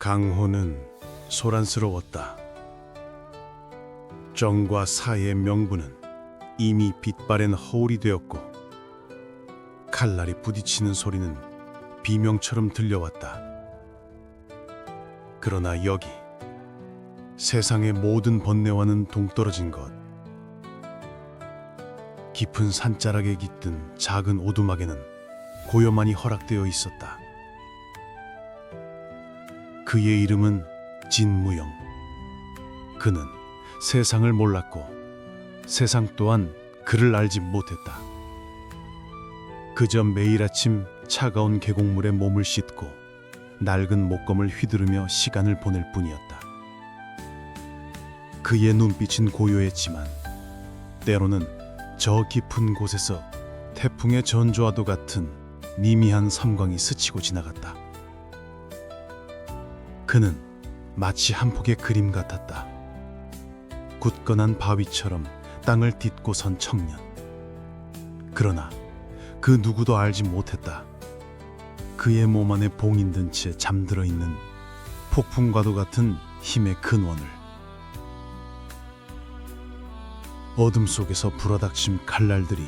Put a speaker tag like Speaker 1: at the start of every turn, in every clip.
Speaker 1: 강호는 소란스러웠다. 정과 사의 명분은 이미 빛바랜 허울이 되었고 칼날이 부딪히는 소리는 비명처럼 들려왔다. 그러나 여기 세상의 모든 번뇌와는 동떨어진 것, 깊은 산자락에 깃든 작은 오두막에는 고요만이 허락되어 있었다. 그의 이름은 진무영. 그는 세상을 몰랐고 세상 또한 그를 알지 못했다. 그저 매일 아침 차가운 계곡물에 몸을 씻고 낡은 목검을 휘두르며 시간을 보낼 뿐이었다. 그의 눈빛은 고요했지만 때로는 저 깊은 곳에서 태풍의 전조와도 같은 미미한 섬광이 스치고 지나갔다. 그는 마치 한 폭의 그림 같았다. 굳건한 바위처럼 땅을 딛고 선 청년. 그러나 그 누구도 알지 못했다. 그의 몸 안에 봉인 든 채 잠들어 있는 폭풍과도 같은 힘의 근원을. 어둠 속에서 불어닥친 칼날들이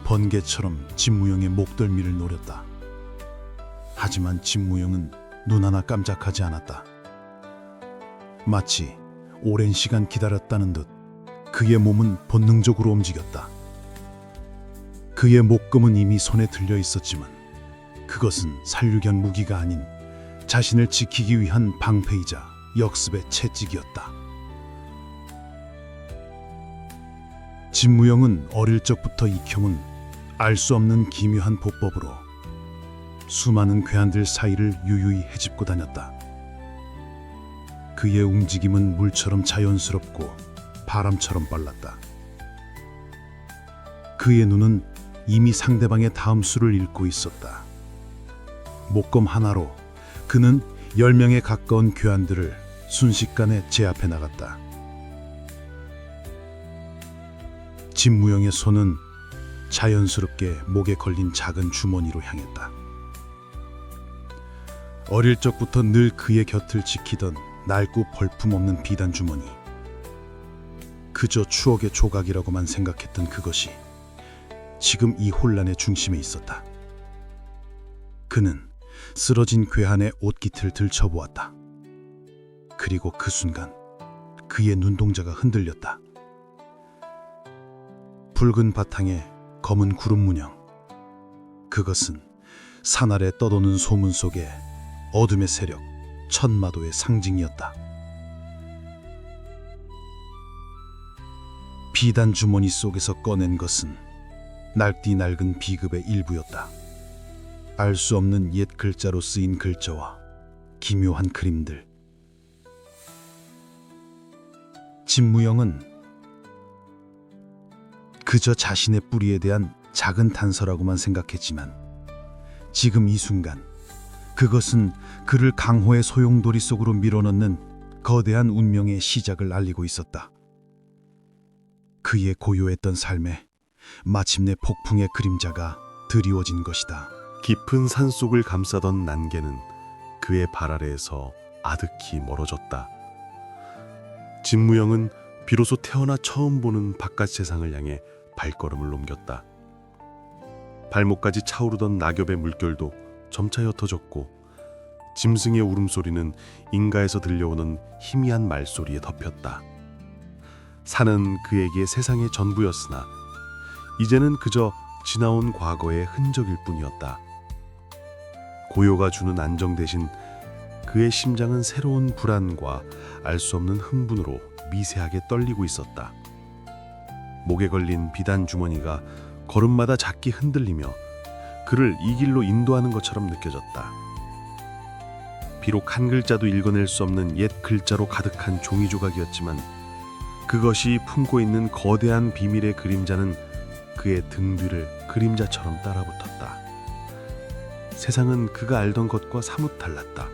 Speaker 1: 번개처럼 진무영의 목덜미를 노렸다. 하지만 진무영은 눈 하나 깜짝하지 않았다. 마치 오랜 시간 기다렸다는 듯 그의 몸은 본능적으로 움직였다. 그의 목검은 이미 손에 들려 있었지만 그것은 살류견 무기가 아닌 자신을 지키기 위한 방패이자 역습의 채찍이었다. 진무영은 어릴 적부터 익혀온 알 수 없는 기묘한 보법으로 수많은 괴한들 사이를 유유히 헤집고 다녔다. 그의 움직임은 물처럼 자연스럽고 바람처럼 빨랐다. 그의 눈은 이미 상대방의 다음 수를 읽고 있었다. 목검 하나로 그는 10명에 가까운 괴한들을 순식간에 제압해 나갔다. 진무영의 손은 자연스럽게 목에 걸린 작은 주머니로 향했다. 어릴 적부터 늘 그의 곁을 지키던 낡고 볼품없는 비단 주머니. 그저 추억의 조각이라고만 생각했던 그것이 지금 이 혼란의 중심에 있었다. 그는 쓰러진 괴한의 옷깃을 들춰보았다. 그리고 그 순간 그의 눈동자가 흔들렸다. 붉은 바탕에 검은 구름 문양. 그것은 산 아래 떠도는 소문 속에 어둠의 세력, 천마도의 상징이었다. 비단 주머니 속에서 꺼낸 것은 낡디 낡은 비급의 일부였다. 알 수 없는 옛 글자로 쓰인 글자와 기묘한 그림들. 진무영은 그저 자신의 뿌리에 대한 작은 단서라고만 생각했지만 지금 이 순간 그것은 그를 강호의 소용돌이 속으로 밀어넣는 거대한 운명의 시작을 알리고 있었다. 그의 고요했던 삶에 마침내 폭풍의 그림자가 드리워진 것이다.
Speaker 2: 깊은 산속을 감싸던 난개는 그의 발 아래에서 아득히 멀어졌다. 진무영은 비로소 태어나 처음 보는 바깥 세상을 향해 발걸음을 넘겼다. 발목까지 차오르던 낙엽의 물결도 점차 옅어졌고 짐승의 울음소리는 인가에서 들려오는 희미한 말소리에 덮였다. 산은 그에게 세상의 전부였으나 이제는 그저 지나온 과거의 흔적일 뿐이었다. 고요가 주는 안정 대신 그의 심장은 새로운 불안과 알 수 없는 흥분으로 미세하게 떨리고 있었다. 목에 걸린 비단 주머니가 걸음마다 작게 흔들리며 그를 이 길로 인도하는 것처럼 느껴졌다. 비록 한 글자도 읽어낼 수 없는 옛 글자로 가득한 종이 조각이었지만 그것이 품고 있는 거대한 비밀의 그림자는 그의 등 뒤를 그림자처럼 따라붙었다. 세상은 그가 알던 것과 사뭇 달랐다.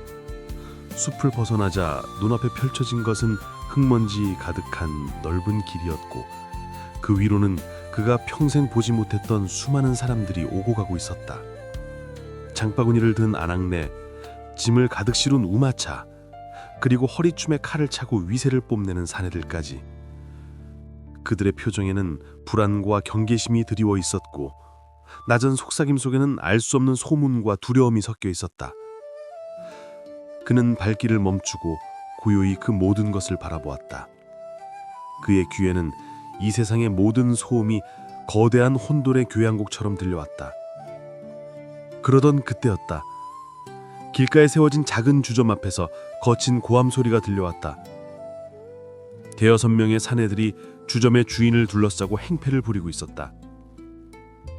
Speaker 2: 숲을 벗어나자 눈앞에 펼쳐진 것은 흙먼지 가득한 넓은 길이었고 그 위로는 그가 평생 보지 못했던 수많은 사람들이 오고 가고 있었다. 장바구니를 든 아낙네, 짐을 가득 실은 우마차, 그리고 허리춤에 칼을 차고 위세를 뽐내는 사내들까지. 그들의 표정에는 불안과 경계심이 드리워 있었고 낮은 속삭임 속에는 알 수 없는 소문과 두려움이 섞여 있었다. 그는 발길을 멈추고 고요히 그 모든 것을 바라보았다. 그의 귀에는 이 세상의 모든 소음이 거대한 혼돈의 교향곡처럼 들려왔다. 그러던 그때였다. 길가에 세워진 작은 주점 앞에서 거친 고함 소리가 들려왔다. 대여섯 명의 사내들이 주점의 주인을 둘러싸고 행패를 부리고 있었다.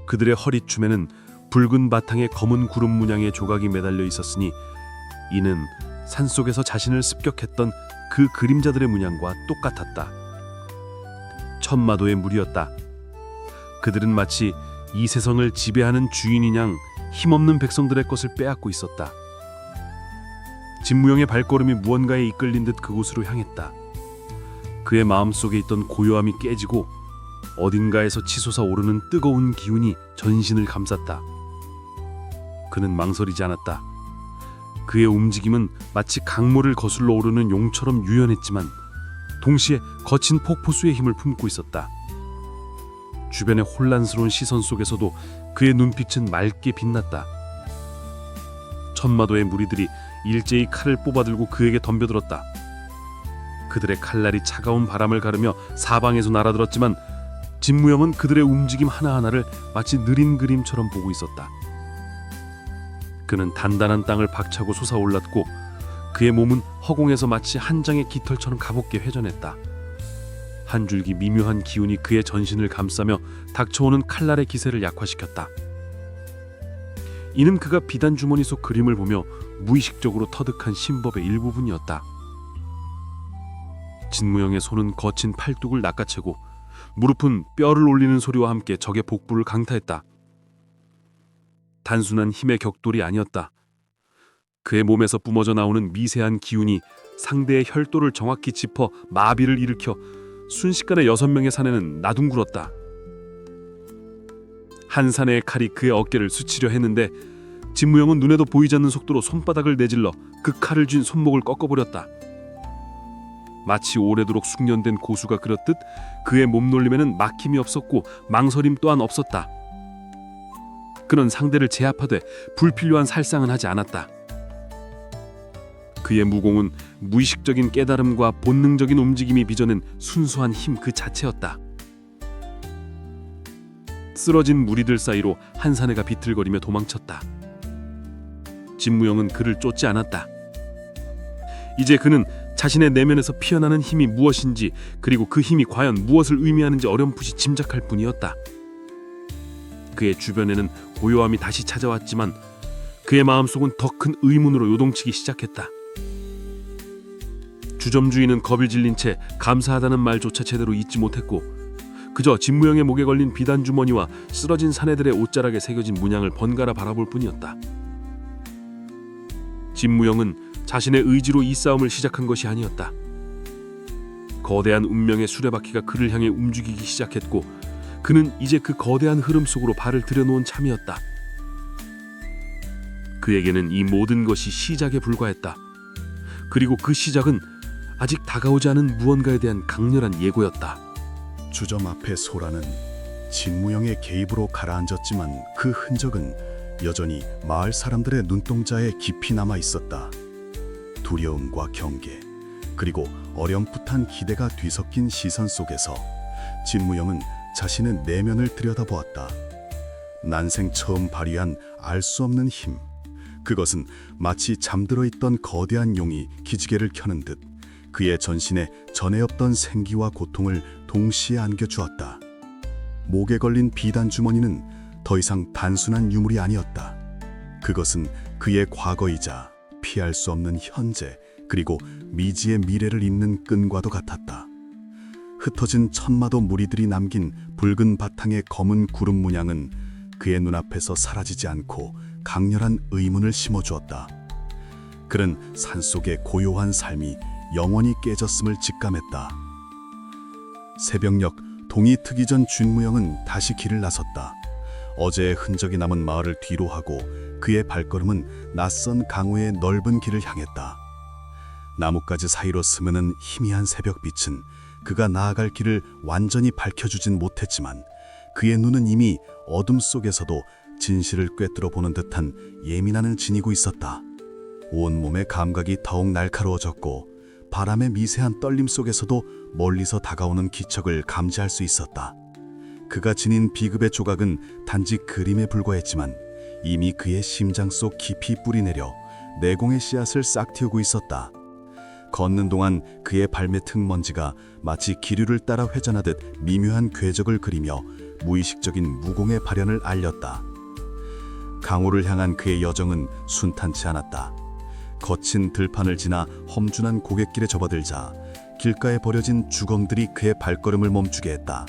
Speaker 2: 그들의 허리춤에는 붉은 바탕에 검은 구름 문양의 조각이 매달려 있었으니 이는 산속에서 자신을 습격했던 그 그림자들의 문양과 똑같았다. 천마도의 무리였다. 그들은 마치 이 세상을 지배하는 주인이냥 힘없는 백성들의 것을 빼앗고 있었다. 진무영의 발걸음이 무언가에 이끌린 듯 그곳으로 향했다. 그의 마음속에 있던 고요함이 깨지고 어딘가에서 치솟아 오르는 뜨거운 기운이 전신을 감쌌다. 그는 망설이지 않았다. 그의 움직임은 마치 강물을 거슬러 오르는 용처럼 유연했지만 동시에 거친 폭포수의 힘을 품고 있었다. 주변의 혼란스러운 시선 속에서도 그의 눈빛은 맑게 빛났다. 천마도의 무리들이 일제히 칼을 뽑아들고 그에게 덤벼들었다. 그들의 칼날이 차가운 바람을 가르며 사방에서 날아들었지만 진무영은 그들의 움직임 하나하나를 마치 느린 그림처럼 보고 있었다. 그는 단단한 땅을 박차고 솟아올랐고 그의 몸은 허공에서 마치 한 장의 깃털처럼 가볍게 회전했다. 한 줄기 미묘한 기운이 그의 전신을 감싸며 닥쳐오는 칼날의 기세를 약화시켰다. 이는 그가 비단 주머니 속 그림을 보며 무의식적으로 터득한 신법의 일부분이었다. 진무영의 손은 거친 팔뚝을 낚아채고 무릎은 뼈를 올리는 소리와 함께 적의 복부를 강타했다. 단순한 힘의 격돌이 아니었다. 그의 몸에서 뿜어져 나오는 미세한 기운이 상대의 혈도를 정확히 짚어 마비를 일으켜 순식간에 6명의 사내는 나둥글었다. 한 사내의 칼이 그의 어깨를 스치려 했는데 진무영은 눈에도 보이지 않는 속도로 손바닥을 내질러 그 칼을 쥔 손목을 꺾어버렸다. 마치 오래도록 숙련된 고수가 그렸듯 그의 몸놀림에는 막힘이 없었고 망설임 또한 없었다. 그는 상대를 제압하되 불필요한 살상은 하지 않았다. 그의 무공은 무의식적인 깨달음과 본능적인 움직임이 빚어낸 순수한 힘 그 자체였다. 쓰러진 무리들 사이로 한 사내가 비틀거리며 도망쳤다. 진무영은 그를 쫓지 않았다. 이제 그는 자신의 내면에서 피어나는 힘이 무엇인지 그리고 그 힘이 과연 무엇을 의미하는지 어렴풋이 짐작할 뿐이었다. 그의 주변에는 고요함이 다시 찾아왔지만 그의 마음속은 더 큰 의문으로 요동치기 시작했다. 주점 주인은 겁을 질린 채 감사하다는 말조차 제대로 잊지 못했고 그저 진무영의 목에 걸린 비단 주머니와 쓰러진 사내들의 옷자락에 새겨진 문양을 번갈아 바라볼 뿐이었다. 진무영은 자신의 의지로 이 싸움을 시작한 것이 아니었다. 거대한 운명의 수레바퀴가 그를 향해 움직이기 시작했고 그는 이제 그 거대한 흐름 속으로 발을 들여놓은 참이었다. 그에게는 이 모든 것이 시작에 불과했다. 그리고 그 시작은 아직 다가오지 않은 무언가에 대한 강렬한 예고였다.
Speaker 3: 주점 앞의 소라는 진무영의 개입으로 가라앉았지만 그 흔적은 여전히 마을 사람들의 눈동자에 깊이 남아 있었다. 두려움과 경계, 그리고 어렴풋한 기대가 뒤섞인 시선 속에서 진무영은 자신의 내면을 들여다보았다. 난생 처음 발휘한 알 수 없는 힘. 그것은 마치 잠들어 있던 거대한 용이 기지개를 켜는 듯 그의 전신에 전에 없던 생기와 고통을 동시에 안겨주었다. 목에 걸린 비단 주머니는 더 이상 단순한 유물이 아니었다. 그것은 그의 과거이자 피할 수 없는 현재 그리고 미지의 미래를 잇는 끈과도 같았다. 흩어진 천마도 무리들이 남긴 붉은 바탕의 검은 구름 문양은 그의 눈앞에서 사라지지 않고 강렬한 의문을 심어주었다. 그는 산속의 고요한 삶이 영원히 깨졌음을 직감했다. 새벽녘 동이 트기 전 진무영은 다시 길을 나섰다. 어제의 흔적이 남은 마을을 뒤로 하고 그의 발걸음은 낯선 강우의 넓은 길을 향했다. 나뭇가지 사이로 스며는 희미한 새벽빛은 그가 나아갈 길을 완전히 밝혀주진 못했지만 그의 눈은 이미 어둠 속에서도 진실을 꿰뚫어 보는 듯한 예민함을 지니고 있었다. 온몸의 감각이 더욱 날카로워졌고 바람의 미세한 떨림 속에서도 멀리서 다가오는 기척을 감지할 수 있었다. 그가 지닌 비급의 조각은 단지 그림에 불과했지만 이미 그의 심장 속 깊이 뿌리내려 내공의 씨앗을 싹 틔우고 있었다. 걷는 동안 그의 발밑 흙먼지가 마치 기류를 따라 회전하듯 미묘한 궤적을 그리며 무의식적인 무공의 발현을 알렸다. 강호를 향한 그의 여정은 순탄치 않았다. 거친 들판을 지나 험준한 고갯길에 접어들자 길가에 버려진 주검들이 그의 발걸음을 멈추게 했다.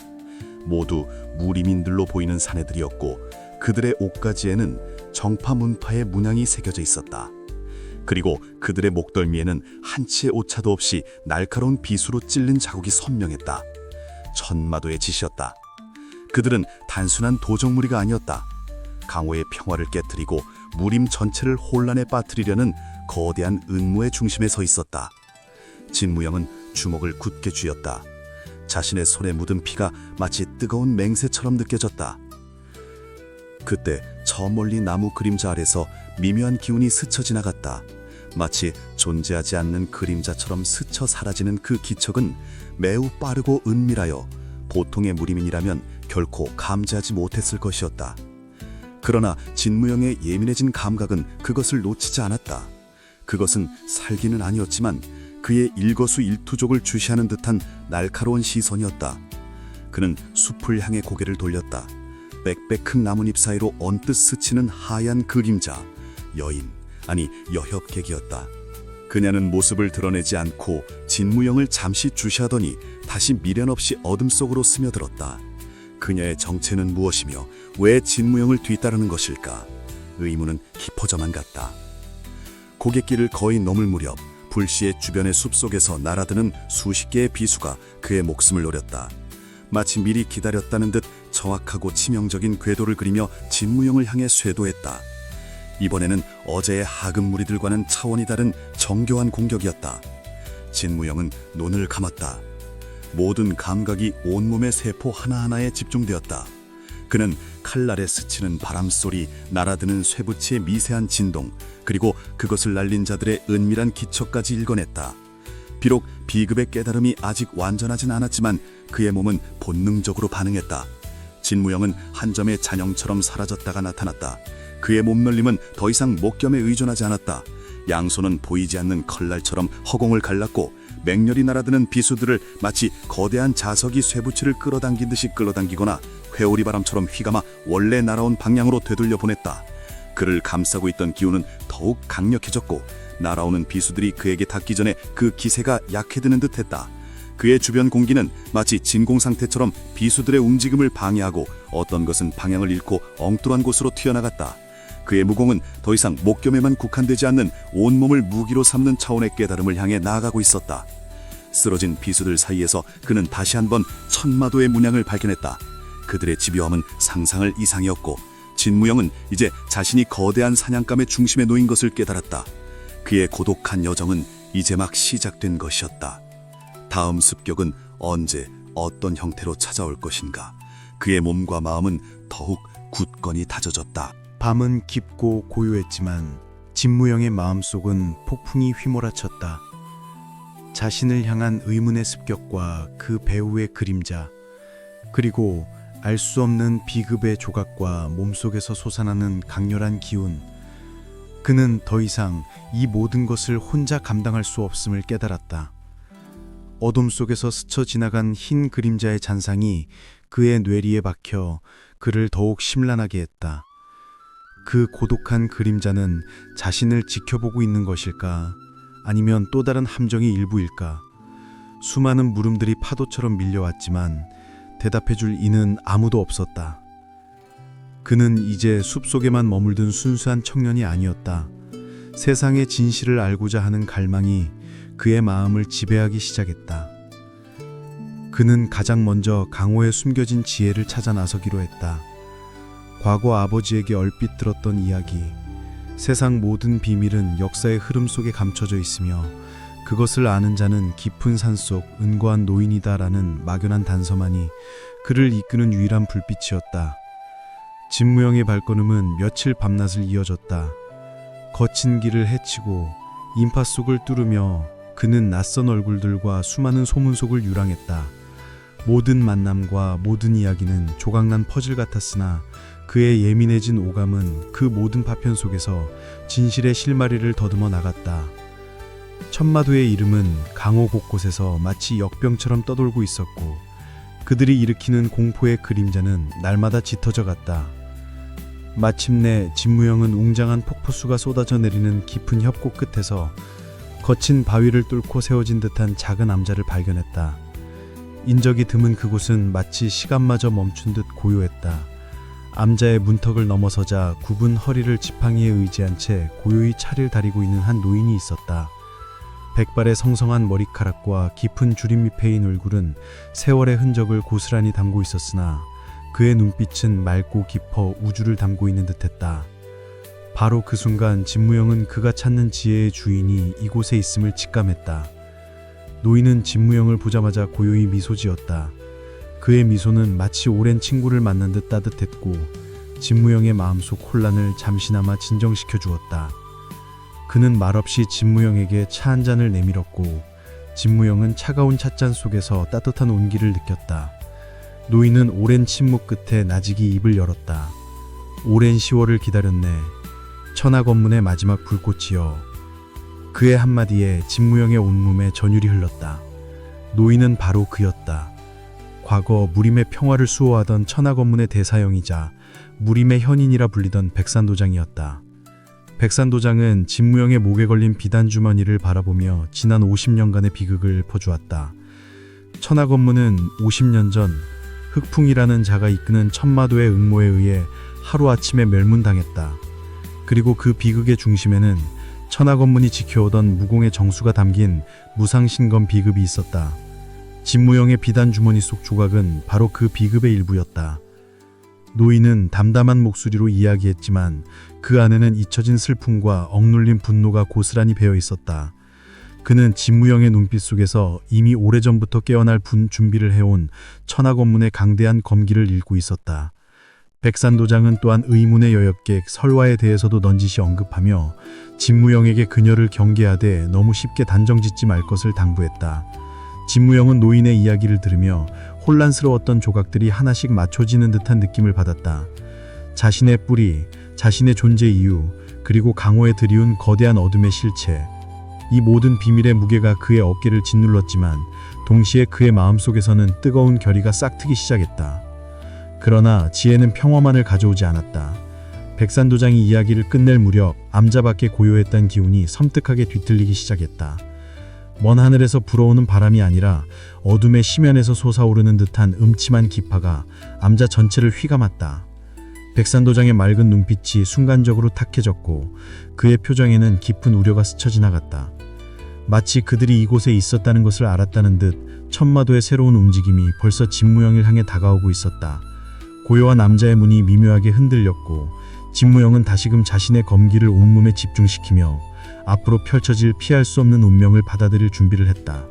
Speaker 3: 모두 무리민들로 보이는 사내들이었고 그들의 옷가지에는 정파문파의 문양이 새겨져 있었다. 그리고 그들의 목덜미에는 한치의 오차도 없이 날카로운 비수로 찔린 자국이 선명했다. 천마도의 짓이었다. 그들은 단순한 도적무리가 아니었다. 강호의 평화를 깨트리고 무림 전체를 혼란에 빠뜨리려는 거대한 음모의 중심에 서 있었다. 진무영은 주먹을 굳게 쥐었다. 자신의 손에 묻은 피가 마치 뜨거운 맹세처럼 느껴졌다. 그때 저 멀리 나무 그림자 아래서 미묘한 기운이 스쳐 지나갔다. 마치 존재하지 않는 그림자처럼 스쳐 사라지는 그 기척은 매우 빠르고 은밀하여 보통의 무림인이라면 결코 감지하지 못했을 것이었다. 그러나 진무영의 예민해진 감각은 그것을 놓치지 않았다. 그것은 살기는 아니었지만 그의 일거수일투족을 주시하는 듯한 날카로운 시선이었다. 그는 숲을 향해 고개를 돌렸다. 빽빽한 나뭇잎 사이로 언뜻 스치는 하얀 그림자, 여인, 아니 여협객이었다. 그녀는 모습을 드러내지 않고 진무영을 잠시 주시하더니 다시 미련 없이 어둠 속으로 스며들었다. 그녀의 정체는 무엇이며 왜 진무영을 뒤따르는 것일까? 의문은 깊어져만 갔다. 고갯길을 거의 넘을 무렵 불시의 주변의 숲속에서 날아드는 수십 개의 비수가 그의 목숨을 노렸다. 마치 미리 기다렸다는 듯 정확하고 치명적인 궤도를 그리며 진무영을 향해 쇄도했다. 이번에는 어제의 하급 무리들과는 차원이 다른 정교한 공격이었다. 진무영은 눈을 감았다. 모든 감각이 온몸의 세포 하나하나에 집중되었다. 그는 칼날에 스치는 바람소리, 날아드는 쇠붙이의 미세한 진동, 그리고 그것을 날린 자들의 은밀한 기척까지 읽어냈다. 비록 비급의 깨달음이 아직 완전하진 않았지만 그의 몸은 본능적으로 반응했다. 진무영은 한 점의 잔영처럼 사라졌다가 나타났다. 그의 몸놀림은 더 이상 목겸에 의존하지 않았다. 양손은 보이지 않는 컬날처럼 허공을 갈랐고 맹렬히 날아드는 비수들을 마치 거대한 자석이 쇠붙이를 끌어당기듯이 끌어당기거나 회오리 바람처럼 휘감아 원래 날아온 방향으로 되돌려 보냈다. 그를 감싸고 있던 기운은 더욱 강력해졌고 날아오는 비수들이 그에게 닿기 전에 그 기세가 약해드는 듯했다. 그의 주변 공기는 마치 진공 상태처럼 비수들의 움직임을 방해하고 어떤 것은 방향을 잃고 엉뚱한 곳으로 튀어나갔다. 그의 무공은 더 이상 목겸에만 국한되지 않는 온몸을 무기로 삼는 차원의 깨달음을 향해 나아가고 있었다. 쓰러진 비수들 사이에서 그는 다시 한번 천마도의 문양을 발견했다. 그들의 집요함은 상상을 이상이었고 진무영은 이제 자신이 거대한 사냥감의 중심에 놓인 것을 깨달았다. 그의 고독한 여정은 이제 막 시작된 것이었다. 다음 습격은 언제 어떤 형태로 찾아올 것인가. 그의 몸과 마음은 더욱 굳건히 다져졌다.
Speaker 4: 밤은 깊고 고요했지만 진무영의 마음속은 폭풍이 휘몰아쳤다. 자신을 향한 의문의 습격과 그 배후의 그림자, 그리고 알 수 없는 비급의 조각과 몸속에서 솟아나는 강렬한 기운. 그는 더 이상 이 모든 것을 혼자 감당할 수 없음을 깨달았다. 어둠 속에서 스쳐 지나간 흰 그림자의 잔상이 그의 뇌리에 박혀 그를 더욱 심란하게 했다. 그 고독한 그림자는 자신을 지켜보고 있는 것일까? 아니면 또 다른 함정의 일부일까? 수많은 물음들이 파도처럼 밀려왔지만 대답해줄 이는 아무도 없었다. 그는 이제 숲속에만 머물든 순수한 청년이 아니었다. 세상의 진실을 알고자 하는 갈망이 그의 마음을 지배하기 시작했다. 그는 가장 먼저 강호에 숨겨진 지혜를 찾아 나서기로 했다. 과거 아버지에게 얼핏 들었던 이야기, 세상 모든 비밀은 역사의 흐름 속에 감춰져 있으며 그것을 아는 자는 깊은 산속 은고한 노인이다라는 막연한 단서만이 그를 이끄는 유일한 불빛이었다. 진무영의 발걸음은 며칠 밤낮을 이어졌다. 거친 길을 헤치고 인파 속을 뚫으며 그는 낯선 얼굴들과 수많은 소문 속을 유랑했다. 모든 만남과 모든 이야기는 조각난 퍼즐 같았으나 그의 예민해진 오감은 그 모든 파편 속에서 진실의 실마리를 더듬어 나갔다. 천마도의 이름은 강호 곳곳에서 마치 역병처럼 떠돌고 있었고 그들이 일으키는 공포의 그림자는 날마다 짙어져 갔다. 마침내 진무영은 웅장한 폭포수가 쏟아져 내리는 깊은 협곡 끝에서 거친 바위를 뚫고 세워진 듯한 작은 암자를 발견했다. 인적이 드문 그곳은 마치 시간마저 멈춘 듯 고요했다. 암자의 문턱을 넘어서자 굽은 허리를 지팡이에 의지한 채 고요히 차를 다리고 있는 한 노인이 있었다. 백발의 성성한 머리카락과 깊은 주림 밑에인 얼굴은 세월의 흔적을 고스란히 담고 있었으나 그의 눈빛은 맑고 깊어 우주를 담고 있는 듯했다. 바로 그 순간 진무영은 그가 찾는 지혜의 주인이 이곳에 있음을 직감했다. 노인은 진무영을 보자마자 고요히 미소 지었다. 그의 미소는 마치 오랜 친구를 만난 듯 따뜻했고 진무영의 마음속 혼란을 잠시나마 진정시켜 주었다. 그는 말없이 진무영에게 차 한 잔을 내밀었고 진무영은 차가운 찻잔 속에서 따뜻한 온기를 느꼈다. 노인은 오랜 침묵 끝에 나직이 입을 열었다. 오랜 시월을 기다렸네. 천하 건문의 마지막 불꽃이여. 그의 한마디에 진무영의 온몸에 전율이 흘렀다. 노인은 바로 그였다. 과거 무림의 평화를 수호하던 천하 건문의 대사형이자 무림의 현인이라 불리던 백산도장이었다. 백산도장은 진무영의 목에 걸린 비단 주머니를 바라보며 지난 50년간의 비극을 퍼주었다. 천하 건문은 50년 전 흑풍이라는 자가 이끄는 천마도의 응모에 의해 하루아침에 멸문당했다. 그리고 그 비극의 중심에는 천하 건문이 지켜오던 무공의 정수가 담긴 무상신검 비급이 있었다. 진무영의 비단 주머니 속 조각은 바로 그 비급의 일부였다. 노인은 담담한 목소리로 이야기했지만 그 안에는 잊혀진 슬픔과 억눌린 분노가 고스란히 배어 있었다. 그는 진무영의 눈빛 속에서 이미 오래전부터 깨어날 준비를 해온 천하 건문의 강대한 검기를 읽고 있었다. 백산도장은 또한 의문의 여역객 설화에 대해서도 넌지시 언급하며 진무영에게 그녀를 경계하되 너무 쉽게 단정짓지 말 것을 당부했다. 진무영은 노인의 이야기를 들으며 혼란스러웠던 조각들이 하나씩 맞춰지는 듯한 느낌을 받았다. 자신의 뿌리, 자신의 존재 이유, 그리고 강호에 들이운 거대한 어둠의 실체. 이 모든 비밀의 무게가 그의 어깨를 짓눌렀지만 동시에 그의 마음속에서는 뜨거운 결의가 싹트기 시작했다. 그러나 지혜는 평화만을 가져오지 않았다. 백산도장이 이야기를 끝낼 무렵 암자 밖에 고요했던 기운이 섬뜩하게 뒤틀리기 시작했다. 먼 하늘에서 불어오는 바람이 아니라 어둠의 심연에서 솟아오르는 듯한 음침한 기파가 암자 전체를 휘감았다. 백산도장의 맑은 눈빛이 순간적으로 탁해졌고 그의 표정에는 깊은 우려가 스쳐 지나갔다. 마치 그들이 이곳에 있었다는 것을 알았다는 듯 천마도의 새로운 움직임이 벌써 진무영을 향해 다가오고 있었다. 고요한 남자의 문이 미묘하게 흔들렸고 진무영은 다시금 자신의 검기를 온몸에 집중시키며 앞으로 펼쳐질 피할 수 없는 운명을 받아들일 준비를 했다.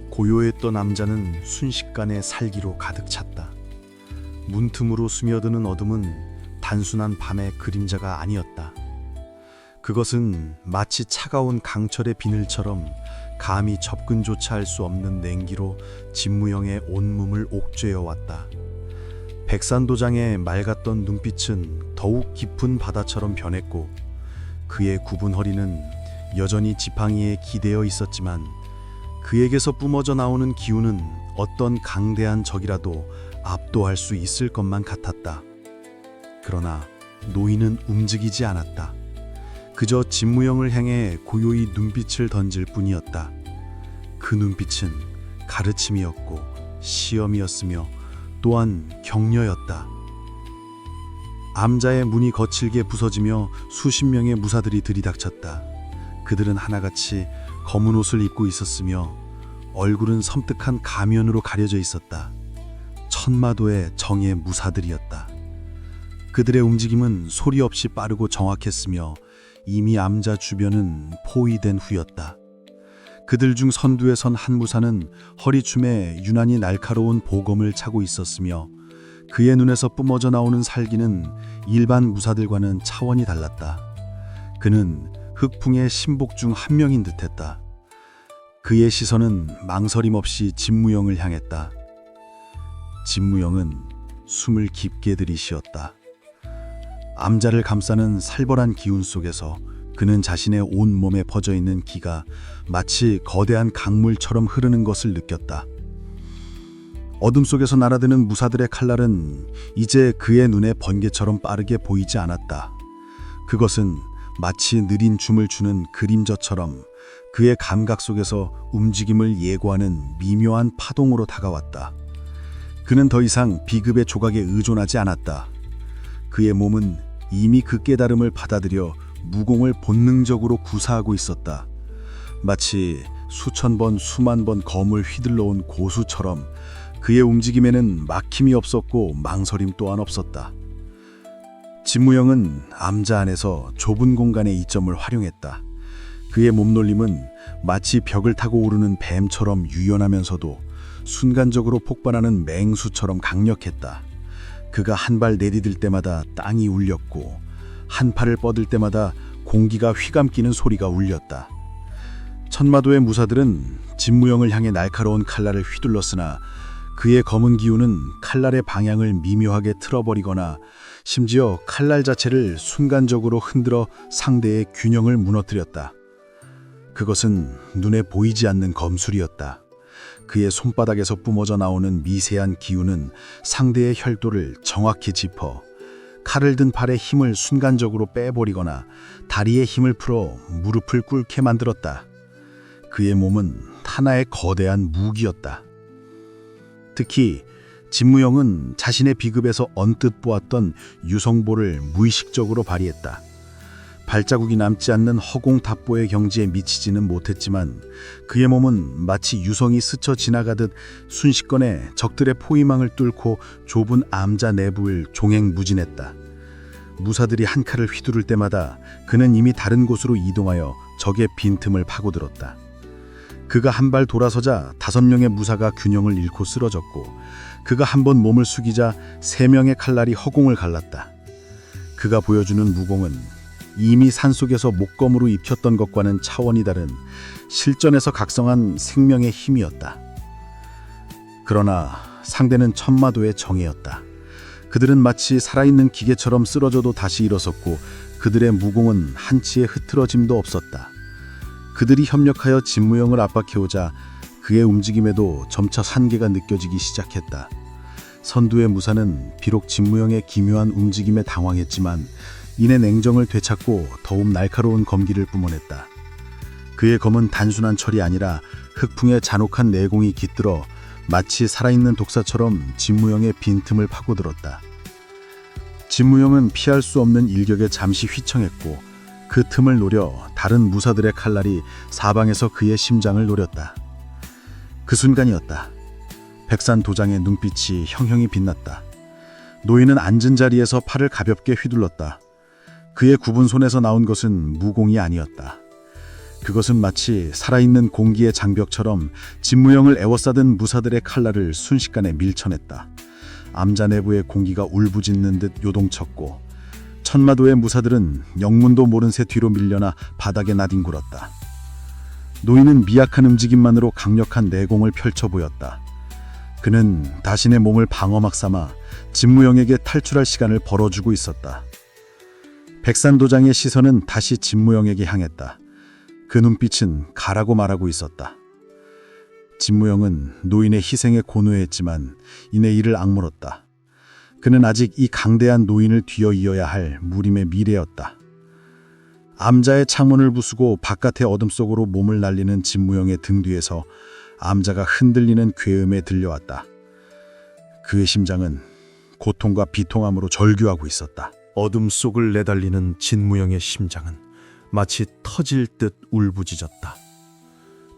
Speaker 4: 고요했던 남자는 순식간에 살기로 가득 찼다. 문틈으로 스며드는 어둠은 단순한 밤의 그림자가 아니었다. 그것은 마치 차가운 강철의 비늘처럼 감히 접근조차 할 수 없는 냉기로 진무영의 온몸을 옥죄어 왔다. 백산도장의 맑았던 눈빛은 더욱 깊은 바다처럼 변했고 그의 굽은 허리는 여전히 지팡이에 기대어 있었지만 그에게서 뿜어져 나오는 기운은 어떤 강대한 적이라도 압도할 수 있을 것만 같았다. 그러나 노인은 움직이지 않았다. 그저 진무영을 향해 고요히 눈빛을 던질 뿐이었다. 그 눈빛은 가르침이었고 시험이었으며 또한 격려였다. 암자의 문이 거칠게 부서지며 수십 명의 무사들이 들이닥쳤다. 그들은 하나같이 검은 옷을 입고 있었으며 얼굴은 섬뜩한 가면으로 가려져 있었다. 천마도의 정예 무사들이었다. 그들의 움직임은 소리 없이 빠르고 정확했으며 이미 암자 주변은 포위된 후였다.
Speaker 1: 그들 중 선두에 선 한 무사는 허리춤에 유난히 날카로운 보검을 차고 있었으며 그의 눈에서 뿜어져 나오는 살기는 일반 무사들과는 차원이 달랐다. 그는 흑풍의 신복 중 한 명인 듯했다. 그의 시선은 망설임 없이 진무영을 향했다. 진무영은 숨을 깊게 들이쉬었다. 암자를 감싸는 살벌한 기운 속에서 그는 자신의 온 몸에 퍼져 있는 기가 마치 거대한 강물처럼 흐르는 것을 느꼈다. 어둠 속에서 날아드는 무사들의 칼날은 이제 그의 눈에 번개처럼 빠르게 보이지 않았다. 그것은 마치 느린 춤을 추는 그림자처럼 그의 감각 속에서 움직임을 예고하는 미묘한 파동으로 다가왔다. 그는 더 이상 비급의 조각에 의존하지 않았다. 그의 몸은 이미 그 깨달음을 받아들여 무공을 본능적으로 구사하고 있었다. 마치 수천 번, 수만 번 검을 휘둘러온 고수처럼 그의 움직임에는 막힘이 없었고 망설임 또한 없었다. 진무영은 암자 안에서 좁은 공간의 이점을 활용했다. 그의 몸놀림은 마치 벽을 타고 오르는 뱀처럼 유연하면서도 순간적으로 폭발하는 맹수처럼 강력했다. 그가 한 발 내디딜 때마다 땅이 울렸고 한 팔을 뻗을 때마다 공기가 휘감기는 소리가 울렸다. 천마도의 무사들은 진무영을 향해 날카로운 칼날을 휘둘렀으나 그의 검은 기운은 칼날의 방향을 미묘하게 틀어버리거나 심지어 칼날 자체를 순간적으로 흔들어 상대의 균형을 무너뜨렸다. 그것은 눈에 보이지 않는 검술이었다. 그의 손바닥에서 뿜어져 나오는 미세한 기운은 상대의 혈도를 정확히 짚어 칼을 든 팔의 힘을 순간적으로 빼버리거나 다리의 힘을 풀어 무릎을 꿇게 만들었다. 그의 몸은 하나의 거대한 무기였다. 특히 진무영은 자신의 비급에서 언뜻 보았던 유성보를 무의식적으로 발휘했다. 발자국이 남지 않는 허공답보의 경지에 미치지는 못했지만 그의 몸은 마치 유성이 스쳐 지나가듯 순식간에 적들의 포위망을 뚫고 좁은 암자 내부를 종횡무진했다. 무사들이 한 칼을 휘두를 때마다 그는 이미 다른 곳으로 이동하여 적의 빈틈을 파고들었다. 그가 한 발 돌아서자 5명의 무사가 균형을 잃고 쓰러졌고 그가 한 번 몸을 숙이자 3명의 칼날이 허공을 갈랐다. 그가 보여주는 무공은 이미 산속에서 목검으로 입혔던 것과는 차원이 다른 실전에서 각성한 생명의 힘이었다. 그러나 상대는 천마도의 정예였다. 그들은 마치 살아있는 기계처럼 쓰러져도 다시 일어섰고 그들의 무공은 한치의 흐트러짐도 없었다. 그들이 협력하여 진무영을 압박해오자 그의 움직임에도 점차 한계가 느껴지기 시작했다. 선두의 무사는 비록 진무영의 기묘한 움직임에 당황했지만 이내 냉정을 되찾고 더욱 날카로운 검기를 뿜어냈다. 그의 검은 단순한 철이 아니라 흑풍의 잔혹한 내공이 깃들어 마치 살아있는 독사처럼 진무영의 빈틈을 파고들었다. 진무영은 피할 수 없는 일격에 잠시 휘청했고 그 틈을 노려 다른 무사들의 칼날이 사방에서 그의 심장을 노렸다. 그 순간이었다. 백산도장의 눈빛이 형형이 빛났다. 노인은 앉은 자리에서 팔을 가볍게 휘둘렀다. 그의 굽은 손에서 나온 것은 무공이 아니었다. 그것은 마치 살아있는 공기의 장벽처럼 진무영을 에워싸던 무사들의 칼날을 순식간에 밀쳐냈다. 암자 내부의 공기가 울부짖는 듯 요동쳤고 천마도의 무사들은 영문도 모른 새 뒤로 밀려나 바닥에 나뒹굴었다. 노인은 미약한 움직임만으로 강력한 내공을 펼쳐 보였다. 그는 자신의 몸을 방어막 삼아 진무영에게 탈출할 시간을 벌어주고 있었다. 백산도장의 시선은 다시 진무영에게 향했다. 그 눈빛은 가라고 말하고 있었다. 진무영은 노인의 희생에 고뇌했지만 이내 이를 악물었다. 그는 아직 이 강대한 노인을 뒤어이어야 할 무림의 미래였다. 암자의 창문을 부수고 바깥의 어둠 속으로 몸을 날리는 진무영의 등 뒤에서 암자가 흔들리는 괴음에 들려왔다. 그의 심장은 고통과 비통함으로 절규하고 있었다.
Speaker 2: 어둠 속을 내달리는 진무영의 심장은 마치 터질 듯 울부짖었다.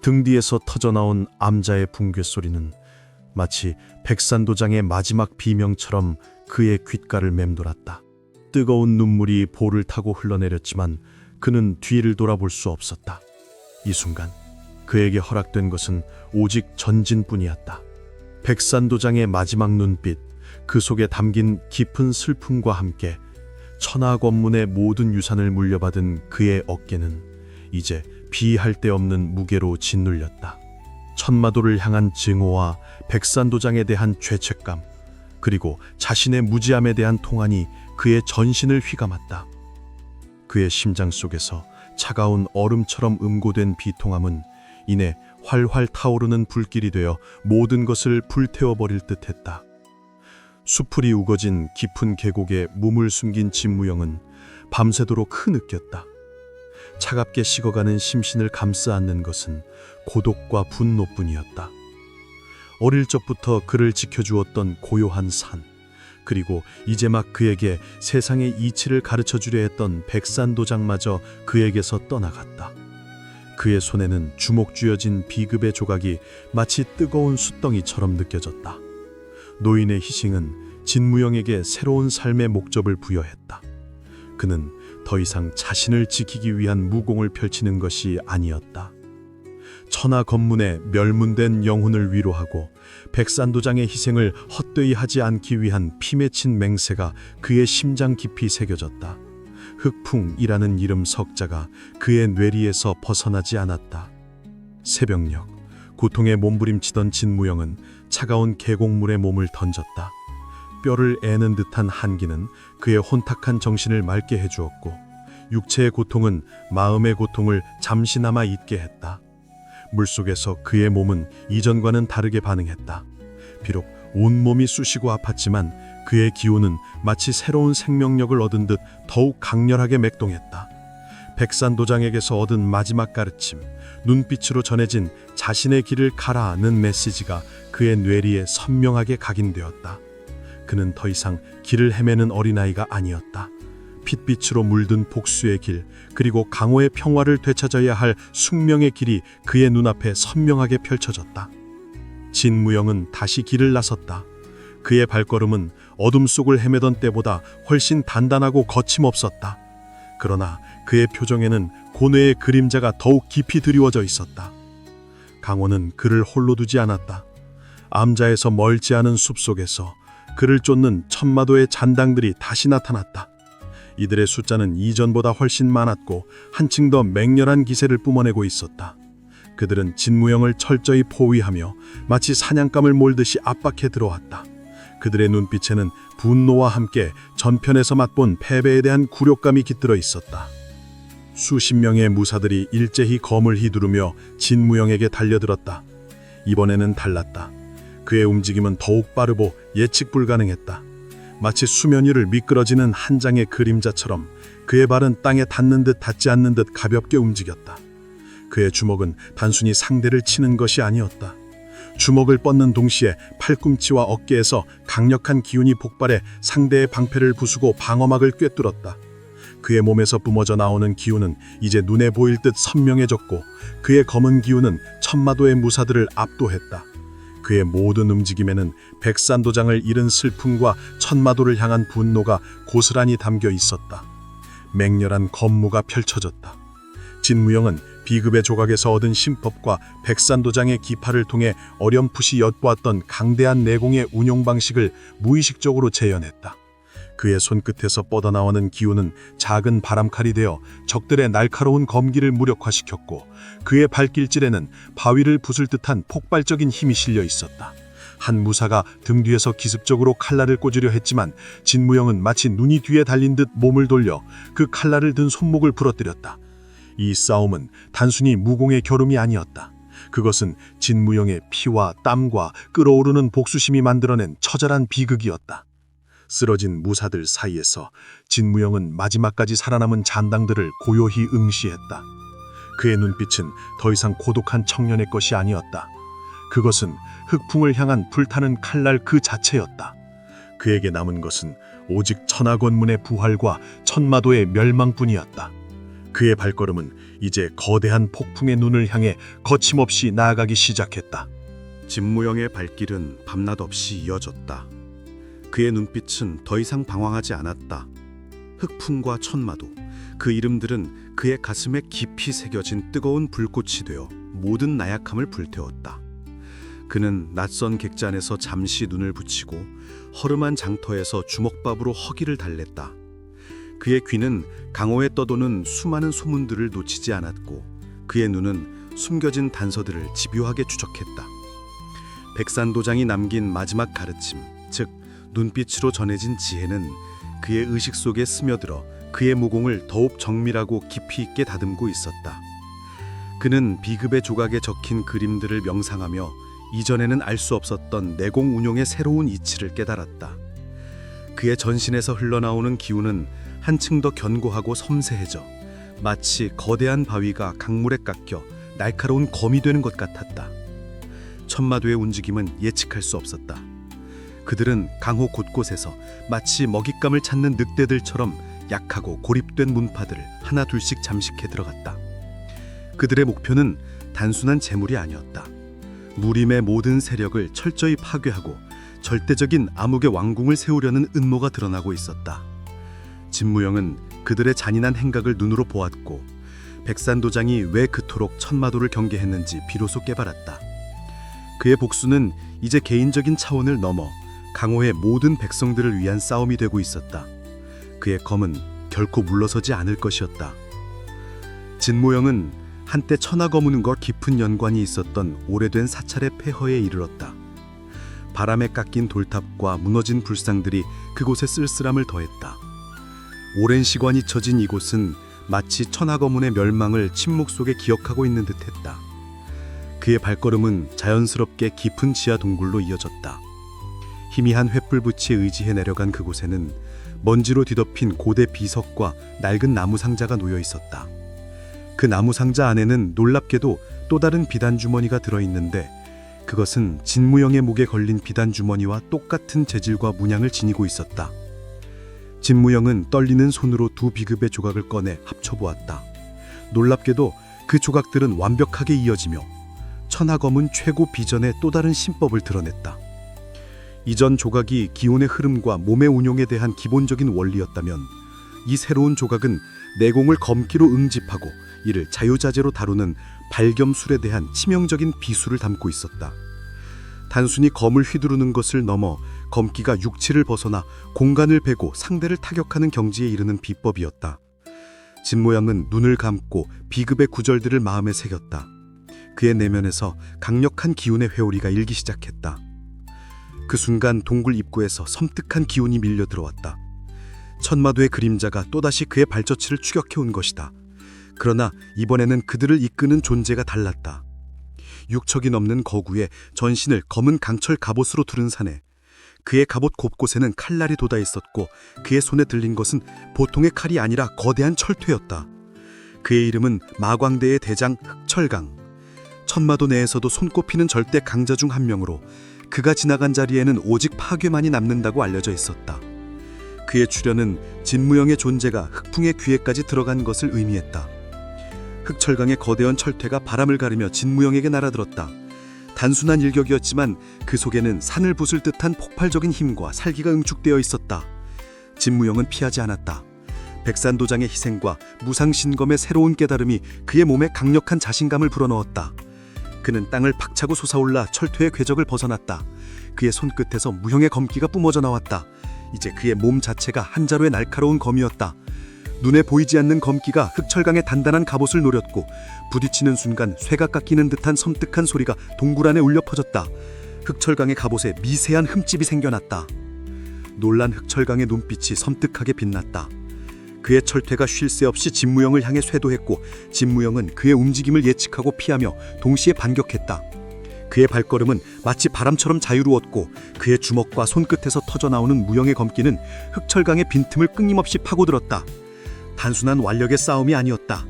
Speaker 2: 등 뒤에서 터져나온 암자의 붕괴 소리는 마치 백산도장의 마지막 비명처럼 그의 귓가를 맴돌았다. 뜨거운 눈물이 볼을 타고 흘러내렸지만 그는 뒤를 돌아볼 수 없었다. 이 순간
Speaker 1: 그에게 허락된 것은 오직 전진뿐이었다. 백산도장의 마지막 눈빛, 그 속에 담긴 깊은 슬픔과 함께 천하 권문의 모든 유산을 물려받은 그의 어깨는 이제 비할 데 없는 무게로 짓눌렸다. 천마도를 향한 증오와 백산도장에 대한 죄책감, 그리고 자신의 무지함에 대한 통한이 그의 전신을 휘감았다. 그의 심장 속에서 차가운 얼음처럼 음고된 비통함은 이내 활활 타오르는 불길이 되어 모든 것을 불태워버릴 듯했다. 수풀이 우거진 깊은 계곡에 몸을 숨긴 진무영은 밤새도록 흐느꼈다. 차갑게 식어가는 심신을 감싸 안는 것은 고독과 분노뿐이었다. 어릴 적부터 그를 지켜주었던 고요한 산, 그리고 이제 막 그에게 세상의 이치를 가르쳐주려 했던 백산도장마저 그에게서 떠나갔다. 그의 손에는 주먹 쥐어진 비급의 조각이 마치 뜨거운 숯덩이처럼 느껴졌다. 노인의 희생은 진무영에게 새로운 삶의 목적을 부여했다. 그는 더 이상 자신을 지키기 위한 무공을 펼치는 것이 아니었다. 천하 권문의 멸문된 영혼을 위로하고 백산도장의 희생을 헛되이 하지 않기 위한 피맺힌 맹세가 그의 심장 깊이 새겨졌다. 흑풍이라는 이름 석자가 그의 뇌리에서 벗어나지 않았다. 새벽녘, 고통에 몸부림치던 진무영은 차가운 계곡물에 몸을 던졌다. 뼈를 애는 듯한 한기는 그의 혼탁한 정신을 맑게 해주었고, 육체의 고통은 마음의 고통을 잠시나마 잊게 했다. 물속에서 그의 몸은 이전과는 다르게 반응했다. 비록 온몸이 쑤시고 아팠지만 그의 기운은 마치 새로운 생명력을 얻은 듯 더욱 강렬하게 맥동했다. 백산도장에게서 얻은 마지막 가르침, 눈빛으로 전해진 자신의 길을 가라는 메시지가 그의 뇌리에 선명하게 각인되었다. 그는 더 이상 길을 헤매는 어린아이가 아니었다. 핏빛으로 물든 복수의 길, 그리고 강호의 평화를 되찾아야 할 숙명의 길이 그의 눈앞에 선명하게 펼쳐졌다. 진무영은 다시 길을 나섰다. 그의 발걸음은 어둠 속을 헤매던 때보다 훨씬 단단하고 거침없었다. 그러나 그의 표정에는 고뇌의 그림자가 더욱 깊이 드리워져 있었다. 강호는 그를 홀로 두지 않았다. 암자에서 멀지 않은 숲속에서 그를 쫓는 천마도의 잔당들이 다시 나타났다. 이들의 숫자는 이전보다 훨씬 많았고 한층 더 맹렬한 기세를 뿜어내고 있었다. 그들은 진무영을 철저히 포위하며 마치 사냥감을 몰듯이 압박해 들어왔다. 그들의 눈빛에는 분노와 함께 전편에서 맛본 패배에 대한 굴욕감이 깃들어 있었다. 수십 명의 무사들이 일제히 검을 휘두르며 진무영에게 달려들었다. 이번에는 달랐다. 그의 움직임은 더욱 빠르고 예측 불가능했다. 마치 수면 위를 미끄러지는 한 장의 그림자처럼 그의 발은 땅에 닿는 듯 닿지 않는 듯 가볍게 움직였다. 그의 주먹은 단순히 상대를 치는 것이 아니었다. 주먹을 뻗는 동시에 팔꿈치와 어깨에서 강력한 기운이 폭발해 상대의 방패를 부수고 방어막을 꿰뚫었다. 그의 몸에서 뿜어져 나오는 기운은 이제 눈에 보일 듯 선명해졌고, 그의 검은 기운은 천마도의 무사들을 압도했다. 그의 모든 움직임에는 백산도장을 잃은 슬픔과 천마도를 향한 분노가 고스란히 담겨 있었다. 맹렬한 검무가 펼쳐졌다. 진무영은 비급의 조각에서 얻은 신법과 백산도장의 기파를 통해 어렴풋이 엿보았던 강대한 내공의 운용 방식을 무의식적으로 재현했다. 그의 손끝에서 뻗어나오는 기운은 작은 바람칼이 되어 적들의 날카로운 검기를 무력화시켰고, 그의 발길질에는 바위를 부술 듯한 폭발적인 힘이 실려 있었다. 한 무사가 등 뒤에서 기습적으로 칼날을 꽂으려 했지만 진무영은 마치 눈이 뒤에 달린 듯 몸을 돌려 그 칼날을 든 손목을 부러뜨렸다. 이 싸움은 단순히 무공의 겨룸이 아니었다. 그것은 진무영의 피와 땀과 끓어오르는 복수심이 만들어낸 처절한 비극이었다. 쓰러진 무사들 사이에서 진무영은 마지막까지 살아남은 잔당들을 고요히 응시했다. 그의 눈빛은 더 이상 고독한 청년의 것이 아니었다. 그것은 흑풍을 향한 불타는 칼날 그 자체였다. 그에게 남은 것은 오직 천하 권문의 부활과 천마도의 멸망뿐이었다. 그의 발걸음은 이제 거대한 폭풍의 눈을 향해 거침없이 나아가기 시작했다.
Speaker 3: 진무영의 발길은 밤낮 없이 이어졌다. 그의 눈빛은 더 이상 방황하지 않았다. 흑풍과 천마도, 그 이름들은 그의 가슴에 깊이 새겨진 뜨거운 불꽃이 되어 모든 나약함을 불태웠다. 그는 낯선 객잔에서 잠시 눈을 붙이고 허름한 장터에서 주먹밥으로 허기를 달랬다. 그의 귀는 강호에 떠도는 수많은 소문들을 놓치지 않았고 그의 눈은 숨겨진 단서들을 집요하게 추적했다. 백산도장이 남긴 마지막 가르침, 즉 눈빛으로 전해진 지혜는 그의 의식 속에 스며들어 그의 무공을 더욱 정밀하고 깊이 있게 다듬고 있었다. 그는 비급의 조각에 적힌 그림들을 명상하며 이전에는 알 수 없었던 내공 운용의 새로운 이치를 깨달았다. 그의 전신에서 흘러나오는 기운은 한층 더 견고하고 섬세해져 마치 거대한 바위가 강물에 깎여 날카로운 검이 되는 것 같았다. 천마도의 움직임은 예측할 수 없었다. 그들은 강호 곳곳에서 마치 먹잇감을 찾는 늑대들처럼 약하고 고립된 문파들을 하나 둘씩 잠식해 들어갔다. 그들의 목표는 단순한 재물이 아니었다. 무림의 모든 세력을 철저히 파괴하고 절대적인 암흑의 왕궁을 세우려는 음모가 드러나고 있었다. 진무영은 그들의 잔인한 행각을 눈으로 보았고 백산도장이 왜 그토록 천마도를 경계했는지 비로소 깨달았다. 그의 복수는 이제 개인적인 차원을 넘어 강호의 모든 백성들을 위한 싸움이 되고 있었다. 그의 검은 결코 물러서지 않을 것이었다. 진무영은 한때 천하거문과 깊은 연관이 있었던 오래된 사찰의 폐허에 이르렀다. 바람에 깎인 돌탑과 무너진 불상들이 그곳에 쓸쓸함을 더했다. 오랜 시간이 잊혀진 이곳은 마치 천하거문의 멸망을 침묵 속에 기억하고 있는 듯했다. 그의 발걸음은 자연스럽게 깊은 지하 동굴로 이어졌다. 희미한 횃불붙이에 의지해 내려간 그곳에는 먼지로 뒤덮인 고대 비석과 낡은 나무 상자가 놓여 있었다. 그 나무 상자 안에는 놀랍게도 또 다른 비단 주머니가 들어있는데 그것은 진무영의 목에 걸린 비단 주머니와 똑같은 재질과 문양을 지니고 있었다. 진무영은 떨리는 손으로 두 비급의 조각을 꺼내 합쳐보았다. 놀랍게도 그 조각들은 완벽하게 이어지며 천하검은 최고 비전의 또 다른 신법을 드러냈다. 이전 조각이 기운의 흐름과 몸의 운용에 대한 기본적인 원리였다면 이 새로운 조각은 내공을 검기로 응집하고 이를 자유자재로 다루는 발겸술에 대한 치명적인 비수를 담고 있었다. 단순히 검을 휘두르는 것을 넘어 검기가 육치를 벗어나 공간을 베고 상대를 타격하는 경지에 이르는 비법이었다. 진모양은 눈을 감고 비급의 구절들을 마음에 새겼다. 그의 내면에서 강력한 기운의 회오리가 일기 시작했다. 그 순간 동굴 입구에서 섬뜩한 기운이 밀려 들어왔다. 천마도의 그림자가 또다시 그의 발자취를 추격해온 것이다. 그러나 이번에는 그들을 이끄는 존재가 달랐다. 6척이 넘는 거구에 전신을 검은 강철 갑옷으로 두른 사내. 그의 갑옷 곳곳에는 칼날이 돋아 있었고 그의 손에 들린 것은 보통의 칼이 아니라 거대한 철퇴였다. 그의 이름은 마광대의 대장 흑철강. 천마도 내에서도 손꼽히는 절대 강자 중 한 명으로 그가 지나간 자리에는 오직 파괴만이 남는다고 알려져 있었다. 그의 출현은 진무영의 존재가 흑풍의 귀에까지 들어간 것을 의미했다. 흑철강의 거대한 철퇴가 바람을 가르며 진무영에게 날아들었다. 단순한 일격이었지만 그 속에는 산을 부술 듯한 폭발적인 힘과 살기가 응축되어 있었다. 진무영은 피하지 않았다. 백산도장의 희생과 무상신검의 새로운 깨달음이 그의 몸에 강력한 자신감을 불어넣었다. 그는 땅을 박차고 솟아올라 철퇴의 궤적을 벗어났다. 그의 손끝에서 무형의 검기가 뿜어져 나왔다. 이제 그의 몸 자체가 한 자루의 날카로운 검이었다. 눈에 보이지 않는 검기가 흑철강의 단단한 갑옷을 노렸고 부딪히는 순간 쇠가 깎이는 듯한 섬뜩한 소리가 동굴 안에 울려 퍼졌다. 흑철강의 갑옷에 미세한 흠집이 생겨났다. 놀란 흑철강의 눈빛이 섬뜩하게 빛났다. 그의 철퇴가 쉴 새 없이 진무영을 향해 쇄도했고 진무영은 그의 움직임을 예측하고 피하며 동시에 반격했다. 그의 발걸음은 마치 바람처럼 자유로웠고 그의 주먹과 손끝에서 터져나오는 무형의 검기는 흑철강의 빈틈을 끊임없이 파고들었다. 단순한 완력의 싸움이 아니었다.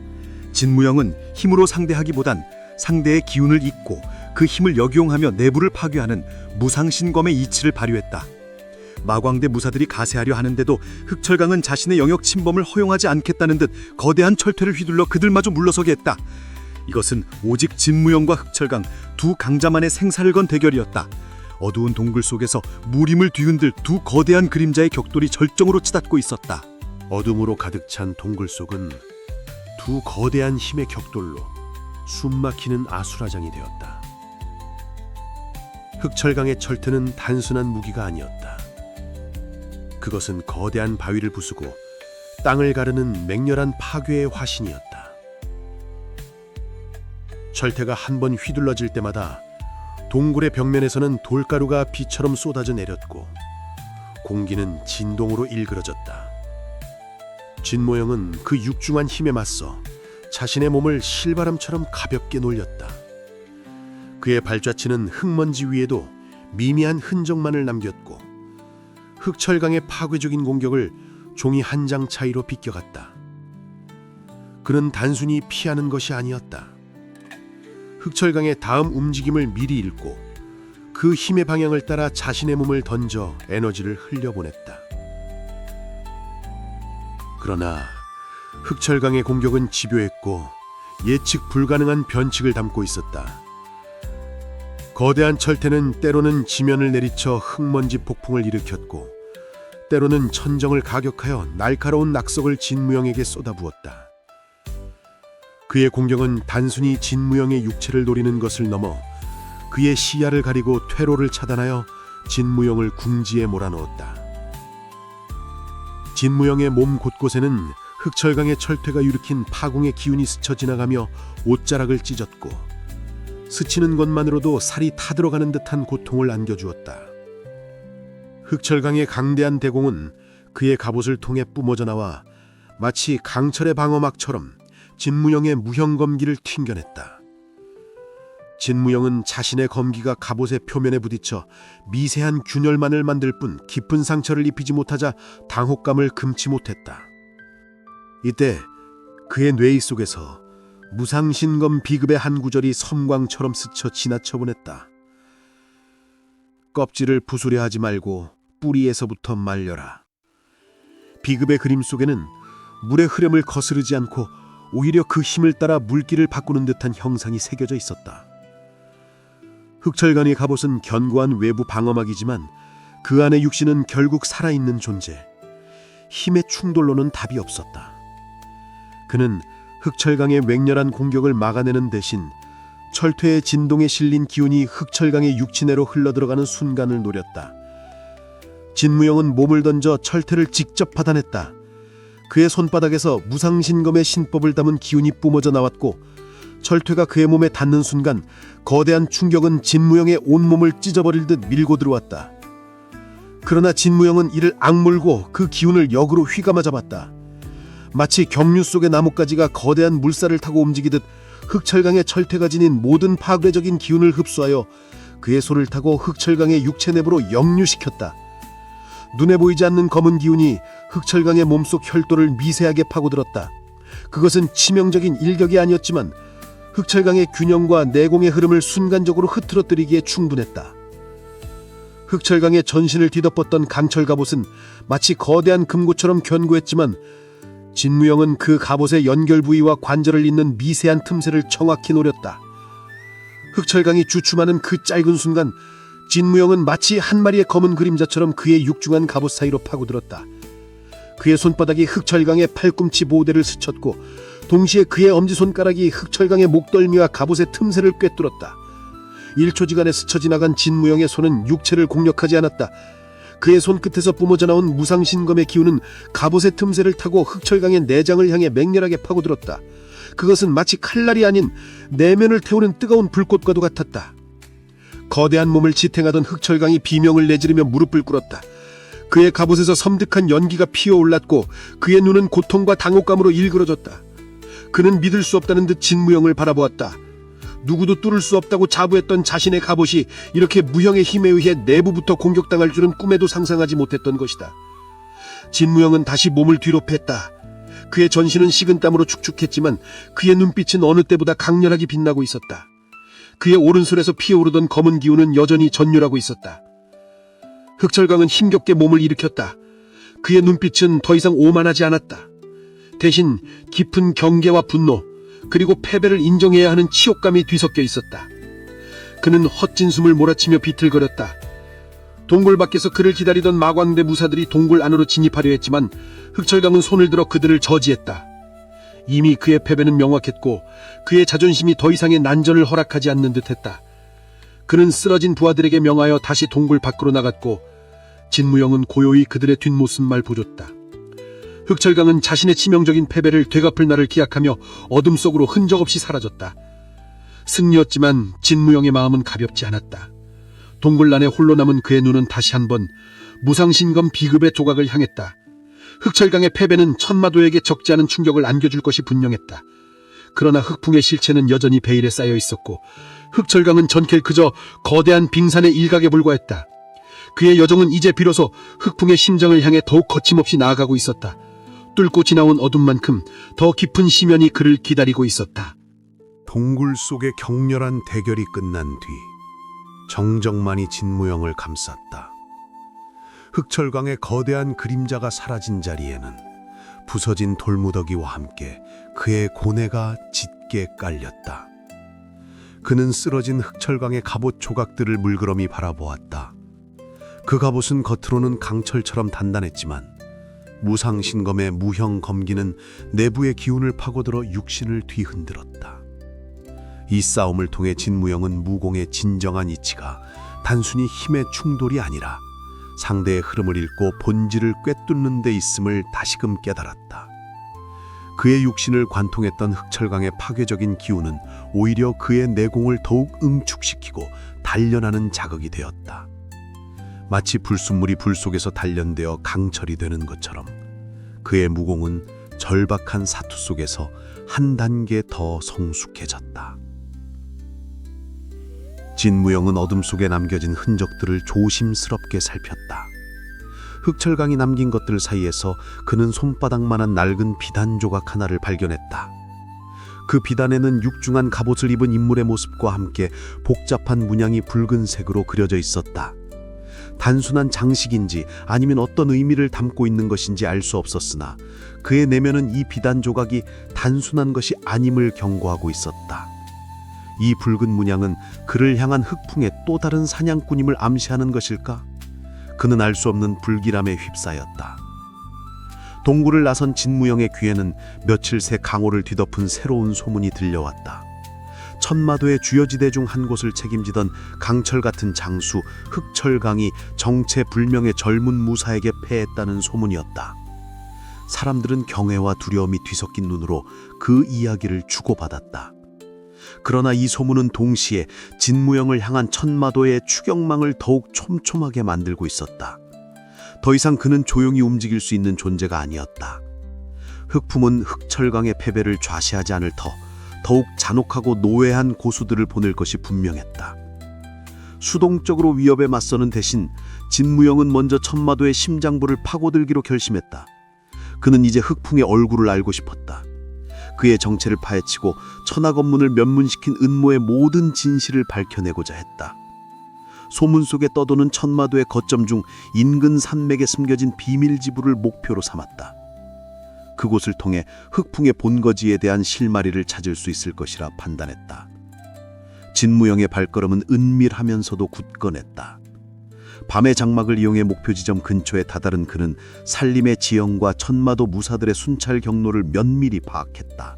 Speaker 3: 진무영은 힘으로 상대하기보단 상대의 기운을 잇고 그 힘을 역이용하며 내부를 파괴하는 무상신검의 이치를 발휘했다. 마광대 무사들이 가세하려 하는데도 흑철강은 자신의 영역 침범을 허용하지 않겠다는 듯 거대한 철퇴를 휘둘러 그들마저 물러서게 했다. 이것은 오직 진무영과 흑철강 두 강자만의 생사를 건 대결이었다. 어두운 동굴 속에서 무림을 뒤흔들 두 거대한 그림자의 격돌이 절정으로 치닫고 있었다.
Speaker 2: 어둠으로 가득 찬 동굴 속은 두 거대한 힘의 격돌로 숨막히는 아수라장이 되었다. 흑철강의 철퇴는 단순한 무기가 아니었다. 그것은 거대한 바위를 부수고 땅을 가르는 맹렬한 파괴의 화신이었다. 철퇴가 한 번 휘둘러질 때마다 동굴의 벽면에서는 돌가루가 비처럼 쏟아져 내렸고 공기는 진동으로 일그러졌다. 진모형은 그 육중한 힘에 맞서 자신의 몸을 실바람처럼 가볍게 놀렸다. 그의 발자취는 흙먼지 위에도 미미한 흔적만을 남겼고 흑철강의 파괴적인 공격을 종이 한 장 차이로 비껴갔다. 그는 단순히 피하는 것이 아니었다. 흑철강의 다음 움직임을 미리 읽고 그 힘의 방향을 따라 자신의 몸을 던져 에너지를 흘려보냈다. 그러나 흑철강의 공격은 집요했고 예측 불가능한 변칙을 담고 있었다. 거대한 철퇴는 때로는 지면을 내리쳐 흙먼지 폭풍을 일으켰고 때로는 천정을 가격하여 날카로운 낙석을 진무영에게 쏟아부었다. 그의 공격은 단순히 진무영의 육체를 노리는 것을 넘어 그의 시야를 가리고 퇴로를 차단하여 진무영을 궁지에 몰아넣었다. 진무영의 몸 곳곳에는 흑철강의 철퇴가 일으킨 파궁의 기운이 스쳐 지나가며 옷자락을 찢었고 스치는 것만으로도 살이 타들어가는 듯한 고통을 안겨주었다. 흑철강의 강대한 대공은 그의 갑옷을 통해 뿜어져 나와 마치 강철의 방어막처럼 진무영의 무형 검기를 튕겨냈다. 진무영은 자신의 검기가 갑옷의 표면에 부딪혀 미세한 균열만을 만들 뿐 깊은 상처를 입히지 못하자 당혹감을 금치 못했다. 이때 그의 뇌의 속에서 무상신검 비급의 한 구절이 섬광처럼 스쳐 지나쳐 보냈다. 껍질을 부수려 하지 말고 뿌리에서부터 말려라. 비급의 그림 속에는 물의 흐름을 거스르지 않고 오히려 그 힘을 따라 물길을 바꾸는 듯한 형상이 새겨져 있었다. 흑철강의 갑옷은 견고한 외부 방어막이지만 그 안의 육신은 결국 살아있는 존재. 힘의 충돌로는 답이 없었다. 그는 흑철강의 맹렬한 공격을 막아내는 대신 철퇴의 진동에 실린 기운이 흑철강의 육지 내로 흘러들어가는 순간을 노렸다. 진무영은 몸을 던져 철퇴를 직접 받아냈다. 그의 손바닥에서 무상신검의 신법을 담은 기운이 뿜어져 나왔고 철퇴가 그의 몸에 닿는 순간 거대한 충격은 진무영의 온몸을 찢어버릴 듯 밀고 들어왔다. 그러나 진무영은 이를 악물고 그 기운을 역으로 휘감아 잡았다. 마치 경류 속의 나뭇가지가 거대한 물살을 타고 움직이듯 흑철강의 철퇴가 지닌 모든 파괴적인 기운을 흡수하여 그의 손을 타고 흑철강의 육체 내부로 역류시켰다. 눈에 보이지 않는 검은 기운이 흑철강의 몸속 혈도를 미세하게 파고들었다. 그것은 치명적인 일격이 아니었지만 흑철강의 균형과 내공의 흐름을 순간적으로 흐트러뜨리기에 충분했다. 흑철강의 전신을 뒤덮었던 강철 갑옷은 마치 거대한 금고처럼 견고했지만 진무영은 그 갑옷의 연결 부위와 관절을 잇는 미세한 틈새를 정확히 노렸다. 흑철강이 주춤하는 그 짧은 순간 진무영은 마치 한 마리의 검은 그림자처럼 그의 육중한 갑옷 사이로 파고들었다. 그의 손바닥이 흑철강의 팔꿈치 보호대를 스쳤고 동시에 그의 엄지손가락이 흑철강의 목덜미와 갑옷의 틈새를 꿰뚫었다. 1초지간에 스쳐 지나간 진무영의 손은 육체를 공략하지 않았다. 그의 손끝에서 뿜어져 나온 무상신검의 기운은 갑옷의 틈새를 타고 흑철강의 내장을 향해 맹렬하게 파고들었다. 그것은 마치 칼날이 아닌 내면을 태우는 뜨거운 불꽃과도 같았다. 거대한 몸을 지탱하던 흑철강이 비명을 내지르며 무릎을 꿇었다. 그의 갑옷에서 섬뜩한 연기가 피어올랐고 그의 눈은 고통과 당혹감으로 일그러졌다. 그는 믿을 수 없다는 듯 진무영을 바라보았다. 누구도 뚫을 수 없다고 자부했던 자신의 갑옷이 이렇게 무형의 힘에 의해 내부부터 공격당할 줄은 꿈에도 상상하지 못했던 것이다. 진무영은 다시 몸을 뒤로 뺐다. 그의 전신은 식은땀으로 축축했지만 그의 눈빛은 어느 때보다 강렬하게 빛나고 있었다. 그의 오른손에서 피어오르던 검은 기운은 여전히 전율하고 있었다. 흑철강은 힘겹게 몸을 일으켰다. 그의 눈빛은 더 이상 오만하지 않았다. 대신 깊은 경계와 분노, 그리고 패배를 인정해야 하는 치욕감이 뒤섞여 있었다. 그는 헛진 숨을 몰아치며 비틀거렸다. 동굴 밖에서 그를 기다리던 마광대 무사들이 동굴 안으로 진입하려 했지만 흑철강은 손을 들어 그들을 저지했다.
Speaker 5: 이미 그의 패배는 명확했고 그의 자존심이 더 이상의 난전을 허락하지 않는 듯했다. 그는 쓰러진 부하들에게 명하여 다시 동굴 밖으로 나갔고 진무영은 고요히 그들의 뒷모습만 보줬다. 흑철강은 자신의 치명적인 패배를 되갚을 날을 기약하며 어둠 속으로 흔적 없이 사라졌다. 승리였지만 진무영의 마음은 가볍지 않았다. 동굴 안에 홀로 남은 그의 눈은 다시 한번 무상신검 비급의 조각을 향했다. 흑철강의 패배는 천마도에게 적지 않은 충격을 안겨줄 것이 분명했다. 그러나 흑풍의 실체는 여전히 베일에 쌓여 있었고 흑철강은 전킬 그저 거대한 빙산의 일각에 불과했다. 그의 여정은 이제 비로소 흑풍의 심정을 향해 더욱 거침없이 나아가고 있었다. 뚫고 지나온 어둠만큼 더 깊은 시면이 그를 기다리고 있었다.
Speaker 2: 동굴 속의 격렬한 대결이 끝난 뒤 정적만이 진무영을 감쌌다. 흑철강의 거대한 그림자가 사라진 자리에는 부서진 돌무더기와 함께 그의 고뇌가 짙게 깔렸다. 그는 쓰러진 흑철강의 갑옷 조각들을 물끄러미 바라보았다. 그 갑옷은 겉으로는 강철처럼 단단했지만 무상신검의 무형 검기는 내부의 기운을 파고들어 육신을 뒤흔들었다. 이 싸움을 통해 진무영은 무공의 진정한 이치가 단순히 힘의 충돌이 아니라 상대의 흐름을 읽고 본질을 꿰뚫는 데 있음을 다시금 깨달았다. 그의 육신을 관통했던 흑철강의 파괴적인 기운은 오히려 그의 내공을 더욱 응축시키고 단련하는 자극이 되었다. 마치 불순물이 불 속에서 단련되어 강철이 되는 것처럼 그의 무공은 절박한 사투 속에서 한 단계 더 성숙해졌다. 진무영은 어둠 속에 남겨진 흔적들을 조심스럽게 살폈다. 흑철강이 남긴 것들 사이에서 그는 손바닥만한 낡은 비단 조각 하나를 발견했다. 그 비단에는 육중한 갑옷을 입은 인물의 모습과 함께 복잡한 문양이 붉은색으로 그려져 있었다. 단순한 장식인지 아니면 어떤 의미를 담고 있는 것인지 알 수 없었으나 그의 내면은 이 비단 조각이 단순한 것이 아님을 경고하고 있었다. 이 붉은 문양은 그를 향한 흑풍의 또 다른 사냥꾼임을 암시하는 것일까? 그는 알 수 없는 불길함에 휩싸였다. 동굴을 나선 진무영의 귀에는 며칠 새 강호를 뒤덮은 새로운 소문이 들려왔다. 천마도의 주요지대 중 한 곳을 책임지던 강철 같은 장수 흑철강이 정체불명의 젊은 무사에게 패했다는 소문이었다. 사람들은 경외와 두려움이 뒤섞인 눈으로 그 이야기를 주고받았다. 그러나 이 소문은 동시에 진무영을 향한 천마도의 추격망을 더욱 촘촘하게 만들고 있었다. 더 이상 그는 조용히 움직일 수 있는 존재가 아니었다. 흑풍은 흑철강의 패배를 좌시하지 않을 터 더욱 잔혹하고 노회한 고수들을 보낼 것이 분명했다. 수동적으로 위협에 맞서는 대신 진무영은 먼저 천마도의 심장부를 파고들기로 결심했다. 그는 이제 흑풍의 얼굴을 알고 싶었다. 그의 정체를 파헤치고 천하건문을 면문시킨 음모의 모든 진실을 밝혀내고자 했다. 소문 속에 떠도는 천마도의 거점 중 인근 산맥에 숨겨진 비밀지부를 목표로 삼았다. 그곳을 통해 흑풍의 본거지에 대한 실마리를 찾을 수 있을 것이라 판단했다. 진무영의 발걸음은 은밀하면서도 굳건했다. 밤의 장막을 이용해 목표 지점 근처에 다다른 그는 산림의 지형과 천마도 무사들의 순찰 경로를 면밀히 파악했다.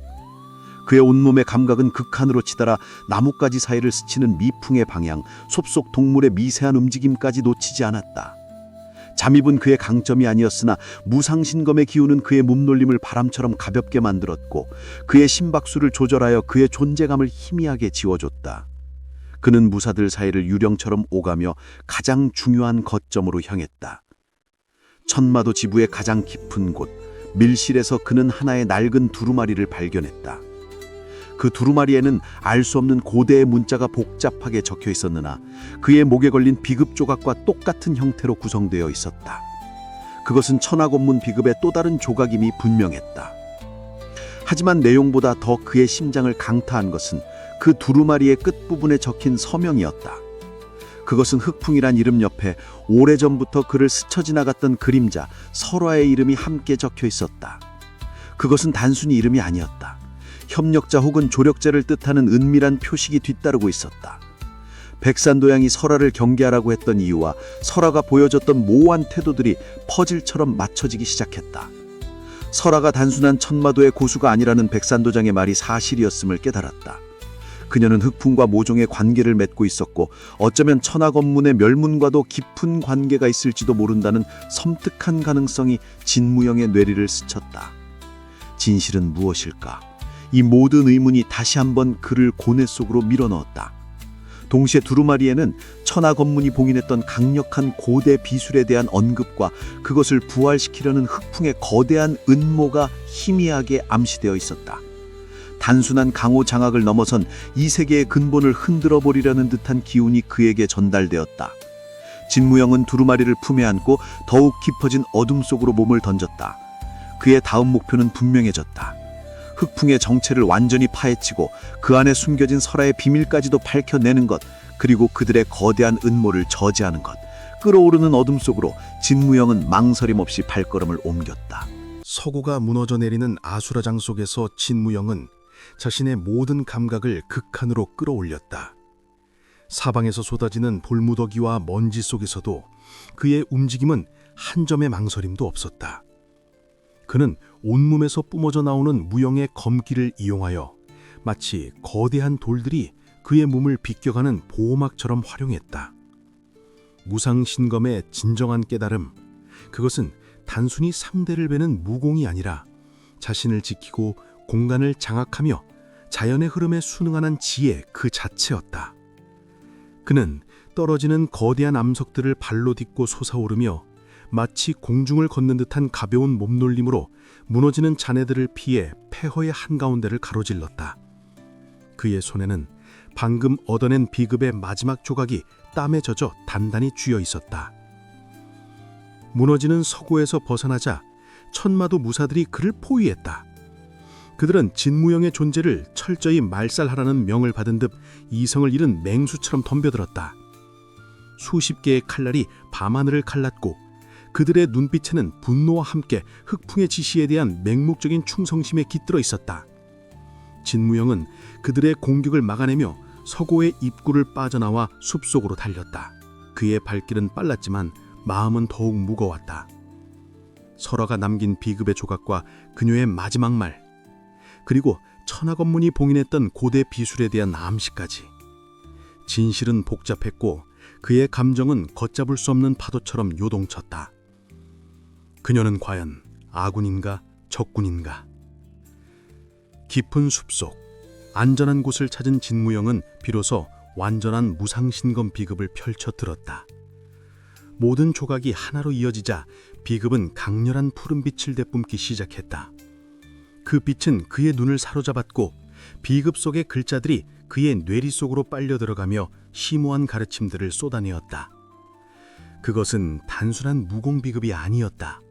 Speaker 2: 그의 온몸의 감각은 극한으로 치달아 나뭇가지 사이를 스치는 미풍의 방향, 숲속 동물의 미세한 움직임까지 놓치지 않았다. 잠입은 그의 강점이 아니었으나 무상신검의 기운은 그의 몸놀림을 바람처럼 가볍게 만들었고 그의 심박수를 조절하여 그의 존재감을 희미하게 지워줬다. 그는 무사들 사이를 유령처럼 오가며 가장 중요한 거점으로 향했다. 천마도 지부의 가장 깊은 곳, 밀실에서 그는 하나의 낡은 두루마리를 발견했다. 그 두루마리에는 알 수 없는 고대의 문자가 복잡하게 적혀 있었으나 그의 목에 걸린 비급 조각과 똑같은 형태로 구성되어 있었다. 그것은 천하건문 비급의 또 다른 조각임이 분명했다. 하지만 내용보다 더 그의 심장을 강타한 것은 그 두루마리의 끝부분에 적힌 서명이었다. 그것은 흑풍이란 이름 옆에 오래전부터 그를 스쳐 지나갔던 그림자 설화의 이름이 함께 적혀 있었다. 그것은 단순히 이름이 아니었다. 협력자 혹은 조력자를 뜻하는 은밀한 표식이 뒤따르고 있었다. 백산도양이 설화를 경계하라고 했던 이유와 설화가 보여줬던 모호한 태도들이 퍼즐처럼 맞춰지기 시작했다.
Speaker 6: 설아가 단순한 천마도의 고수가 아니라는 백산도장의 말이 사실이었음을 깨달았다. 그녀는 흑풍과 모종의 관계를 맺고 있었고 어쩌면 천하건문의 멸문과도 깊은 관계가 있을지도 모른다는 섬뜩한 가능성이 진무영의 뇌리를 스쳤다. 진실은 무엇일까? 이 모든 의문이 다시 한번 그를 고뇌 속으로 밀어넣었다. 동시에 두루마리에는 천하건문이 봉인했던 강력한 고대 비술에 대한 언급과 그것을 부활시키려는 흑풍의 거대한 은모가 희미하게 암시되어 있었다. 단순한 강호 장악을 넘어선 이 세계의 근본을 흔들어 버리려는 듯한 기운이 그에게 전달되었다. 진무영은 두루마리를 품에 안고 더욱 깊어진 어둠 속으로 몸을 던졌다. 그의 다음 목표는 분명해졌다. 흑풍의 정체를 완전히 파헤치고 그 안에 숨겨진 설아의 비밀까지도 밝혀내는 것, 그리고 그들의 거대한 음모를 저지하는 것. 끓어오르는 어둠 속으로 진무영은 망설임 없이 발걸음을 옮겼다.
Speaker 3: 서고가 무너져 내리는 아수라장 속에서 진무영은 자신의 모든 감각을 극한으로 끌어올렸다. 사방에서 쏟아지는 볼무더기와 먼지 속에서도 그의 움직임은 한 점의 망설임도 없었다. 그는 온몸에서 뿜어져 나오는 무영의 검기를 이용하여 마치 거대한 돌들이 그의 몸을 비껴가는 보호막처럼 활용했다. 무상신검의 진정한 깨달음, 그것은 단순히 상대를 베는 무공이 아니라 자신을 지키고 공간을 장악하며 자연의 흐름에 순응하는 지혜 그 자체였다. 그는 떨어지는 거대한 암석들을 발로 딛고 솟아오르며 마치 공중을 걷는 듯한 가벼운 몸놀림으로 무너지는 잔해들을 피해 폐허의 한가운데를 가로질렀다. 그의 손에는 방금 얻어낸 비급의 마지막 조각이 땀에 젖어 단단히 쥐어 있었다. 무너지는 서고에서 벗어나자 천마도 무사들이 그를 포위했다. 그들은 진무영의 존재를 철저히 말살하라는 명을 받은 듯 이성을 잃은 맹수처럼 덤벼들었다. 수십 개의 칼날이 밤하늘을 갈랐고 그들의 눈빛에는 분노와 함께 흑풍의 지시에 대한 맹목적인 충성심에 깃들어 있었다. 진무영은 그들의 공격을 막아내며 서고의 입구를 빠져나와 숲속으로 달렸다. 그의 발길은 빨랐지만 마음은 더욱 무거웠다. 설아가 남긴 비급의 조각과 그녀의 마지막 말, 그리고 천하건문이 봉인했던 고대 비술에 대한 암시까지. 진실은 복잡했고 그의 감정은 걷잡을 수 없는 파도처럼 요동쳤다. 그녀는 과연 아군인가 적군인가? 깊은 숲속, 안전한 곳을 찾은 진무영은 비로소 완전한 무상신검 비급을 펼쳐 들었다. 모든 조각이 하나로 이어지자 비급은 강렬한 푸른빛을 내뿜기 시작했다. 그 빛은 그의 눈을 사로잡았고 비급 속의 글자들이 그의 뇌리 속으로 빨려 들어가며 심오한 가르침들을 쏟아내었다. 그것은 단순한 무공비급이 아니었다.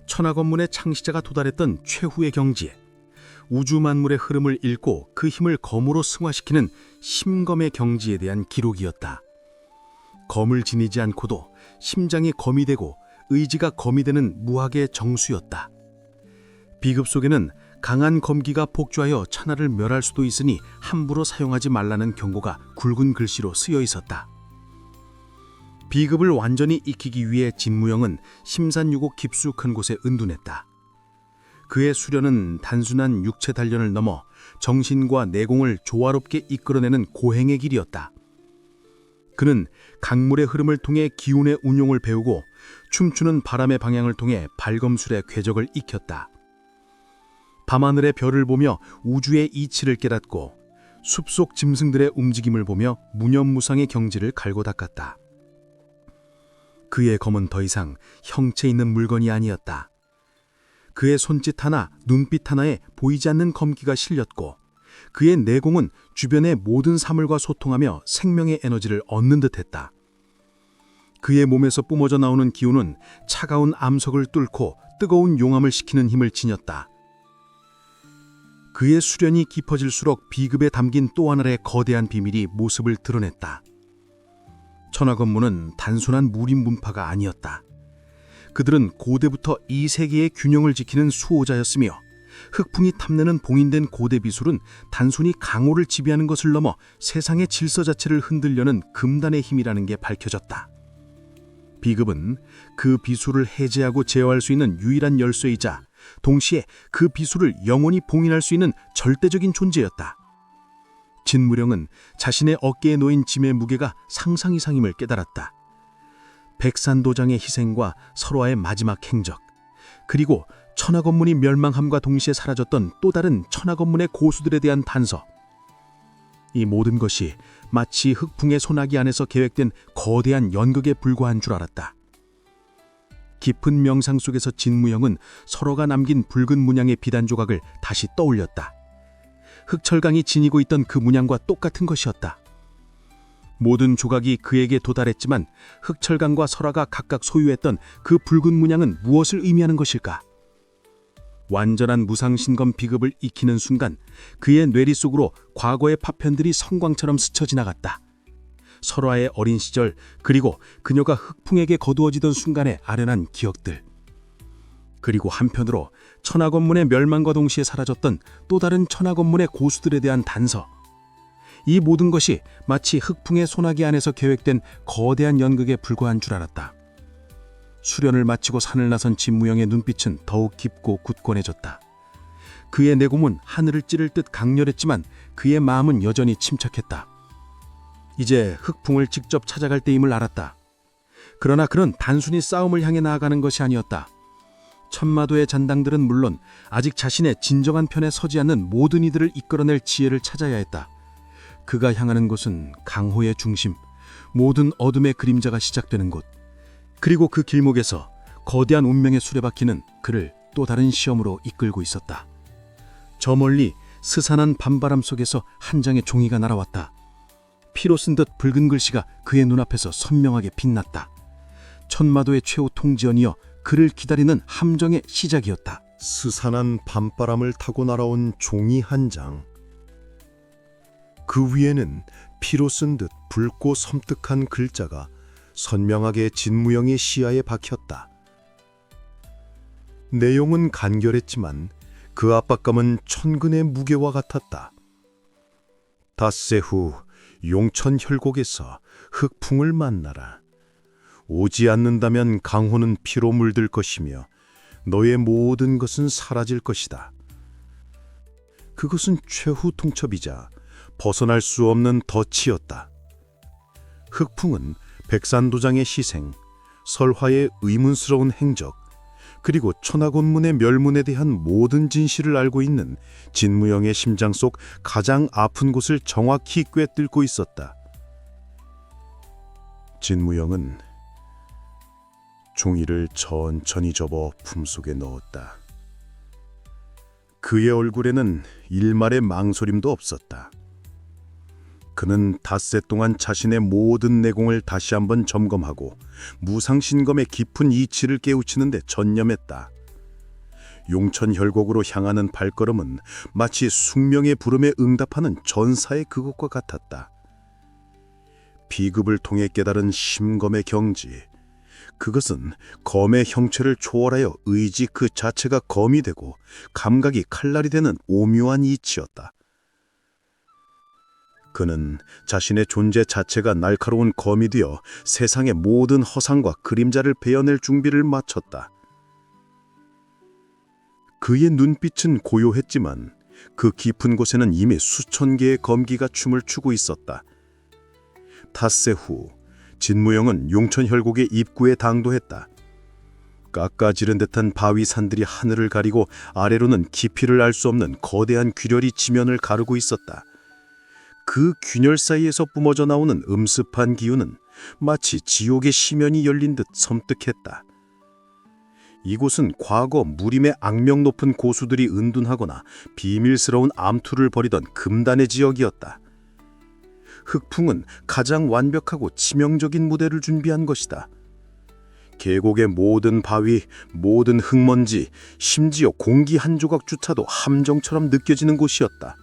Speaker 3: 천하건문의 창시자가 도달했던 최후의 경지에 우주 만물의 흐름을 읽고 그 힘을 검으로 승화시키는 심검의 경지에 대한 기록이었다. 검을 지니지 않고도 심장이 검이 되고 의지가 검이 되는 무학의 정수였다. 비급 속에는 강한 검기가 폭주하여 천하를 멸할 수도 있으니 함부로 사용하지 말라는 경고가 굵은 글씨로 쓰여 있었다. 비급을 완전히 익히기 위해 진무영은 심산유곡 깊숙한 곳에 은둔했다. 그의 수련은 단순한 육체 단련을 넘어 정신과 내공을 조화롭게 이끌어내는 고행의 길이었다. 그는 강물의 흐름을 통해 기운의 운용을 배우고 춤추는 바람의 방향을 통해 발검술의 궤적을 익혔다. 밤하늘의 별을 보며 우주의 이치를 깨닫고 숲속 짐승들의 움직임을 보며 무념무상의 경지를 갈고 닦았다. 그의 검은 더 이상 형체 있는 물건이 아니었다. 그의 손짓 하나, 눈빛 하나에 보이지 않는 검기가 실렸고 그의 내공은 주변의 모든 사물과 소통하며 생명의 에너지를 얻는 듯했다. 그의 몸에서 뿜어져 나오는 기운은 차가운 암석을 뚫고 뜨거운 용암을 식히는 힘을 지녔다. 그의 수련이 깊어질수록 비급에 담긴 또 하나의 거대한 비밀이 모습을 드러냈다. 천하건문은 단순한 무림문파가 아니었다. 그들은 고대부터 이 세계의 균형을 지키는 수호자였으며 흑풍이 탐내는 봉인된 고대 비술은 단순히 강호를 지배하는 것을 넘어 세상의 질서 자체를 흔들려는 금단의 힘이라는 게 밝혀졌다. 비급은 그 비술을 해제하고 제어할 수 있는 유일한 열쇠이자
Speaker 1: 동시에 그 비수를 영원히 봉인할 수 있는 절대적인 존재였다. 진무령은 자신의 어깨에 놓인 짐의 무게가 상상 이상임을 깨달았다. 백산도장의 희생과 설화의 마지막 행적, 그리고 천하건문이 멸망함과 동시에 사라졌던 또 다른 천하건문의 고수들에 대한 단서. 이 모든 것이 마치 흑풍의 소나기 안에서 계획된 거대한 연극에 불과한 줄 알았다. 깊은 명상 속에서 진무영은 서로가 남긴 붉은 문양의 비단 조각을 다시 떠올렸다. 흑철강이 지니고 있던 그 문양과 똑같은 것이었다. 모든 조각이 그에게 도달했지만 흑철강과 설화가 각각 소유했던 그 붉은 문양은 무엇을 의미하는 것일까? 완전한 무상신검 비급을 익히는 순간 그의 뇌리 속으로 과거의 파편들이 성광처럼 스쳐 지나갔다. 설화의 어린 시절, 그리고 그녀가 흑풍에게 거두어지던 순간에 아련한 기억들. 그리고 한편으로 천하건문의 멸망과 동시에 사라졌던 또 다른 천하건문의 고수들에 대한 단서. 이 모든 것이 마치 흑풍의 소나기 안에서 계획된 거대한 연극에 불과한 줄 알았다. 수련을 마치고 산을 나선 진무영의 눈빛은 더욱 깊고 굳건해졌다. 그의 내공은 하늘을 찌를 듯 강렬했지만 그의 마음은 여전히 침착했다. 이제 흑풍을 직접 찾아갈 때임을 알았다. 그러나 그는 단순히 싸움을 향해 나아가는 것이 아니었다. 천마도의 잔당들은 물론 아직 자신의 진정한 편에 서지 않는 모든 이들을 이끌어낼 지혜를 찾아야 했다. 그가 향하는 곳은 강호의 중심, 모든 어둠의 그림자가 시작되는 곳. 그리고 그 길목에서 거대한 운명의 수레바퀴는 그를 또 다른 시험으로 이끌고 있었다. 저 멀리 스산한 밤바람 속에서 한 장의 종이가 날아왔다. 피로 쓴 듯 붉은 글씨가 그의 눈앞에서 선명하게 빛났다. 천마도의 최후 통지연이여 그를 기다리는 함정의 시작이었다.
Speaker 2: 스산한 밤바람을 타고 날아온 종이 한 장. 그 위에는 피로 쓴 듯 붉고 섬뜩한 글자가 선명하게 진무영의 시야에 박혔다. 내용은 간결했지만 그 압박감은 천근의 무게와 같았다. 닷새 후 용천 혈곡에서 흑풍을 만나라. 오지 않는다면 강호는 피로 물들 것이며 너의 모든 것은 사라질 것이다. 그것은 최후 통첩이자 벗어날 수 없는 덫이었다. 흑풍은 백산도장의 희생, 설화의 의문스러운 행적, 그리고 천하곤문의 멸문에 대한 모든 진실을 알고 있는 진무영의 심장 속 가장 아픈 곳을 정확히 꿰뚫고 있었다. 진무영은 종이를 천천히 접어 품속에 넣었다. 그의 얼굴에는 일말의 망설임도 없었다. 그는 닷새 동안 자신의 모든 내공을 다시 한번 점검하고 무상신검의 깊은 이치를 깨우치는 데 전념했다. 용천혈곡으로 향하는 발걸음은 마치 숙명의 부름에 응답하는 전사의 그것과 같았다. 비급을 통해 깨달은 심검의 경지, 그것은 검의 형체를 초월하여 의지 그 자체가 검이 되고 감각이 칼날이 되는 오묘한 이치였다. 그는 자신의 존재 자체가 날카로운 검이 되어 세상의 모든 허상과 그림자를 베어낼 준비를 마쳤다. 그의 눈빛은 고요했지만 그 깊은 곳에는 이미 수천 개의 검기가 춤을 추고 있었다. 닷새 후 진무영은 용천혈곡의 입구에 당도했다. 깎아지른 듯한 바위 산들이 하늘을 가리고 아래로는 깊이를 알 수 없는 거대한 균열이 지면을 가르고 있었다. 그 균열 사이에서 뿜어져 나오는 음습한 기운은 마치 지옥의 시면이 열린 듯 섬뜩했다. 이곳은 과거 무림의 악명 높은 고수들이 은둔하거나 비밀스러운 암투를 벌이던 금단의 지역이었다. 흑풍은 가장 완벽하고 치명적인 무대를 준비한 것이다. 계곡의 모든 바위, 모든 흙먼지, 심지어 공기 한 조각조차도 함정처럼 느껴지는 곳이었다.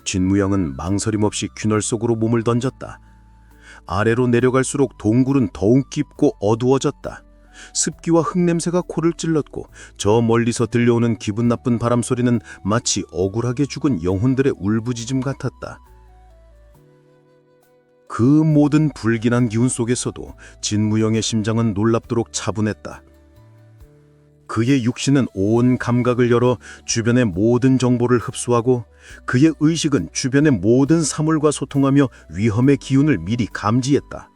Speaker 2: 진무영은 망설임 없이 균열 속으로 몸을 던졌다. 아래로 내려갈수록 동굴은 더욱 깊고 어두워졌다. 습기와 흙냄새가 코를 찔렀고 저 멀리서 들려오는 기분 나쁜 바람 소리는 마치 억울하게 죽은 영혼들의 울부짖음 같았다. 그 모든 불길한 기운 속에서도 진무영의 심장은 놀랍도록 차분했다.
Speaker 1: 그의 육신은 온 감각을 열어 주변의 모든 정보를 흡수하고 그의 의식은 주변의 모든 사물과 소통하며 위험의 기운을 미리 감지했다.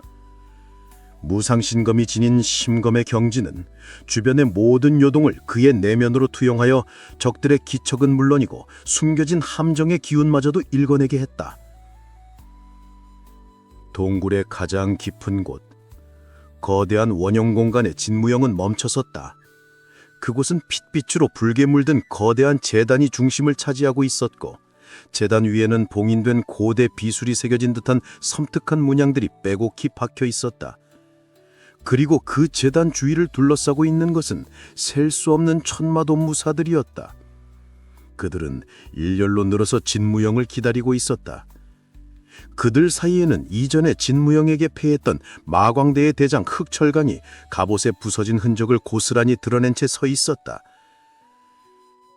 Speaker 1: 무상신검이 지닌 심검의 경지는 주변의 모든 요동을 그의 내면으로 투영하여 적들의 기척은 물론이고 숨겨진 함정의 기운마저도 읽어내게 했다. 동굴의 가장 깊은 곳, 거대한 원형 공간에 진무영은 멈춰섰다. 그곳은 핏빛으로 붉게 물든 거대한 제단이 중심을 차지하고 있었고 제단 위에는 봉인된 고대 비술이 새겨진 듯한 섬뜩한 문양들이 빼곡히 박혀 있었다. 그리고 그 제단 주위를 둘러싸고 있는 것은 셀 수 없는 천마도 무사들이었다. 그들은 일렬로 늘어서 진무영을 기다리고 있었다. 그들 사이에는 이전에 진무영에게 패했던 마광대의 대장 흑철강이 갑옷에 부서진 흔적을 고스란히 드러낸 채 서 있었다.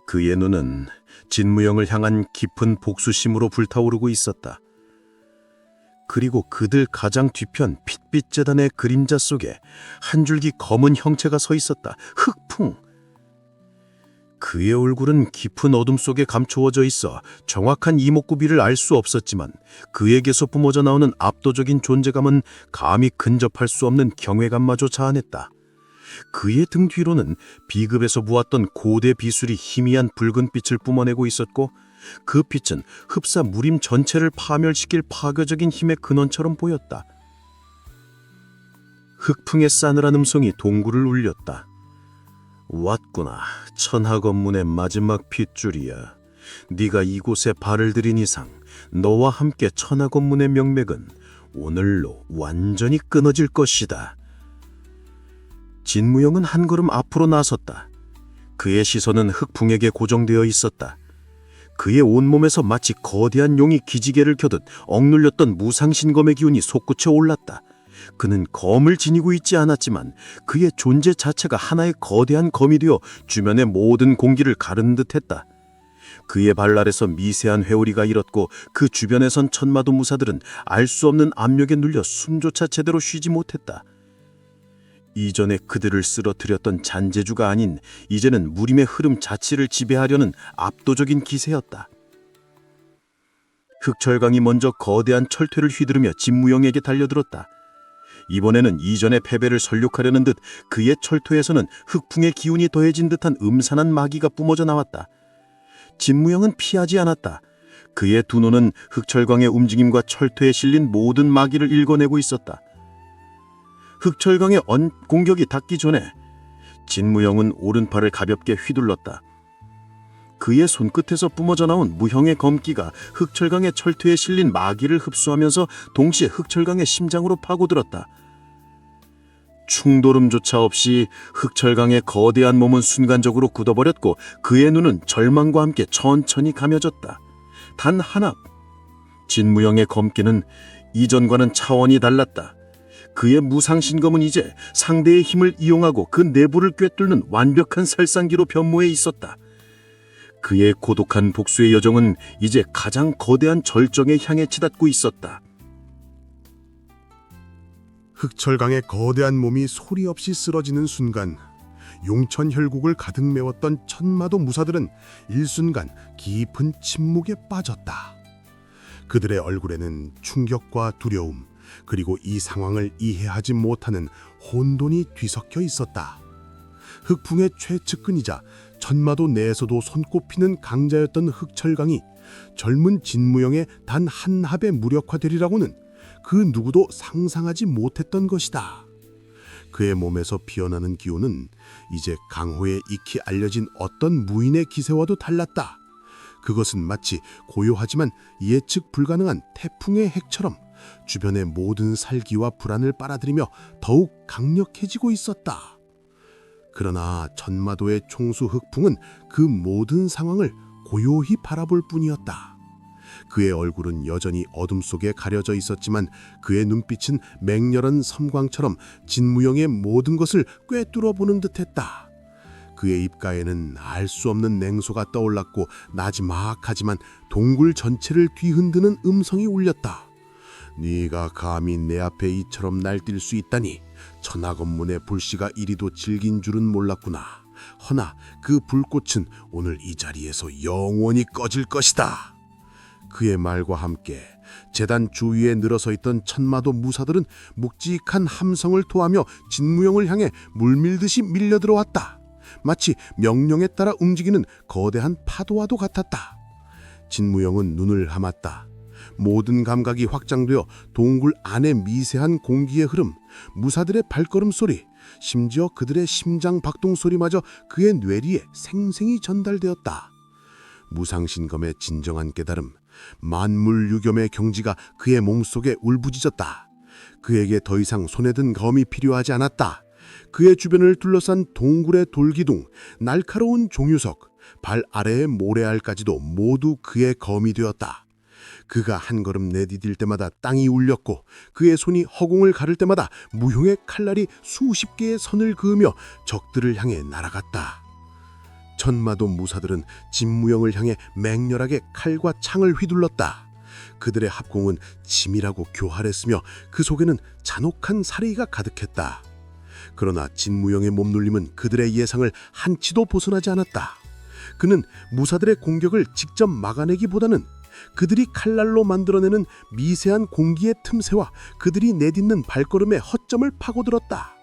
Speaker 1: 그의 눈은 진무영을 향한 깊은 복수심으로 불타오르고 있었다. 그리고 그들 가장 뒤편 핏빛 재단의 그림자 속에 한 줄기 검은 형체가 서 있었다. 흑풍! 그의 얼굴은 깊은 어둠 속에 감추어져 있어 정확한 이목구비를 알 수 없었지만 그에게서 뿜어져 나오는 압도적인 존재감은 감히 근접할 수 없는 경외감마저 자아냈다. 그의 등 뒤로는 비급에서 보았던 고대 비술이 희미한 붉은 빛을 뿜어내고 있었고 그 빛은 흡사 무림 전체를 파멸시킬 파괴적인 힘의 근원처럼 보였다. 흑풍의 싸늘한 음성이 동굴을 울렸다. 왔구나, 천하건문의 마지막 핏줄이야. 네가 이곳에 발을 들인 이상 너와 함께 천하건문의 명맥은 오늘로 완전히 끊어질 것이다. 진무영은 한 걸음 앞으로 나섰다. 그의 시선은 흑풍에게 고정되어 있었다. 그의 온몸에서 마치 거대한 용이 기지개를 켜듯 억눌렸던 무상신검의 기운이 솟구쳐 올랐다. 그는 검을 지니고 있지 않았지만 그의 존재 자체가 하나의 거대한 검이 되어 주변의 모든 공기를 가르는 듯했다. 그의 발 아래서 미세한 회오리가 일었고 그 주변에 선 천마도 무사들은 알 수 없는 압력에 눌려 숨조차 제대로 쉬지 못했다. 이전에 그들을 쓰러뜨렸던 잔재주가 아닌 이제는 무림의 흐름 자체를 지배하려는 압도적인 기세였다. 흑철강이 먼저 거대한 철퇴를 휘두르며 진무영에게 달려들었다. 이번에는 이전의 패배를 설욕하려는 듯 그의 철퇴에서는 흑풍의 기운이 더해진 듯한 음산한 마기가 뿜어져 나왔다. 진무영은 피하지 않았다. 그의 두 눈은 흑철강의 움직임과 철퇴에 실린 모든 마기를 읽어내고 있었다. 흑철강의 공격이 닿기 전에 진무영은 오른팔을 가볍게 휘둘렀다. 그의 손끝에서 뿜어져 나온 무형의 검기가 흑철강의 철퇴에 실린 마기를 흡수하면서 동시에 흑철강의 심장으로 파고들었다. 충돌음조차 없이 흑철강의 거대한 몸은 순간적으로 굳어버렸고 그의 눈은 절망과 함께 천천히 가며졌다. 단 하나, 진무영의 검기는 이전과는 차원이 달랐다. 그의 무상신검은 이제 상대의 힘을 이용하고 그 내부를 꿰뚫는 완벽한 살상기로 변모해 있었다. 그의 고독한 복수의 여정은 이제 가장 거대한 절정에 향해 치닫고 있었다.
Speaker 3: 흑철강의 거대한 몸이 소리 없이 쓰러지는 순간 용천 혈국을 가득 메웠던 천마도 무사들은 일순간 깊은 침묵에 빠졌다. 그들의 얼굴에는 충격과 두려움, 그리고 이 상황을 이해하지 못하는 혼돈이 뒤섞여 있었다. 흑풍의 최측근이자 천마도 내에서도 손꼽히는 강자였던 흑철강이 젊은 진무영의 단 한 합에 무력화되리라고는 그 누구도 상상하지 못했던 것이다. 그의 몸에서 피어나는 기운은 이제 강호에 익히 알려진 어떤 무인의 기세와도 달랐다. 그것은 마치 고요하지만 예측 불가능한 태풍의 핵처럼 주변의 모든 살기와 불안을 빨아들이며 더욱 강력해지고 있었다. 그러나 천마도의 총수 흑풍은 그 모든 상황을 고요히 바라볼 뿐이었다. 그의 얼굴은 여전히 어둠 속에 가려져 있었지만 그의 눈빛은 맹렬한 섬광처럼 진무영의 모든 것을 꿰뚫어 보는 듯했다. 그의 입가에는 알 수 없는 냉소가 떠올랐고 나지막하지만 동굴 전체를 뒤흔드는 음성이 울렸다. 네가 감히 내 앞에 이처럼 날뛸 수 있다니 천하건문의 불씨가 이리도 질긴 줄은 몰랐구나.
Speaker 2: 허나 그 불꽃은 오늘 이 자리에서 영원히 꺼질 것이다. 그의 말과 함께 제단 주위에 늘어서 있던 천마도 무사들은 묵직한 함성을 토하며 진무영을 향해 물밀듯이 밀려들어왔다. 마치 명령에 따라 움직이는 거대한 파도와도 같았다. 진무영은 눈을 감았다. 모든 감각이 확장되어 동굴 안의 미세한 공기의 흐름, 무사들의 발걸음 소리, 심지어 그들의 심장 박동 소리마저 그의 뇌리에 생생히 전달되었다. 무상신검의 진정한 깨달음, 만물유겸의 경지가 그의 몸속에 울부짖었다. 그에게 더 이상 손에 든 검이 필요하지 않았다. 그의 주변을 둘러싼 동굴의 돌기둥, 날카로운 종유석, 발 아래의 모래알까지도 모두 그의 검이 되었다. 그가 한 걸음 내디딜 때마다 땅이 울렸고 그의 손이 허공을 가를 때마다 무용의 칼날이 수십 개의 선을 그으며 적들을 향해 날아갔다. 천마도 무사들은 진무영을 향해 맹렬하게 칼과 창을 휘둘렀다. 그들의 합공은 치밀하고 교활했으며 그 속에는 잔혹한 살의가 가득했다. 그러나 진무영의 몸놀림은 그들의 예상을 한치도 벗어나지 않았다. 그는 무사들의 공격을 직접 막아내기보다는 그들이 칼날로 만들어내는 미세한 공기의 틈새와 그들이 내딛는 발걸음의 허점을 파고들었다.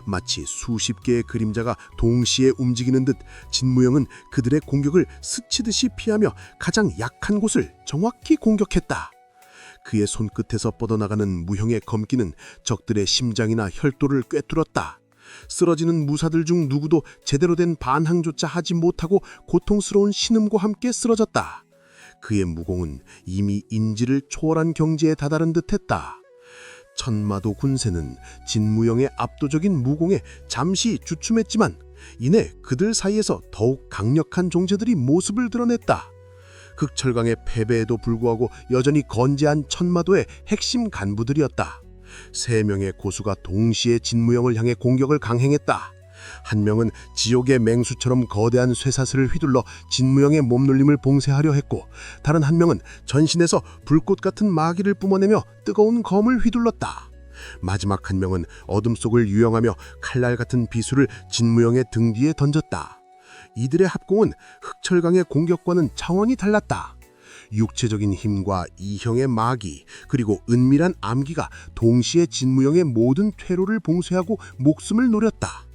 Speaker 2: 마치 수십 개의 그림자가 동시에 움직이는 듯 진무영은 그들의 공격을 스치듯이 피하며 가장 약한 곳을 정확히 공격했다. 그의 손끝에서 뻗어나가는 무형의 검기는 적들의 심장이나 혈도를 꿰뚫었다. 쓰러지는 무사들 중 누구도 제대로 된 반항조차 하지 못하고 고통스러운 신음과 함께 쓰러졌다. 그의 무공은 이미 인지를 초월한 경지에 다다른 듯했다. 천마도 군세는 진무영의 압도적인 무공에 잠시 주춤했지만 이내 그들 사이에서 더욱 강력한 존재들이 모습을 드러냈다. 극철강의 패배에도 불구하고 여전히 건재한 천마도의 핵심 간부들이었다. 3명의 고수가 동시에 진무영을 향해 공격을 강행했다. 한 명은 지옥의 맹수처럼 거대한 쇠사슬을 휘둘러 진무영의 몸놀림을 봉쇄하려 했고, 다른 한 명은 전신에서 불꽃 같은 마기를 뿜어내며 뜨거운 검을 휘둘렀다. 마지막 한 명은 어둠 속을 유영하며 칼날 같은 비수를 진무영의 등 뒤에 던졌다. 이들의 합공은 흑철강의 공격과는 차원이 달랐다. 육체적인 힘과 이형의 마기, 그리고 은밀한 암기가 동시에 진무영의 모든 퇴로를 봉쇄하고 목숨을 노렸다.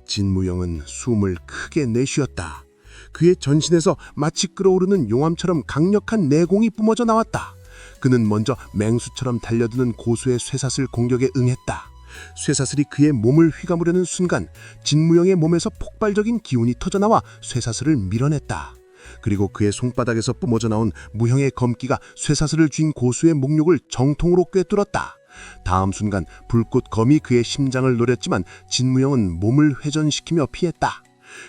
Speaker 2: 진무영은 숨을 크게 내쉬었다. 그의 전신에서 마치 끓어오르는 용암처럼 강력한 내공이 뿜어져 나왔다. 그는 먼저 맹수처럼 달려드는 고수의 쇠사슬 공격에 응했다. 쇠사슬이 그의 몸을 휘감으려는 순간 진무영의 몸에서 폭발적인 기운이 터져나와 쇠사슬을 밀어냈다. 그리고 그의 손바닥에서 뿜어져 나온 무형의 검기가 쇠사슬을 쥔 고수의 목욕을 정통으로 꿰뚫었다. 다음 순간 불꽃 검이 그의 심장을 노렸지만 진무영은 몸을 회전시키며 피했다.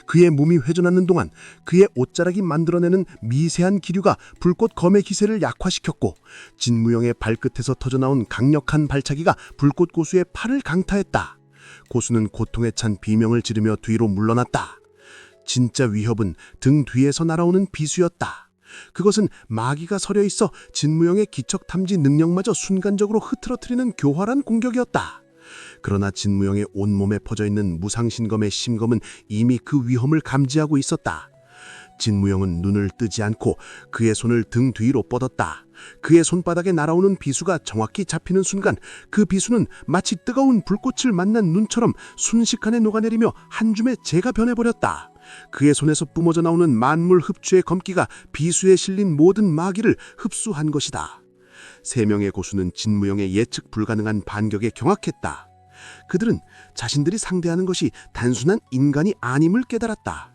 Speaker 2: 그의 몸이 회전하는 동안 그의 옷자락이 만들어내는 미세한 기류가 불꽃 검의 기세를 약화시켰고, 진무영의 발끝에서 터져나온 강력한 발차기가 불꽃 고수의 팔을 강타했다. 고수는 고통에 찬 비명을 지르며 뒤로 물러났다. 진짜 위협은 등 뒤에서 날아오는 비수였다. 그것은 마기가 서려 있어 진무영의 기척 탐지 능력마저 순간적으로 흐트러뜨리는 교활한 공격이었다. 그러나 진무영의 온몸에 퍼져있는 무상신검의 심검은 이미 그 위험을 감지하고 있었다. 진무영은 눈을 뜨지 않고 그의 손을 등 뒤로 뻗었다. 그의 손바닥에 날아오는 비수가 정확히 잡히는 순간 그 비수는 마치 뜨거운 불꽃을 만난 눈처럼 순식간에 녹아내리며 한 줌의 재가 변해버렸다. 그의 손에서 뿜어져 나오는 만물 흡추의 검기가 비수에 실린 모든 마기를 흡수한 것이다. 3명의 고수는 진무영의 예측 불가능한 반격에 경악했다. 그들은 자신들이 상대하는 것이 단순한 인간이 아님을 깨달았다.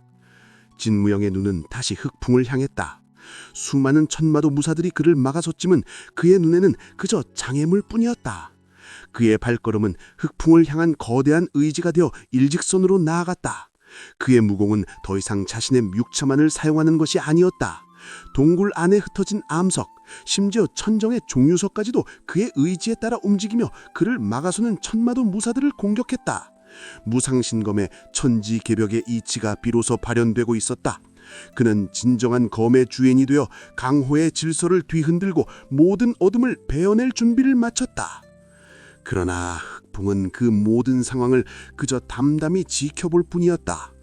Speaker 2: 진무영의 눈은 다시 흑풍을 향했다. 수많은 천마도 무사들이 그를 막아섰지만 그의 눈에는 그저 장애물 뿐이었다. 그의 발걸음은 흑풍을 향한 거대한 의지가 되어 일직선으로 나아갔다. 그의 무공은 더 이상 자신의 육체만을 사용하는 것이 아니었다. 동굴 안에 흩어진 암석, 심지어 천정의 종유석까지도 그의 의지에 따라 움직이며 그를 막아서는 천마도 무사들을 공격했다. 무상신검의 천지개벽의 이치가 비로소 발현되고 있었다. 그는 진정한 검의 주인이 되어 강호의 질서를 뒤흔들고 모든 어둠을 베어낼 준비를 마쳤다. 그러나 흑풍은 그 모든 상황을 그저 담담히 지켜볼 뿐이었다.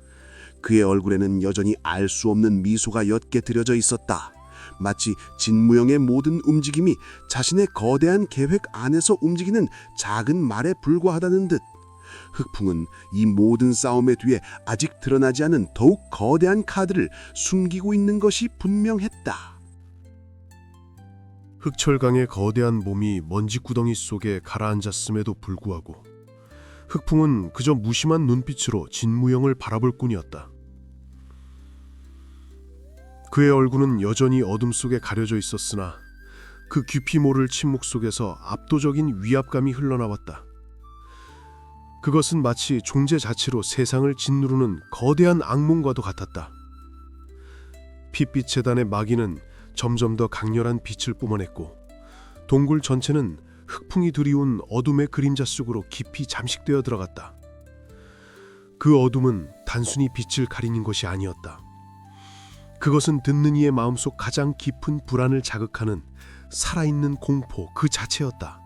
Speaker 7: 그의 얼굴에는 여전히 알 수 없는 미소가 옅게 드려져 있었다. 마치 진무영의 모든 움직임이 자신의 거대한 계획 안에서 움직이는 작은 말에 불과하다는 듯. 흑풍은 이 모든 싸움의 뒤에 아직 드러나지 않은 더욱 거대한 카드를 숨기고 있는 것이 분명했다.
Speaker 2: 흑철강의 거대한 몸이 먼지구덩이 속에 가라앉았음에도 불구하고 흑풍은 그저 무심한 눈빛으로 진무영을 바라볼 뿐이었다. 그의 얼굴은 여전히 어둠 속에 가려져 있었으나 그 깊이 모를 침묵 속에서 압도적인 위압감이 흘러나왔다. 그것은 마치 존재 자체로 세상을 짓누르는 거대한 악몽과도 같았다. 핏빛 재단의 마기는 점점 더 강렬한 빛을 뿜어냈고 동굴 전체는 흑풍이 드리운 어둠의 그림자 속으로 깊이 잠식되어 들어갔다. 그 어둠은 단순히 빛을 가리는 것이 아니었다. 그것은 듣는 이의 마음속 가장 깊은 불안을 자극하는 살아있는 공포 그 자체였다.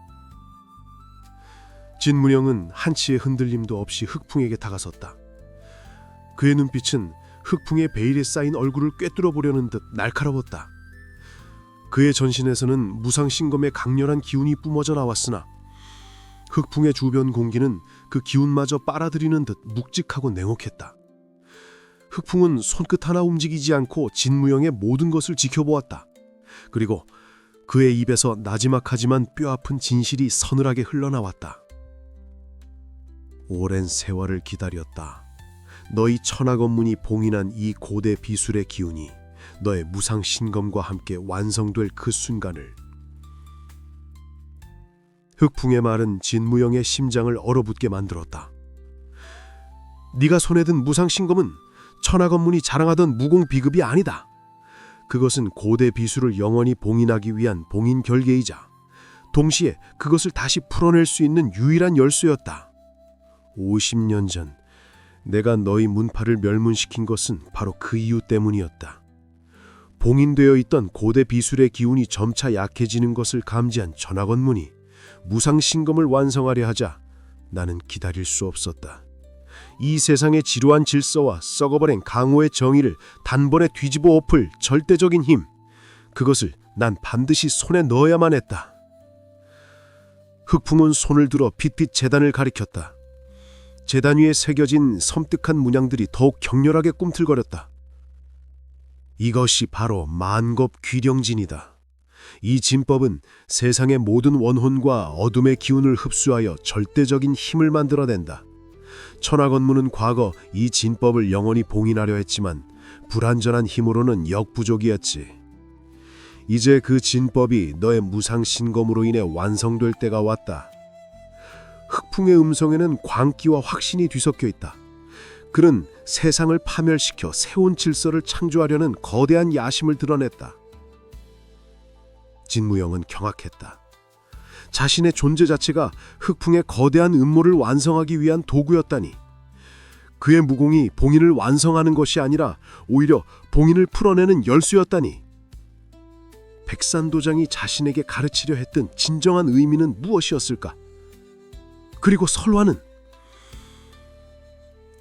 Speaker 2: 진무영은 한치의 흔들림도 없이 흑풍에게 다가섰다. 그의 눈빛은 흑풍의 베일에 쌓인 얼굴을 꿰뚫어 보려는 듯 날카로웠다. 그의 전신에서는 무상신검의 강렬한 기운이 뿜어져 나왔으나 흑풍의 주변 공기는 그 기운마저 빨아들이는 듯 묵직하고 냉혹했다. 흑풍은 손끝 하나 움직이지 않고 진무영의 모든 것을 지켜보았다. 그리고 그의 입에서 나지막하지만 뼈아픈 진실이 서늘하게 흘러나왔다. 오랜 세월을 기다렸다. 너희 천하건문이 봉인한 이 고대 비술의 기운이 너의 무상신검과 함께 완성될 그 순간을. 흑풍의 말은 진무영의 심장을 얼어붙게 만들었다. 네가 손에 든 무상신검은 천하건문이 자랑하던 무공 비급이 아니다. 그것은 고대 비술을 영원히 봉인하기 위한 봉인 결계이자 동시에 그것을 다시 풀어낼 수 있는 유일한 열쇠였다. 50년 전 내가 너희 문파를 멸문시킨 것은 바로 그 이유 때문이었다. 봉인되어 있던 고대 비술의 기운이 점차 약해지는 것을 감지한 천하건문이 무상신검을 완성하려 하자 나는 기다릴 수 없었다. 이 세상의 지루한 질서와 썩어버린 강호의 정의를 단번에 뒤집어 엎을 절대적인 힘, 그것을 난 반드시 손에 넣어야만 했다. 흑풍은 손을 들어 빛빛 재단을 가리켰다. 재단 위에 새겨진 섬뜩한 문양들이 더욱 격렬하게 꿈틀거렸다. 이것이 바로 만겁 귀령진이다. 이 진법은 세상의 모든 원혼과 어둠의 기운을 흡수하여 절대적인 힘을 만들어낸다. 천하건문은 과거 이 진법을 영원히 봉인하려 했지만 불완전한 힘으로는 역부족이었지. 이제 그 진법이 너의 무상신검으로 인해 완성될 때가 왔다. 흑풍의 음성에는 광기와 확신이 뒤섞여 있다. 그는 세상을 파멸시켜 새로운 질서를 창조하려는 거대한 야심을 드러냈다. 진무영은 경악했다. 자신의 존재 자체가 흑풍의 거대한 음모를 완성하기 위한 도구였다니. 그의 무공이 봉인을 완성하는 것이 아니라 오히려 봉인을 풀어내는 열쇠였다니. 백산도장이 자신에게 가르치려 했던 진정한 의미는 무엇이었을까? 그리고 설화는?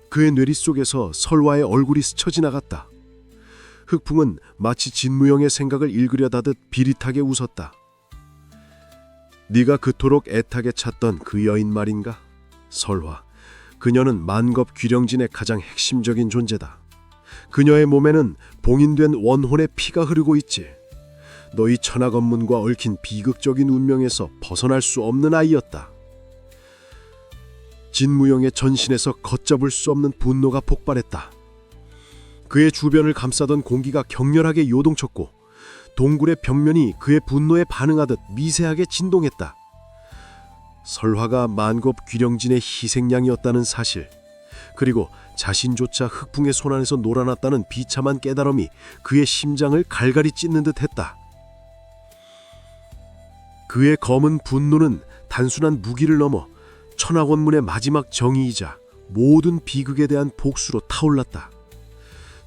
Speaker 2: 그의 뇌리 속에서 설화의 얼굴이 스쳐 지나갔다. 흑풍은 마치 진무영의 생각을 읽으려다듯 비릿하게 웃었다. 네가 그토록 애타게 찾던 그 여인 말인가? 설화, 그녀는 만겁 귀령진의 가장 핵심적인 존재다. 그녀의 몸에는 봉인된 원혼의 피가 흐르고 있지. 너희 천하건문과 얽힌 비극적인 운명에서 벗어날 수 없는 아이였다. 진무영의 전신에서 걷잡을 수 없는 분노가 폭발했다. 그의 주변을 감싸던 공기가 격렬하게 요동쳤고 동굴의 벽면이 그의 분노에 반응하듯 미세하게 진동했다. 설화가 만겁 귀령진의 희생양이었다는 사실, 그리고 자신조차 흑풍의 손안에서 놀아났다는 비참한 깨달음이 그의 심장을 갈갈이 찢는 듯했다. 그의 검은 분노는 단순한 무기를 넘어 천하건문의 마지막 정의이자 모든 비극에 대한 복수로 타올랐다.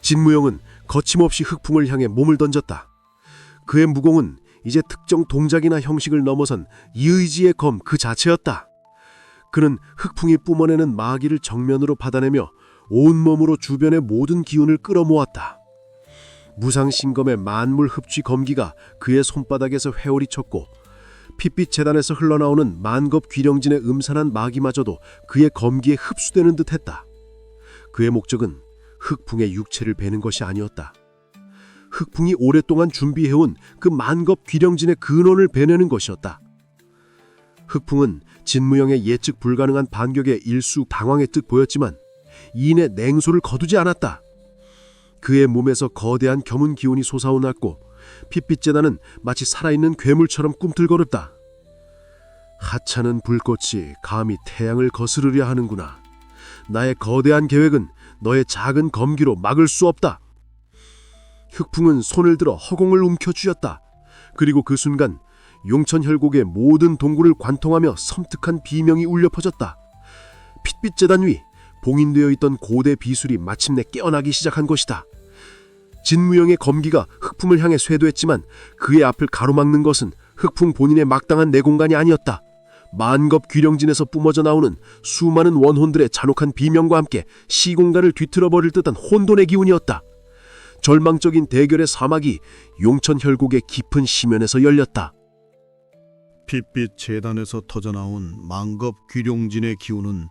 Speaker 2: 진무영은 거침없이 흑풍을 향해 몸을 던졌다. 그의 무공은 이제 특정 동작이나 형식을 넘어선 이의지의 검 그 자체였다. 그는 흑풍이 뿜어내는 마기를 정면으로 받아내며
Speaker 5: 온몸으로 주변의 모든 기운을 끌어모았다. 무상신검의 만물 흡취 검기가 그의 손바닥에서 회오리 쳤고 핏빛 재단에서 흘러나오는 만겁 귀령진의 음산한 마기마저도 그의 검기에 흡수되는 듯했다. 그의 목적은 흑풍의 육체를 베는 것이 아니었다. 흑풍이 오랫동안 준비해온 그 만겁 귀령진의 근원을 베내는 것이었다. 흑풍은 진무영의 예측 불가능한 반격에 일수 당황의 듯 보였지만 이내 냉소를 거두지 않았다. 그의 몸에서 거대한 겸은 기운이 솟아올랐고 핏빛 재단은 마치 살아있는 괴물처럼 꿈틀거렸다. 하찮은 불꽃이 감히 태양을 거스르려 하는구나. 나의 거대한 계획은 너의 작은 검기로 막을 수 없다. 흑풍은 손을 들어 허공을 움켜쥐었다. 그리고 그 순간 용천혈곡의 모든 동굴을 관통하며 섬뜩한 비명이 울려 퍼졌다. 핏빛 재단 위 봉인되어 있던 고대 비술이 마침내 깨어나기 시작한 것이다. 진무영의 검기가 흑풍을 향해 쇄도했지만 그의 앞을 가로막는 것은 흑풍 본인의 막당한 내공간이 아니었다. 만겁 귀령진에서 뿜어져 나오는 수많은 원혼들의 잔혹한 비명과 함께 시공간을 뒤틀어버릴 듯한 혼돈의 기운이었다. 절망적인 대결의 사막이 용천혈곡의 깊은 심연에서 열렸다.
Speaker 4: 핏빛 재단에서 터져나온 만겁 귀룡진의 기운은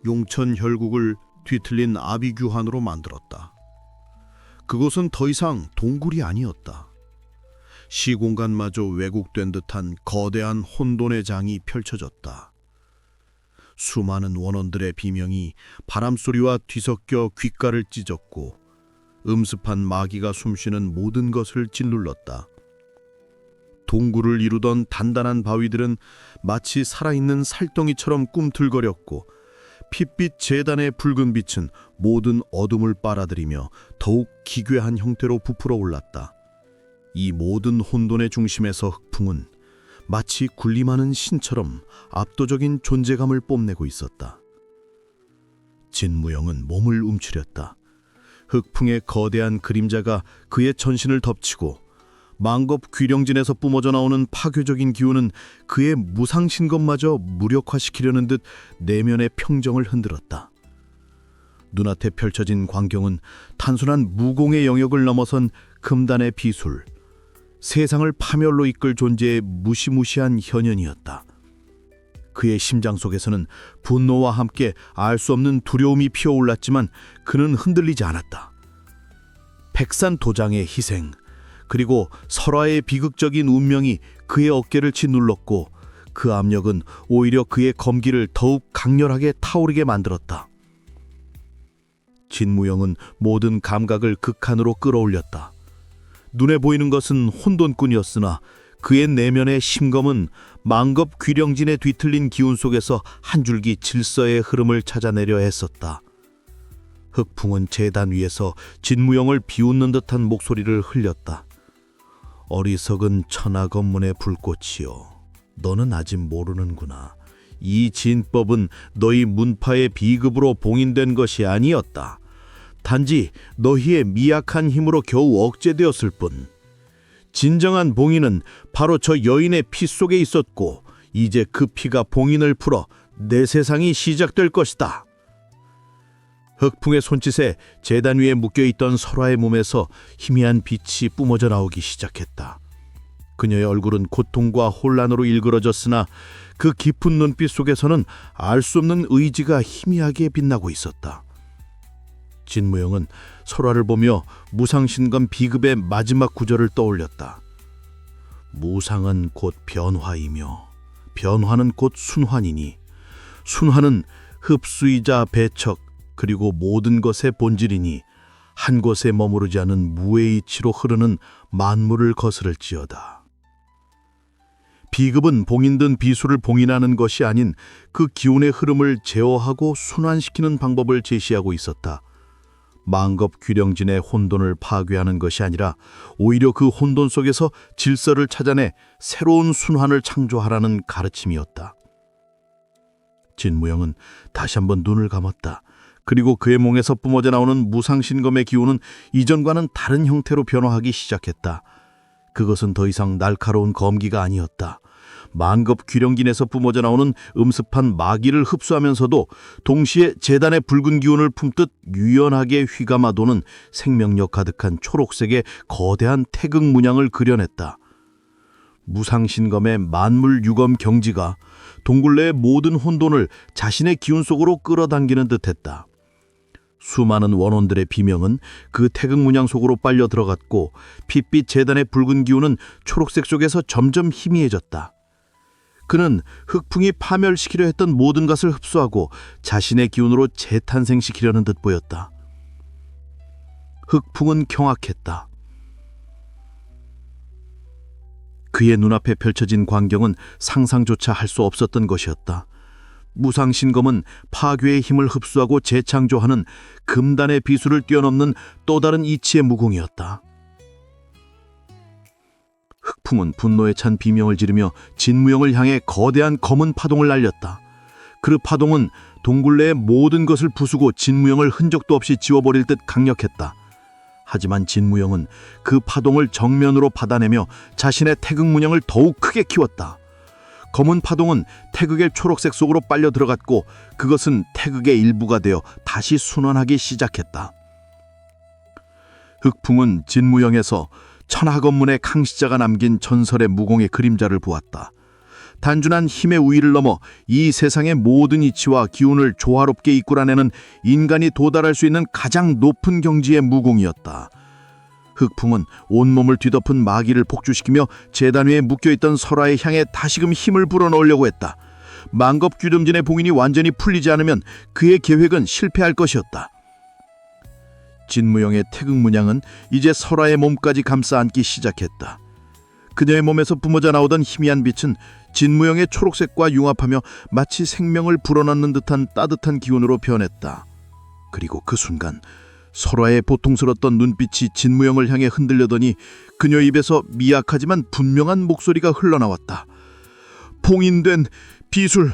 Speaker 4: 용천혈국을 뒤틀린 아비규환으로 만들었다. 그곳은 더 이상 동굴이 아니었다. 시공간마저 왜곡된 듯한 거대한 혼돈의 장이 펼쳐졌다. 수많은 원혼들의 비명이 바람소리와 뒤섞여 귓가를 찢었고 음습한 마귀가 숨쉬는 모든 것을 짓눌렀다. 동굴을 이루던 단단한 바위들은 마치 살아있는 살덩이처럼 꿈틀거렸고 핏빛 재단의 붉은 빛은 모든 어둠을 빨아들이며 더욱 기괴한 형태로 부풀어 올랐다. 이 모든 혼돈의 중심에서 흑풍은 마치 군림하는 신처럼 압도적인 존재감을 뽐내고 있었다. 진무영은 몸을 움츠렸다. 흑풍의 거대한 그림자가 그의 전신을 덮치고 만겁 귀령진에서 뿜어져 나오는 파괴적인 기운은 그의 무상신검마저 무력화시키려는 듯 내면의 평정을 흔들었다. 눈앞에 펼쳐진 광경은 단순한 무공의 영역을 넘어선 금단의 비술, 세상을 파멸로 이끌 존재의 무시무시한 현현이었다. 그의 심장 속에서는 분노와 함께 알 수 없는 두려움이 피어올랐지만 그는 흔들리지 않았다. 백산도장의 희생, 그리고 설화의 비극적인 운명이 그의 어깨를 짓눌렀고 그 압력은 오히려 그의 검기를 더욱 강렬하게 타오르게 만들었다. 진무영은 모든 감각을 극한으로 끌어올렸다. 눈에 보이는 것은 혼돈꾼이었으나 그의 내면의 심검은 만겁 귀령진에 뒤틀린 기운 속에서 한 줄기 질서의 흐름을 찾아내려 했었다. 흑풍은 재단 위에서 진무영을 비웃는 듯한 목소리를 흘렸다. 어리석은 천하검문의 불꽃이여, 너는 아직 모르는구나. 이 진법은 너희 문파의 비급으로 봉인된 것이 아니었다. 단지 너희의 미약한 힘으로 겨우 억제되었을 뿐. 진정한 봉인은 바로 저 여인의 피 속에 있었고 이제 그 피가 봉인을 풀어 내 세상이 시작될 것이다. 흑풍의 손짓에 재단 위에 묶여있던 설화의 몸에서 희미한 빛이 뿜어져 나오기 시작했다. 그녀의 얼굴은 고통과 혼란으로 일그러졌으나 그 깊은 눈빛 속에서는 알 수 없는 의지가 희미하게 빛나고 있었다. 진무영은 설화를 보며 무상신검 비급의 마지막 구절을 떠올렸다. 무상은 곧 변화이며 변화는 곧 순환이니 순환은 흡수이자 배척 그리고 모든 것의 본질이니 한 곳에 머무르지 않은 무의 이치로 흐르는 만물을 거스를지어다. 비급은 봉인된 비수를 봉인하는 것이 아닌 그 기운의 흐름을 제어하고 순환시키는 방법을 제시하고 있었다. 만겁 귀령진의 혼돈을 파괴하는 것이 아니라 오히려 그 혼돈 속에서 질서를 찾아내 새로운 순환을 창조하라는 가르침이었다. 진무영은 다시 한번 눈을 감았다. 그리고 그의 몸에서 뿜어져 나오는 무상신검의 기운은 이전과는 다른 형태로 변화하기 시작했다. 그것은 더 이상 날카로운 검기가 아니었다.
Speaker 1: 만급 귀령진에서 뿜어져 나오는 음습한 마기를 흡수하면서도 동시에 재단의 붉은 기운을 품듯 유연하게 휘감아 도는 생명력 가득한 초록색의 거대한 태극 문양을 그려냈다. 무상신검의 만물유검 경지가 동굴 내의 모든 혼돈을 자신의 기운 속으로 끌어당기는 듯했다. 수많은 원혼들의 비명은 그 태극 문양 속으로 빨려 들어갔고 핏빛 재단의 붉은 기운은 초록색 속에서 점점 희미해졌다. 그는 흑풍이 파멸시키려 했던 모든 것을 흡수하고 자신의 기운으로 재탄생시키려는 듯 보였다. 흑풍은 경악했다. 그의 눈앞에 펼쳐진 광경은 상상조차 할 수 없었던 것이었다. 무상신검은 파괴의 힘을 흡수하고 재창조하는 금단의 비수를 뛰어넘는 또 다른 이치의 무공이었다. 흑풍은 분노에 찬 비명을 지르며 진무영을 향해 거대한 검은 파동을 날렸다. 그 파동은 동굴 내의 모든 것을 부수고 진무영을 흔적도 없이 지워버릴 듯 강력했다. 하지만 진무영은 그 파동을 정면으로 받아내며 자신의 태극 문양을 더욱 크게 키웠다. 검은 파동은 태극의 초록색 속으로 빨려 들어갔고 그것은 태극의 일부가 되어 다시 순환하기 시작했다. 흑풍은 진무영에서 천하건문의 강시자가 남긴 전설의 무공의 그림자를 보았다. 단순한 힘의 우위를 넘어 이 세상의 모든 이치와 기운을 조화롭게 이끌어내는 인간이 도달할 수 있는 가장 높은 경지의 무공이었다. 흑풍은 온몸을 뒤덮은 마기를 폭주시키며 재단 위에 묶여있던 설화의 향에 다시금 힘을 불어넣으려고 했다. 만급 귀름진의 봉인이 완전히 풀리지 않으면 그의 계획은 실패할 것이었다. 진무영의 태극 문양은 이제 설화의 몸까지 감싸 안기 시작했다. 그녀의 몸에서 뿜어져 나오던 희미한 빛은 진무영의 초록색과 융합하며 마치 생명을 불어넣는 듯한 따뜻한 기운으로 변했다. 그리고 그 순간 설화의 보통스러웠던 눈빛이 진무영을 향해 흔들려더니 그녀 입에서 미약하지만 분명한 목소리가 흘러나왔다. 봉인된 비술,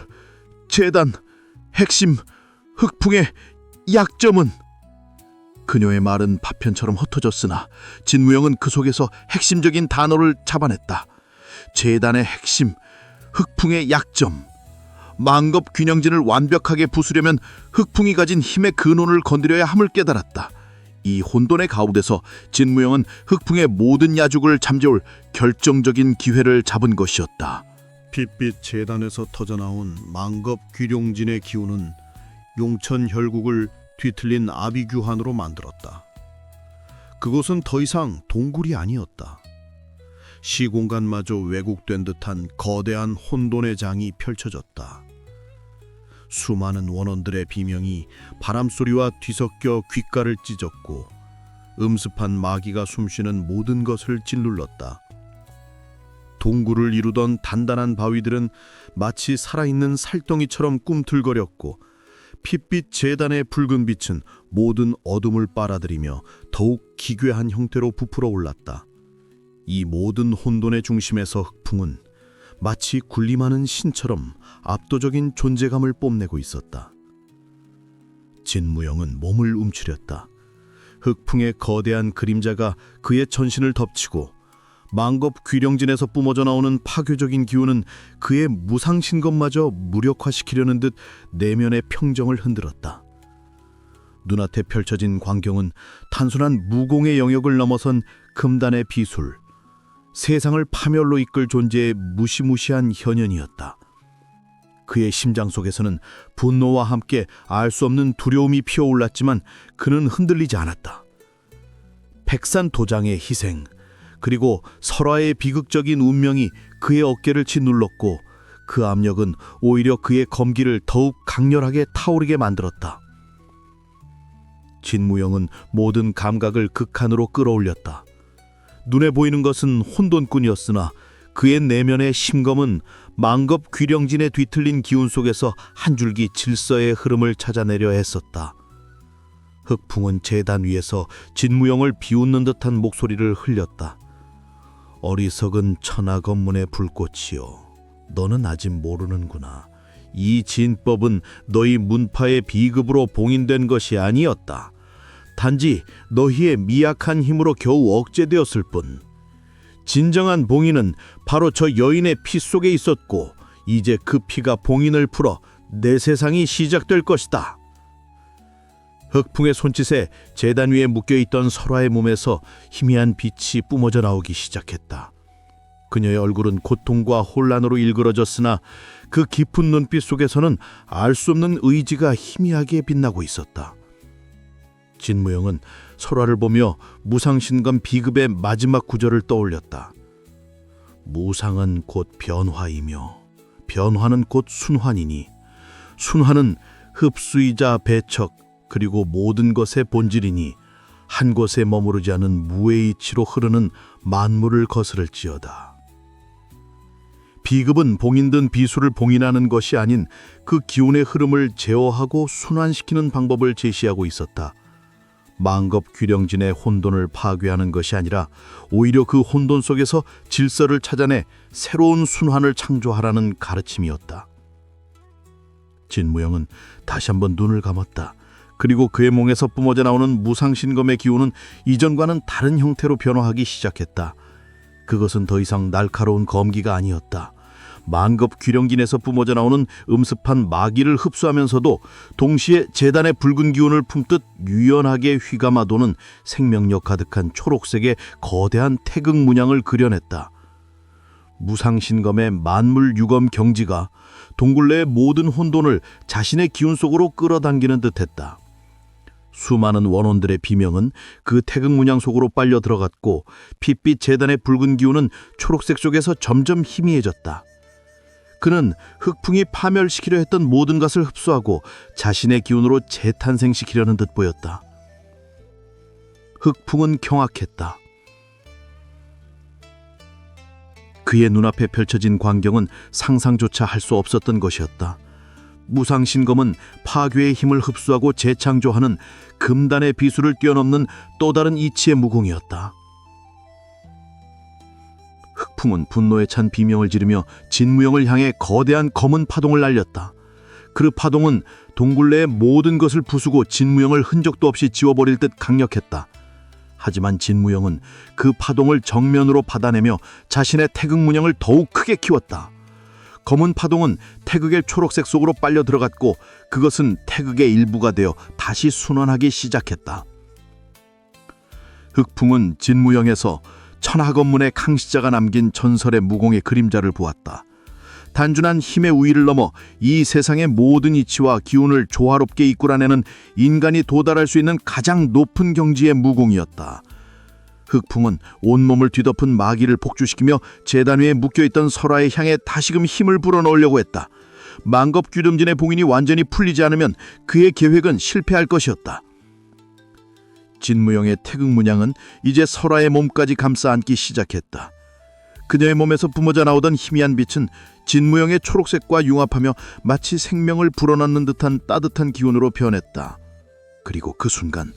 Speaker 1: 재단, 핵심, 흑풍의 약점은? 그녀의 말은 파편처럼 흩어졌으나 진무영은 그 속에서 핵심적인 단어를 잡아냈다. 재단의 핵심, 흑풍의 약점. 만급 균형진을 완벽하게 부수려면 흑풍이 가진 힘의 근원을 건드려야 함을 깨달았다. 이 혼돈의 가운데서 진무영은 흑풍의 모든 야죽을 잠재울 결정적인 기회를 잡은 것이었다.
Speaker 3: 핏빛 재단에서 터져나온 만급 귀룡진의 기운은 용천 혈국을 뒤틀린 아비규환으로 만들었다. 그곳은 더 이상 동굴이 아니었다. 시공간마저 왜곡된 듯한 거대한 혼돈의 장이 펼쳐졌다. 수많은 원혼들의 비명이 바람소리와 뒤섞여 귓가를 찢었고 음습한 마기가 숨쉬는 모든 것을 짓눌렀다. 동굴을 이루던 단단한 바위들은 마치 살아있는 살덩이처럼 꿈틀거렸고 핏빛 재단의 붉은 빛은 모든 어둠을 빨아들이며 더욱 기괴한 형태로 부풀어 올랐다. 이 모든 혼돈의 중심에서 흑풍은 마치 군림하는 신처럼 압도적인 존재감을 뽐내고 있었다. 진무영은 몸을 움츠렸다. 흑풍의 거대한 그림자가 그의 전신을 덮치고 만급 귀령진에서 뿜어져 나오는 파괴적인 기운은 그의 무상신검마저 무력화시키려는 듯 내면의 평정을 흔들었다. 눈앞에 펼쳐진 광경은 단순한 무공의 영역을 넘어선 금단의 비술, 세상을 파멸로 이끌 존재의 무시무시한 현현이었다. 그의 심장 속에서는 분노와 함께 알 수 없는 두려움이 피어올랐지만 그는 흔들리지 않았다. 백산도장의 희생, 그리고 설화의 비극적인 운명이 그의 어깨를 짓눌렀고 그 압력은 오히려 그의 검기를 더욱 강렬하게 타오르게 만들었다. 진무영은 모든 감각을 극한으로 끌어올렸다. 눈에 보이는 것은 혼돈꾼이었으나 그의 내면의 심검은 만급 귀령진에 뒤틀린 기운 속에서 한 줄기 질서의 흐름을 찾아내려 했었다. 흑풍은 재단 위에서 진무영을 비웃는 듯한 목소리를 흘렸다. 어리석은 천하건문의 불꽃이여, 너는 아직 모르는구나. 이 진법은 너희 문파의 비급으로 봉인된 것이 아니었다. 단지 너희의 미약한 힘으로 겨우 억제되었을 뿐.
Speaker 8: 진정한 봉인은 바로 저 여인의 피 속에 있었고 이제 그 피가 봉인을 풀어 내 세상이 시작될 것이다. 흑풍의 손짓에 제단 위에 묶여있던 설화의 몸에서 희미한 빛이 뿜어져 나오기 시작했다. 그녀의 얼굴은 고통과 혼란으로 일그러졌으나 그 깊은 눈빛 속에서는 알 수 없는 의지가 희미하게 빛나고 있었다. 진무영은 설화를 보며 무상신검 비급의 마지막 구절을 떠올렸다. 무상은 곧 변화이며 변화는 곧 순환이니 순환은 흡수이자 배척 그리고 모든 것의 본질이니 한 곳에 머무르지 않은 무의 이치로 흐르는 만물을 거스를지어다. 비급은 봉인된 비수를 봉인하는 것이 아닌 그 기운의 흐름을 제어하고 순환시키는 방법을 제시하고 있었다. 만겁 귀령진의 혼돈을 파괴하는 것이 아니라 오히려 그 혼돈 속에서 질서를 찾아내 새로운 순환을 창조하라는 가르침이었다. 진무영은 다시 한번 눈을 감았다. 그리고 그의 몸에서 뿜어져 나오는 무상신검의 기운은 이전과는 다른 형태로 변화하기 시작했다. 그것은 더 이상 날카로운 검기가 아니었다. 만겁 귀령진에서 뿜어져 나오는 음습한 마기를 흡수하면서도 동시에 재단의 붉은 기운을 품듯 유연하게 휘감아 도는 생명력 가득한 초록색의 거대한 태극 문양을 그려냈다. 무상신검의 만물유검 경지가 동굴 내의 모든 혼돈을 자신의 기운 속으로 끌어당기는 듯했다. 수많은 원혼들의 비명은 그 태극 문양 속으로 빨려 들어갔고 핏빛 재단의 붉은 기운은 초록색 속에서 점점 희미해졌다. 그는 흑풍이 파멸시키려 했던 모든 것을 흡수하고 자신의 기운으로 재탄생시키려는 듯 보였다. 흑풍은 경악했다. 그의 눈앞에 펼쳐진 광경은 상상조차 할 수 없었던 것이었다. 무상신검은 파괴의 힘을 흡수하고 재창조하는 금단의 비수를 뛰어넘는 또 다른 이치의 무공이었다. 흑풍은 분노에 찬 비명을 지르며 진무영을 향해 거대한 검은 파동을 날렸다. 그 파동은 동굴 내의 모든 것을 부수고 진무영을 흔적도 없이 지워버릴 듯 강력했다. 하지만 진무영은 그 파동을 정면으로 받아내며 자신의 태극 문양을 더욱 크게 키웠다. 검은 파동은 태극의 초록색 속으로 빨려 들어갔고 그것은 태극의 일부가 되어 다시 순환하기 시작했다. 흑풍은 진무영에서 천하건문의 강시자가 남긴 전설의 무공의 그림자를 보았다. 단순한 힘의 우위를 넘어 이 세상의 모든 이치와 기운을 조화롭게 이끌어내는 인간이 도달할 수 있는 가장 높은 경지의 무공이었다. 흑풍은 온몸을 뒤덮은 마기를 폭주시키며 재단 위에 묶여있던 설화에 향해 다시금 힘을 불어넣으려고 했다. 만겁 귀름진의 봉인이 완전히 풀리지 않으면 그의 계획은 실패할 것이었다. 진무영의 태극 문양은 이제 설화의 몸까지 감싸 안기 시작했다. 그녀의 몸에서 뿜어져 나오던 희미한 빛은 진무영의 초록색과 융합하며 마치 생명을 불어넣는 듯한 따뜻한 기운으로 변했다. 그리고 그 순간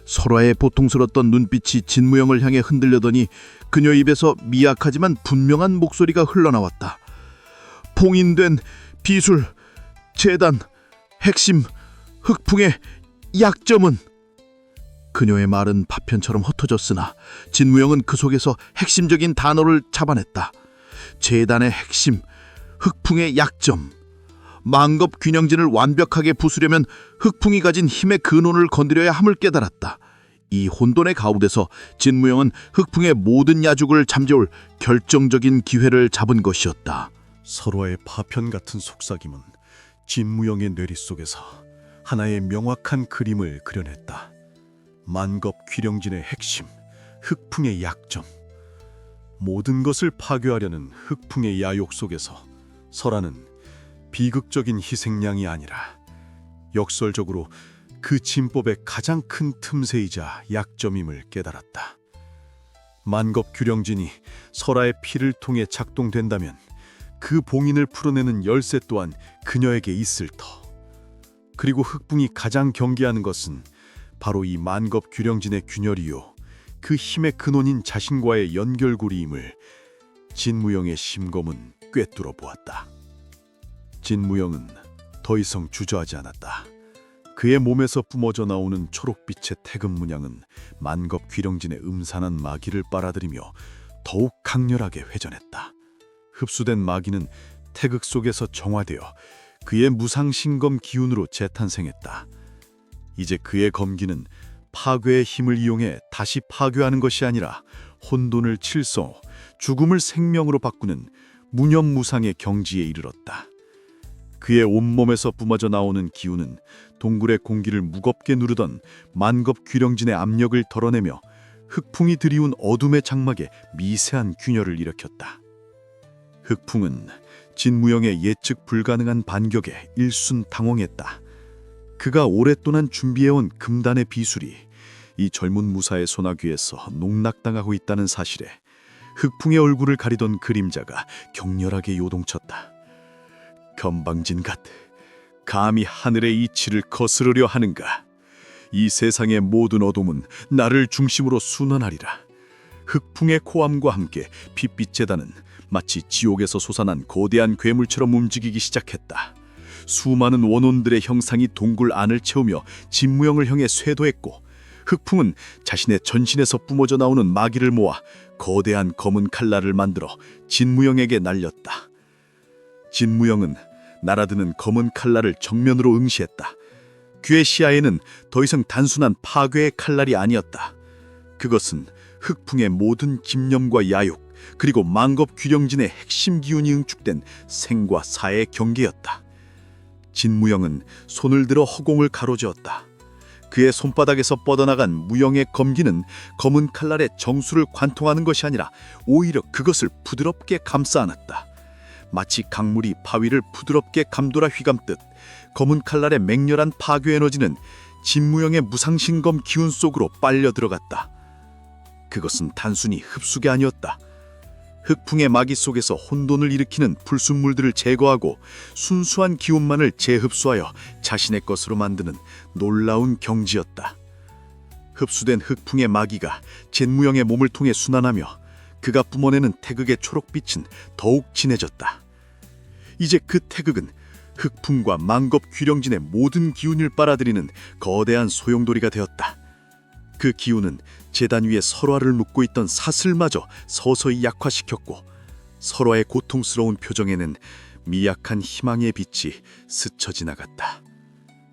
Speaker 8: 설화의 보통스러웠던 눈빛이 진무영을 향해 흔들려더니 그녀 입에서 미약하지만 분명한 목소리가 흘러나왔다. 봉인된 비술, 재단, 핵심, 흑풍의 약점은... 그녀의 말은 파편처럼 흩어졌으나 진무영은 그 속에서 핵심적인 단어를 잡아냈다. 재단의 핵심, 흑풍의 약점. 만겁 균형진을 완벽하게 부수려면 흑풍이 가진 힘의 근원을 건드려야 함을 깨달았다. 이 혼돈의 가운데서 진무영은 흑풍의 모든 야죽을 잠재울 결정적인 기회를 잡은 것이었다.
Speaker 3: 서로의 파편 같은 속삭임은 진무영의 뇌리 속에서 하나의 명확한 그림을 그려냈다. 만겁 귀령진의 핵심, 흑풍의 약점. 모든 것을 파괴하려는 흑풍의 야욕 속에서 설화는 비극적인 희생양이 아니라 역설적으로 그 진법의 가장 큰 틈새이자 약점임을 깨달았다. 만겁 귀령진이 설화의 피를 통해 작동된다면 그 봉인을 풀어내는 열쇠 또한 그녀에게 있을 터. 그리고 흑풍이 가장 경계하는 것은 바로 이 만겁 귀령진의 균열이요, 그 힘의 근원인 자신과의 연결고리임을 진무영의 심검은 꿰뚫어 보았다. 진무영은 더 이상 주저하지 않았다. 그의 몸에서 뿜어져 나오는 초록빛의 태극 문양은 만겁 귀령진의 음산한 마기를 빨아들이며 더욱 강렬하게 회전했다. 흡수된 마귀는 태극 속에서 정화되어 그의 무상신검 기운으로 재탄생했다. 이제 그의 검기는 파괴의 힘을 이용해 다시 파괴하는 것이 아니라 혼돈을 칠성, 죽음을 생명으로 바꾸는 무념무상의 경지에 이르렀다. 그의 온몸에서 뿜어져 나오는 기운은 동굴의 공기를 무겁게 누르던 만겁 귀령진의 압력을 덜어내며 흑풍이 드리운 어둠의 장막에 미세한 균열을 일으켰다. 흑풍은 진무영의 예측 불가능한 반격에 일순당황했다. 그가 오랫동안 준비해온 금단의 비술이 이 젊은 무사의 소나귀에서 농락당하고 있다는 사실에 흑풍의 얼굴을 가리던 그림자가 격렬하게 요동쳤다. 건방진갓, 감히 하늘의 이치를 거스르려 하는가? 이 세상의 모든 어둠은 나를 중심으로 순환하리라. 흑풍의 코함과 함께 핏빛 재단은 마치 지옥에서 솟아난 거대한 괴물처럼 움직이기 시작했다. 수많은 원혼들의 형상이 동굴 안을 채우며 진무영을 향해 쇄도했고, 흑풍은 자신의 전신에서 뿜어져 나오는 마귀를 모아 거대한 검은 칼날을 만들어 진무영에게 날렸다. 진무영은 날아드는 검은 칼날을 정면으로 응시했다. 그의 시야에는 더 이상 단순한 파괴의 칼날이 아니었다. 그것은 흑풍의 모든 집념과 야욕, 그리고 만겁 귀령진의 핵심 기운이 응축된 생과 사의 경계였다. 진무영은 손을 들어 허공을 가로저었다. 그의 손바닥에서 뻗어나간 무영의 검기는 검은 칼날의 정수를 관통하는 것이 아니라 오히려 그것을 부드럽게 감싸 안았다. 마치 강물이 바위를 부드럽게 감돌아 휘감듯 검은 칼날의 맹렬한 파괴 에너지는 진무영의 무상신검 기운 속으로 빨려 들어갔다. 그것은 단순히 흡수가 아니었다. 흑풍의 마기 속에서 혼돈을 일으키는 불순물들을 제거하고 순수한 기운만을 재흡수하여 자신의 것으로 만드는 놀라운 경지였다. 흡수된 흑풍의 마기가 진무영의 몸을 통해 순환하며 그가 뿜어내는 태극의 초록빛은 더욱 진해졌다. 이제 그 태극은 흑풍과 만겁 귀령진의 모든 기운을 빨아들이는 거대한 소용돌이가 되었다. 그 기운은 제단 위에 설화를 묶고 있던 사슬마저 서서히 약화시켰고, 설화의 고통스러운 표정에는 미약한 희망의 빛이 스쳐 지나갔다.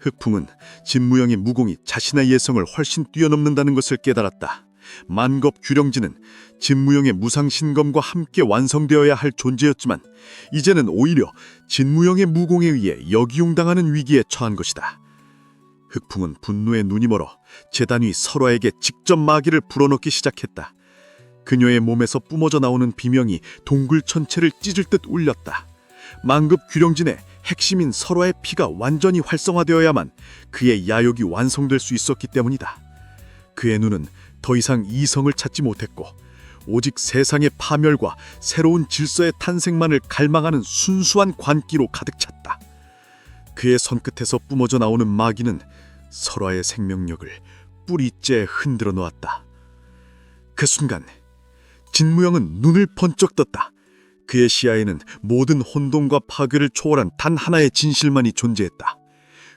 Speaker 3: 흑풍은 진무영의 무공이 자신의 예성을 훨씬 뛰어넘는다는 것을 깨달았다. 만겁 귀령진은 진무영의 무상신검과 함께 완성되어야 할 존재였지만 이제는 오히려 진무영의 무공에 의해 역이용당하는 위기에 처한 것이다. 흑풍은 분노에 눈이 멀어 제단 위 설화에게 직접 마귀를 불어넣기 시작했다. 그녀의 몸에서 뿜어져 나오는 비명이 동굴 전체를 찢을 듯 울렸다. 만급 귀령진의 핵심인 설화의 피가 완전히 활성화되어야만 그의 야욕이 완성될 수 있었기 때문이다. 그의 눈은 더 이상 이성을 찾지 못했고 오직 세상의 파멸과 새로운 질서의 탄생만을 갈망하는 순수한 관기로 가득 찼다. 그의 손끝에서 뿜어져 나오는 마귀는 설화의 생명력을 뿌리째 흔들어 놓았다. 그 순간 진무영은 눈을 번쩍 떴다. 그의 시야에는 모든 혼돈과 파괴를 초월한 단 하나의 진실만이 존재했다.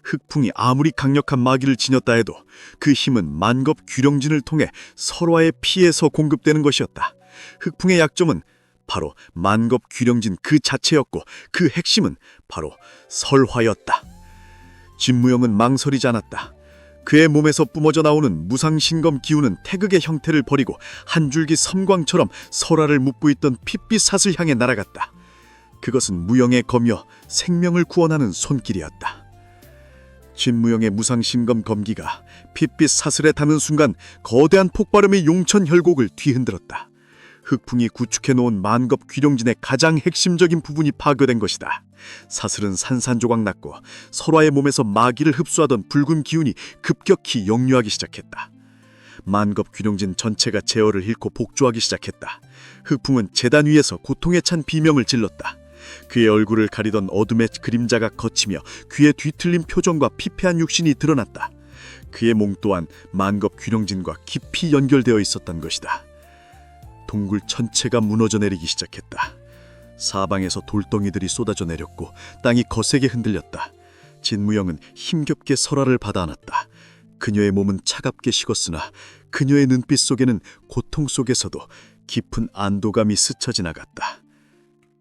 Speaker 3: 흑풍이 아무리 강력한 마귀를 지녔다 해도 그 힘은 만겁 귀령진을 통해 설화의 피에서 공급되는 것이었다. 흑풍의 약점은 바로 만겁 귀령진 그 자체였고 그 핵심은 바로 설화였다. 진무영은 망설이지 않았다. 그의 몸에서 뿜어져 나오는 무상신검 기운은 태극의 형태를 버리고 한 줄기 섬광처럼 설화를 묶고 있던 핏빛 삿을 향해 날아갔다. 그것은 무영의 검이여 생명을 구원하는 손길이었다. 진무영의 무상신검 검기가 핏빛 사슬에 닿는 순간 거대한 폭발음이 용천 혈곡을 뒤흔들었다. 흑풍이 구축해 놓은 만겁 귀령진의 가장 핵심적인 부분이 파괴된 것이다. 사슬은 산산조각 났고 설화의 몸에서 마귀를 흡수하던 붉은 기운이 급격히 역류하기 시작했다. 만겁 귀령진 전체가 제어를 잃고 복조하기 시작했다. 흑풍은 제단 위에서 고통에 찬 비명을 질렀다. 그의 얼굴을 가리던 어둠의 그림자가 걷히며 귀에 뒤틀린 표정과 피폐한 육신이 드러났다. 그의 몸 또한 만겁 귀령진과 깊이 연결되어 있었던 것이다. 동굴 전체가 무너져 내리기 시작했다. 사방에서 돌덩이들이 쏟아져 내렸고 땅이 거세게 흔들렸다. 진무영은 힘겹게 설화를 받아 안았다. 그녀의 몸은 차갑게 식었으나 그녀의 눈빛 속에는 고통 속에서도 깊은 안도감이 스쳐 지나갔다.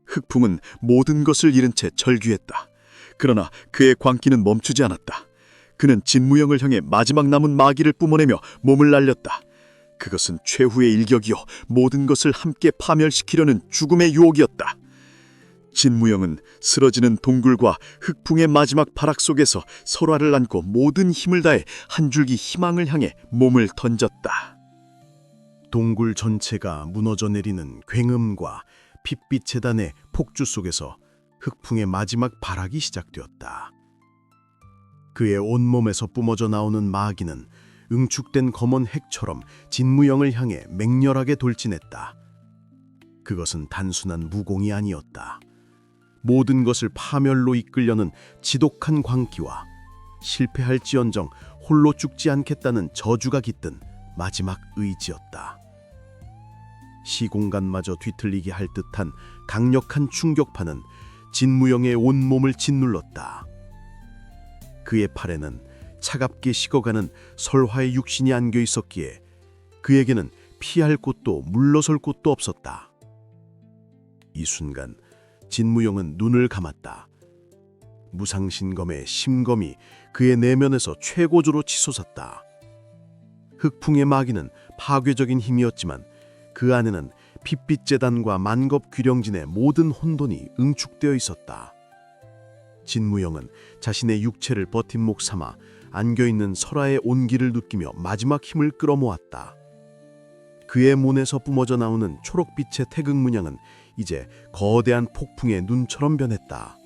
Speaker 3: 흑풍은 모든 것을 잃은 채 절규했다. 그러나 그의 광기는 멈추지 않았다. 그는 진무영을 향해 마지막 남은 마기를 뿜어내며 몸을 날렸다. 그것은 최후의 일격이요, 모든 것을 함께 파멸시키려는 죽음의 유혹이었다. 진무영은 쓰러지는 동굴과 흑풍의 마지막 발악 속에서 설화를 안고 모든 힘을 다해 한 줄기 희망을 향해 몸을 던졌다. 동굴 전체가 무너져 내리는 굉음과 핏빛 재단의 폭주 속에서 흑풍의 마지막 발악이 시작되었다. 그의 온몸에서 뿜어져 나오는 마기는 응축된 검은 핵처럼 진무영을 향해 맹렬하게 돌진했다. 그것은 단순한 무공이 아니었다. 모든 것을 파멸로 이끌려는 지독한 광기와 실패할지언정 홀로 죽지 않겠다는 저주가 깃든 마지막 의지였다. 시공간마저 뒤틀리게 할 듯한 강력한 충격파는 진무영의 온몸을 짓눌렀다. 그의 팔에는 차갑게 식어가는 설화의 육신이 안겨 있었기에 그에게는 피할 곳도 물러설 곳도 없었다. 이 순간 진무영은 눈을 감았다. 무상신검의 심검이 그의 내면에서 최고조로 치솟았다. 흑풍의 마기는 파괴적인 힘이었지만 그 안에는 핏빛 재단과 만겁 귀령진의 모든 혼돈이 응축되어 있었다. 진무영은 자신의 육체를 버팀목 삼아 안겨있는 설화의 온기를 느끼며 마지막 힘을 끌어모았다. 그의 문에서 뿜어져 나오는 초록빛의 태극문양은 이제 거대한 폭풍의 눈처럼 변했다.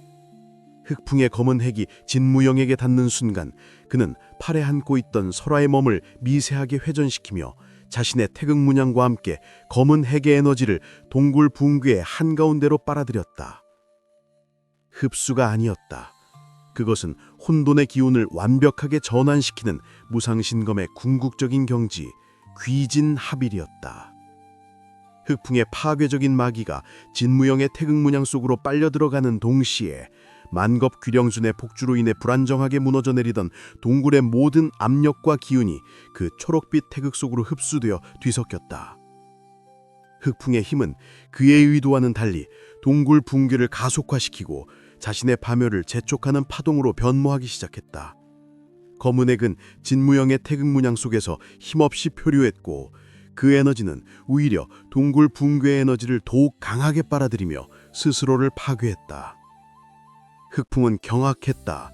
Speaker 3: 흑풍의 검은 핵이 진무영에게 닿는 순간 그는 팔에 안고 있던 설화의 몸을 미세하게 회전시키며 자신의 태극문양과 함께 검은 핵의 에너지를 동굴 붕괴의 한가운데로 빨아들였다. 흡수가 아니었다. 그것은 혼돈의 기운을 완벽하게 전환시키는 무상신검의 궁극적인 경지, 귀진합일이었다. 흑풍의 파괴적인 마기가 진무영의 태극문양 속으로 빨려 들어가는 동시에 만겁 귀령준의 폭주로 인해 불안정하게 무너져 내리던 동굴의 모든 압력과 기운이 그 초록빛 태극 속으로 흡수되어 뒤섞였다. 흑풍의 힘은 그의 의도와는 달리 동굴 붕괴를 가속화시키고 자신의 파멸을 재촉하는 파동으로 변모하기 시작했다. 검은 핵은 진무영의 태극문양 속에서 힘없이 표류했고 그 에너지는 오히려 동굴 붕괴의 에너지를 더욱 강하게 빨아들이며 스스로를 파괴했다. 흑풍은 경악했다.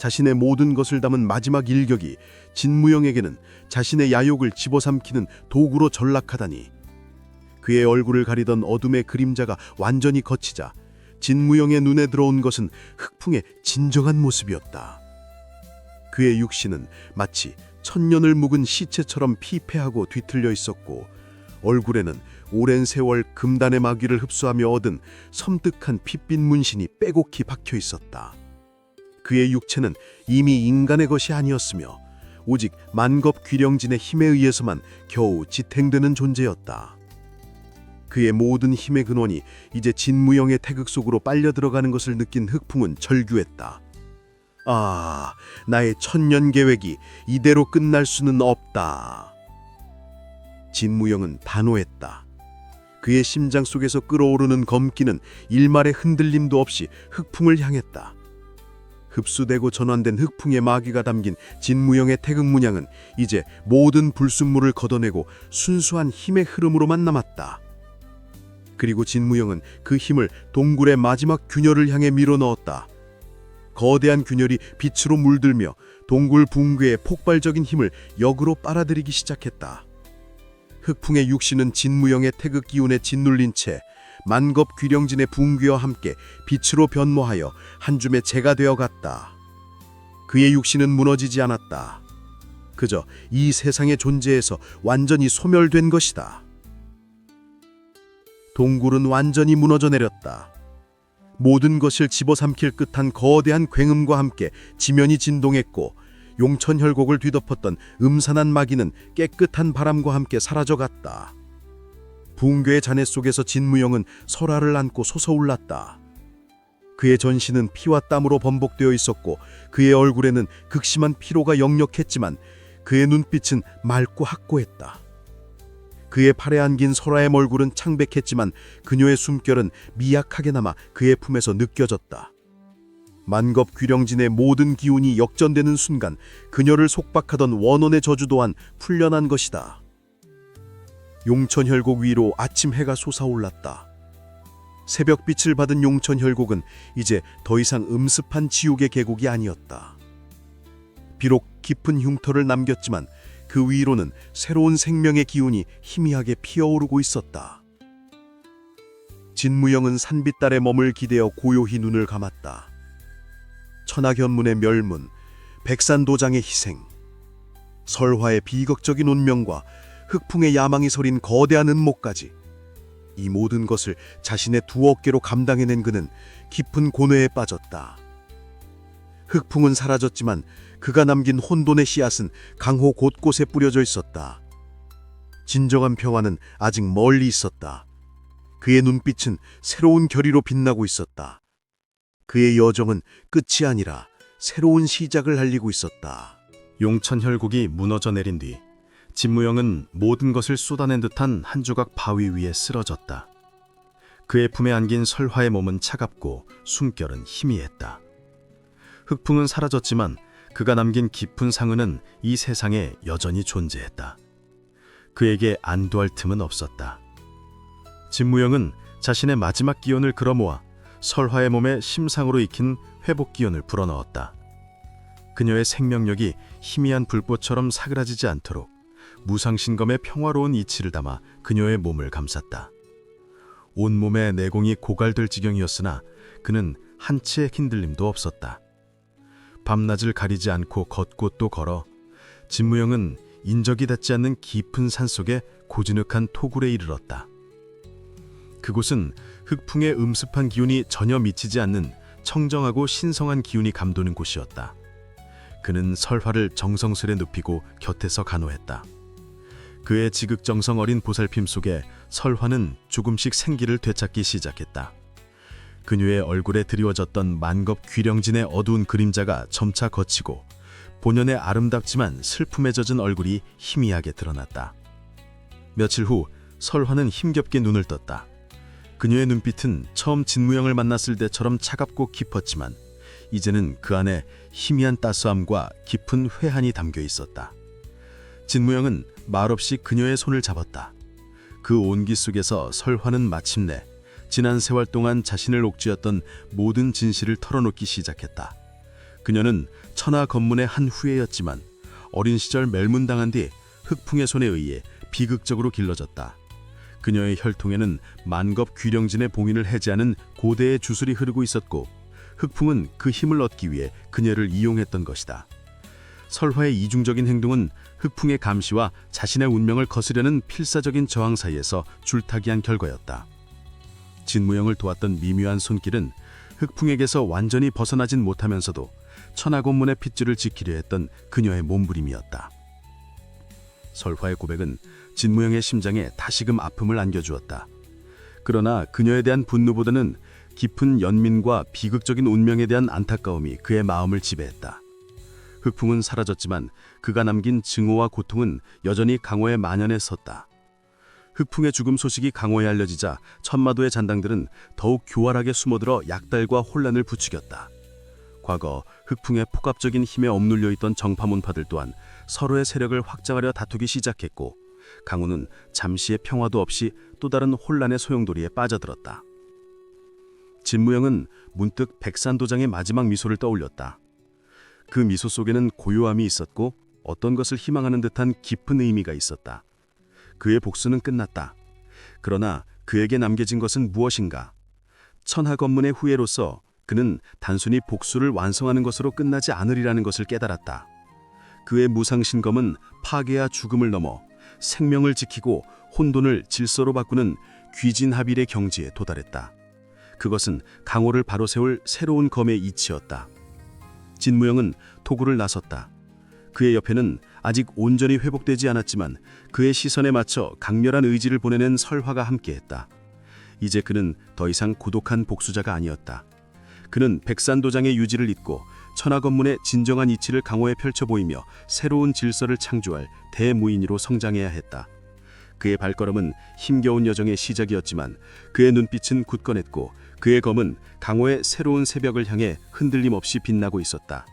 Speaker 3: 자신의 모든 것을 담은 마지막 일격이 진무영에게는 자신의 야욕을 집어삼키는 도구로 전락하다니. 그의 얼굴을 가리던 어둠의 그림자가 완전히 걷히자 진무영의 눈에 들어온 것은 흑풍의 진정한 모습이었다. 그의 육신은 마치 천년을 묵은 시체처럼 피폐하고 뒤틀려 있었고 얼굴에는 오랜 세월 금단의 마귀를 흡수하며 얻은 섬뜩한 핏빛 문신이 빼곡히 박혀 있었다. 그의 육체는 이미 인간의 것이 아니었으며 오직 만겁 귀령진의 힘에 의해서만 겨우 지탱되는 존재였다. 그의 모든 힘의 근원이 이제 진무영의 태극 속으로 빨려 들어가는 것을 느낀 흑풍은 절규했다. 아, 나의 천년 계획이 이대로 끝날 수는 없다. 진무영은 단호했다. 그의 심장 속에서 끓어오르는 검기는 일말의 흔들림도 없이 흑풍을 향했다. 흡수되고 전환된 흑풍의 마귀가 담긴 진무영의 태극문양은 이제 모든 불순물을 걷어내고 순수한 힘의 흐름으로만 남았다. 그리고 진무영은 그 힘을 동굴의 마지막 균열을 향해 밀어넣었다. 거대한 균열이 빛으로 물들며 동굴 붕괴의 폭발적인 힘을 역으로 빨아들이기 시작했다. 흑풍의 육신은 진무영의 태극 기운에 짓눌린 채 만겁 귀령진의 붕괴와 함께 빛으로 변모하여 한 줌의 재가 되어갔다. 그의 육신은 무너지지 않았다. 그저 이 세상의 존재에서 완전히 소멸된 것이다. 동굴은 완전히 무너져 내렸다. 모든 것을 집어삼킬 듯한 거대한 굉음과 함께 지면이 진동했고 용천혈곡을 뒤덮었던 음산한 마기는 깨끗한 바람과 함께 사라져갔다. 붕괴의 잔해 속에서 진무영은 설화를 안고 솟아올랐다. 그의 전신은 피와 땀으로 범벅되어 있었고 그의 얼굴에는 극심한 피로가 역력했지만 그의 눈빛은 맑고 확고했다.
Speaker 2: 그의 팔에 안긴 설화의 얼굴은 창백했지만 그녀의 숨결은 미약하게 남아 그의 품에서 느껴졌다. 만겁 귀령진의 모든 기운이 역전되는 순간 그녀를 속박하던 원혼의 저주 또한 풀려난 것이다. 용천혈곡 위로 아침 해가 솟아올랐다. 새벽빛을 받은 용천혈곡은 이제 더 이상 음습한 지옥의 계곡이 아니었다. 비록 깊은 흉터를 남겼지만 그 위로는 새로운 생명의 기운이 희미하게 피어오르고 있었다. 진무영은 산빛달의 멈을 기대어 고요히 눈을 감았다. 천하견문의 멸문, 백산도장의 희생, 설화의 비극적인 운명과 흑풍의 야망이 서린 거대한 음모까지 이 모든 것을 자신의 두 어깨로 감당해낸 그는 깊은 고뇌에 빠졌다. 흑풍은 사라졌지만 그가 남긴 혼돈의 씨앗은 강호 곳곳에 뿌려져 있었다. 진정한 평화는 아직 멀리 있었다. 그의 눈빛은 새로운 결의로 빛나고 있었다. 그의 여정은 끝이 아니라 새로운 시작을 알리고 있었다.
Speaker 9: 용천혈곡이 무너져 내린 뒤 진무영은 모든 것을 쏟아낸 듯한 한 조각 바위 위에 쓰러졌다. 그의 품에 안긴 설화의 몸은 차갑고 숨결은 희미했다. 흑풍은 사라졌지만 그가 남긴 깊은 상흔은 이 세상에 여전히 존재했다. 그에게 안도할 틈은 없었다. 진무영은 자신의 마지막 기운을 끌어모아 설화의 몸에 심상으로 익힌 회복 기운을 불어넣었다. 그녀의 생명력이 희미한 불꽃처럼 사그라지지 않도록 무상신검의 평화로운 이치를 담아 그녀의 몸을 감쌌다. 온몸의 내공이 고갈될 지경이었으나 그는 한치의 흔들림도 없었다. 밤낮을 가리지 않고 걷고 또 걸어 진무영은 인적이 닿지 않는 깊은 산속의 고즈넉한 토굴에 이르렀다. 그곳은 흑풍의 음습한 기운이 전혀 미치지 않는 청정하고 신성한 기운이 감도는 곳이었다. 그는 설화를 정성스레 눕히고 곁에서 간호했다. 그의 지극정성 어린 보살핌 속에 설화는 조금씩 생기를 되찾기 시작했다. 그녀의 얼굴에 드리워졌던 만겁 귀령진의 어두운 그림자가 점차 걷히고 본연의 아름답지만 슬픔에 젖은 얼굴이 희미하게 드러났다. 며칠 후 설화는 힘겹게 눈을 떴다. 그녀의 눈빛은 처음 진무영을 만났을 때처럼 차갑고 깊었지만 이제는 그 안에 희미한 따스함과 깊은 회한이 담겨 있었다. 진무영은 말없이 그녀의 손을 잡았다. 그 온기 속에서 설화는 마침내 지난 세월 동안 자신을 옥죄었던 모든 진실을 털어놓기 시작했다. 그녀는 천하 검문의 한 후예였지만 어린 시절 멸문당한 뒤 흑풍의 손에 의해 비극적으로 길러졌다. 그녀의 혈통에는 만겁 귀령진의 봉인을 해제하는 고대의 주술이 흐르고 있었고 흑풍은 그 힘을 얻기 위해 그녀를 이용했던 것이다. 설화의 이중적인 행동은 흑풍의 감시와 자신의 운명을 거스려는 필사적인 저항 사이에서 줄타기한 결과였다. 진무영을 도왔던 미묘한 손길은 흑풍에게서 완전히 벗어나진 못하면서도 천하곤문의 핏줄을 지키려 했던 그녀의 몸부림이었다. 설화의 고백은 진무영의 심장에 다시금 아픔을 안겨주었다. 그러나 그녀에 대한 분노보다는 깊은 연민과 비극적인 운명에 대한 안타까움이 그의 마음을 지배했다. 흑풍은 사라졌지만 그가 남긴 증오와 고통은 여전히 강호에 만연했었다. 흑풍의 죽음 소식이 강호에 알려지자 천마도의 잔당들은 더욱 교활하게 숨어들어 약달과 혼란을 부추겼다. 과거 흑풍의 폭압적인 힘에 억눌려 있던 정파문파들 또한 서로의 세력을 확장하려 다투기 시작했고 강호는 잠시의 평화도 없이 또 다른 혼란의 소용돌이에 빠져들었다. 진무영은 문득 백산도장의 마지막 미소를 떠올렸다. 그 미소 속에는 고요함이 있었고 어떤 것을 희망하는 듯한 깊은 의미가 있었다. 그의 복수는 끝났다. 그러나 그에게 남겨진 것은 무엇인가? 천하검문의 후예로서 그는 단순히 복수를 완성하는 것으로 끝나지 않으리라는 것을 깨달았다. 그의 무상신검은 파괴와 죽음을 넘어 생명을 지키고 혼돈을 질서로 바꾸는 귀진합일의 경지에 도달했다. 그것은 강호를 바로 세울 새로운 검의 이치였다. 진무영은 토굴을 나섰다. 그의 옆에는 아직 온전히 회복되지 않았지만 그의 시선에 맞춰 강렬한 의지를 보내는 설화가 함께했다. 이제 그는 더 이상 고독한 복수자가 아니었다. 그는 백산도장의 유지를 잇고 천하검문의 진정한 이치를 강호에 펼쳐 보이며 새로운 질서를 창조할 대무인으로 성장해야 했다.
Speaker 10: 그의 발걸음은 힘겨운 여정의 시작이었지만 그의 눈빛은 굳건했고 그의 검은 강호의 새로운 새벽을 향해 흔들림 없이 빛나고 있었다.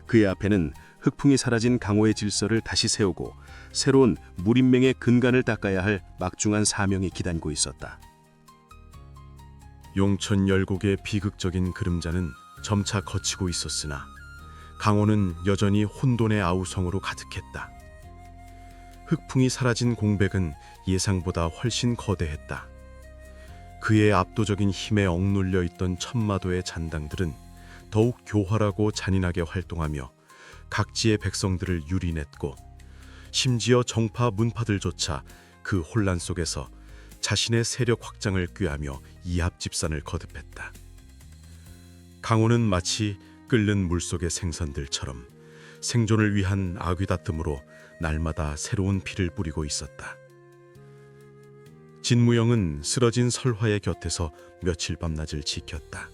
Speaker 10: 그의 앞에는 흑풍이 사라진 강호의 질서를 다시 세우고 새로운 무림맹의 근간을 닦아야 할 막중한 사명이 기다리고 있었다.
Speaker 2: 용천 열곡의 비극적인 그림자는 점차 걷히고 있었으나 강호는 여전히 혼돈의 아우성으로 가득했다. 흑풍이 사라진 공백은 예상보다 훨씬 거대했다. 그의 압도적인 힘에 억눌려 있던 천마도의 잔당들은 더욱 교활하고 잔인하게 활동하며 각지의 백성들을 유린했고 심지어 정파 문파들조차 그 혼란 속에서 자신의 세력 확장을 꾀하며 이합집산을 거듭했다. 강호는 마치 끓는 물속의 생선들처럼 생존을 위한 아귀다툼으로 날마다 새로운 피를 뿌리고 있었다. 진무영은 쓰러진 설화의 곁에서 며칠 밤낮을 지켰다.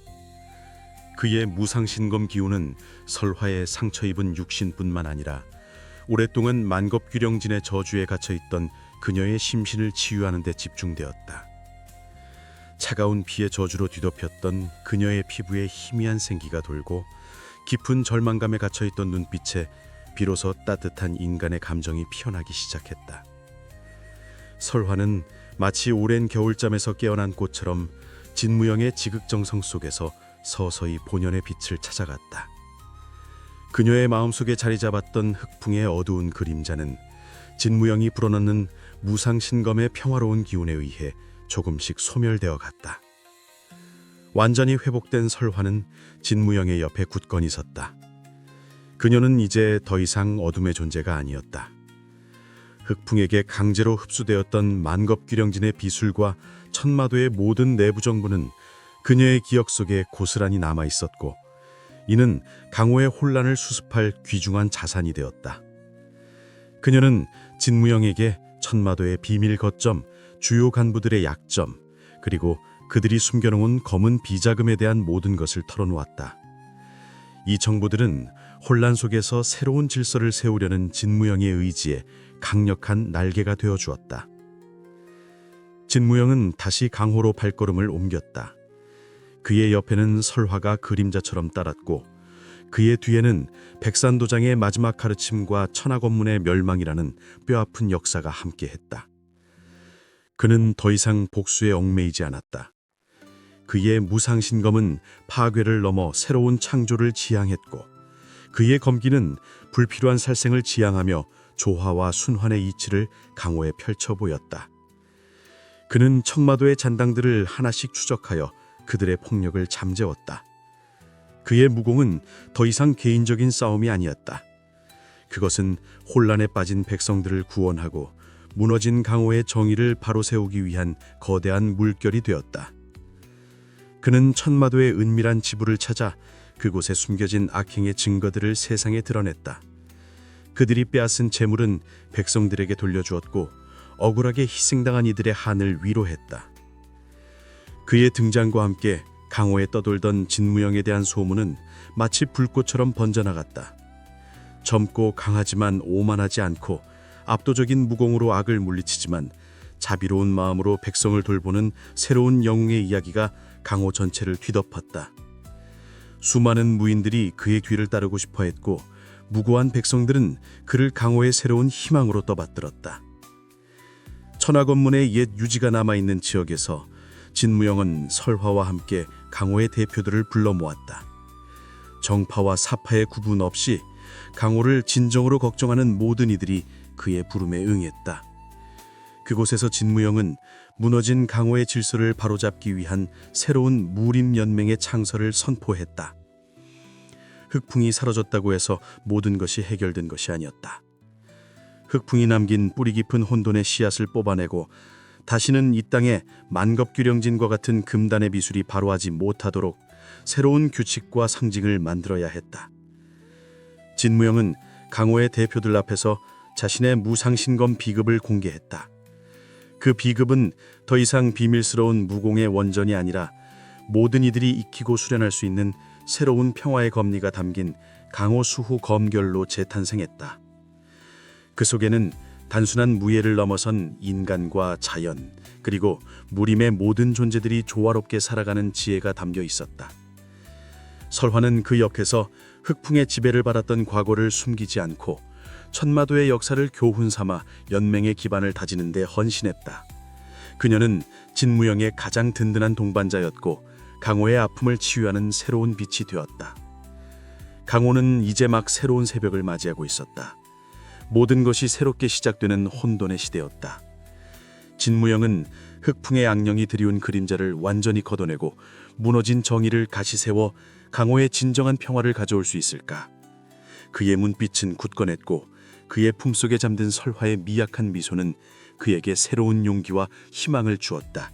Speaker 2: 그의 무상신검 기운은 설화의 상처 입은 육신뿐만 아니라 오랫동안 만겁귀령진의 저주에 갇혀있던 그녀의 심신을 치유하는 데 집중되었다. 차가운 피의 저주로 뒤덮였던 그녀의 피부에 희미한 생기가 돌고 깊은 절망감에 갇혀있던 눈빛에 비로소 따뜻한 인간의 감정이 피어나기 시작했다. 설화는 마치 오랜 겨울잠에서 깨어난 꽃처럼 진무영의 지극정성 속에서 서서히 본연의 빛을 찾아갔다. 그녀의 마음속에 자리 잡았던 흑풍의 어두운 그림자는 진무영이 불어넣는 무상신검의 평화로운 기운에 의해 조금씩 소멸되어 갔다. 완전히 회복된 설화는 진무영의 옆에 굳건히 섰다. 그녀는 이제 더 이상 어둠의 존재가 아니었다. 흑풍에게 강제로 흡수되었던 만겁귀령진의 비술과 천마도의 모든 내부 정보는 그녀의 기억 속에 고스란히 남아 있었고 이는 강호의 혼란을 수습할 귀중한 자산이 되었다. 그녀는 진무영에게 천마도의 비밀 거점, 주요 간부들의 약점, 그리고 그들이 숨겨놓은 검은 비자금에 대한 모든 것을 털어놓았다. 이 정보들은 혼란 속에서 새로운 질서를 세우려는 진무영의 의지에 강력한 날개가 되어 주었다. 진무영은 다시 강호로 발걸음을 옮겼다. 그의 옆에는 설화가 그림자처럼 따랐고 그의 뒤에는 백산도장의 마지막 가르침과 천하권문의 멸망이라는 뼈아픈 역사가 함께했다. 그는 더 이상 복수에 얽매이지 않았다. 그의 무상신검은 파괴를 넘어 새로운 창조를 지향했고 그의 검기는 불필요한 살생을 지향하며 조화와 순환의 이치를 강호에 펼쳐 보였다. 그는 청마도의 잔당들을 하나씩 추적하여 그들의 폭력을 잠재웠다. 그의 무공은 더 이상 개인적인 싸움이 아니었다. 그것은 혼란에 빠진 백성들을 구원하고 무너진 강호의 정의를 바로 세우기 위한 거대한 물결이 되었다. 그는 천마도의 은밀한 지부를 찾아 그곳에 숨겨진 악행의 증거들을 세상에 드러냈다. 그들이 빼앗은 재물은 백성들에게 돌려주었고 억울하게 희생당한 이들의 한을 위로했다. 그의 등장과 함께 강호에 떠돌던 진무영에 대한 소문은 마치 불꽃처럼 번져나갔다. 젊고 강하지만 오만하지 않고 압도적인 무공으로 악을 물리치지만 자비로운 마음으로 백성을 돌보는 새로운 영웅의 이야기가 강호 전체를 뒤덮었다. 수많은 무인들이 그의 뒤를 따르고 싶어 했고 무고한 백성들은 그를 강호의 새로운 희망으로 떠받들었다. 천하권문의 옛 유지가 남아있는 지역에서 진무영은 설화와 함께 강호의 대표들을 불러 모았다. 정파와 사파의 구분 없이 강호를 진정으로 걱정하는 모든 이들이 그의 부름에 응했다. 그곳에서 진무영은 무너진 강호의 질서를 바로잡기 위한 새로운 무림연맹의 창설을 선포했다. 흑풍이 사라졌다고 해서 모든 것이 해결된 것이 아니었다. 흑풍이 남긴 뿌리 깊은 혼돈의 씨앗을 뽑아내고 다시는 이 땅에 만겁귀령진과 같은 금단의 비술이 발호하지 못하도록 새로운 규칙과 상징을 만들어야 했다. 진무영은 강호의 대표들 앞에서 자신의 무상신검 비급을 공개했다. 그 비급은 더 이상 비밀스러운 무공의 원전이 아니라 모든 이들이 익히고 수련할 수 있는 새로운 평화의 검리가 담긴 강호 수호 검결로 재탄생했다. 그 속에는
Speaker 10: 단순한 무예를 넘어선 인간과 자연, 그리고 무림의 모든 존재들이 조화롭게 살아가는 지혜가 담겨 있었다. 설화는 그 옆에서 흑풍의 지배를 받았던 과거를 숨기지 않고 천마도의 역사를 교훈 삼아 연맹의 기반을 다지는 데 헌신했다. 그녀는 진무영의 가장 든든한 동반자였고 강호의 아픔을 치유하는 새로운 빛이 되었다. 강호는 이제 막 새로운 새벽을 맞이하고 있었다. 모든 것이 새롭게 시작되는 혼돈의 시대였다. 진무영은 흑풍의 악령이 들이운 그림자를 완전히 걷어내고 무너진 정의를 다시 세워 강호의 진정한 평화를 가져올 수 있을까? 그의 문빛은 굳건했고 그의 품속에 잠든 설화의 미약한 미소는 그에게 새로운 용기와 희망을 주었다.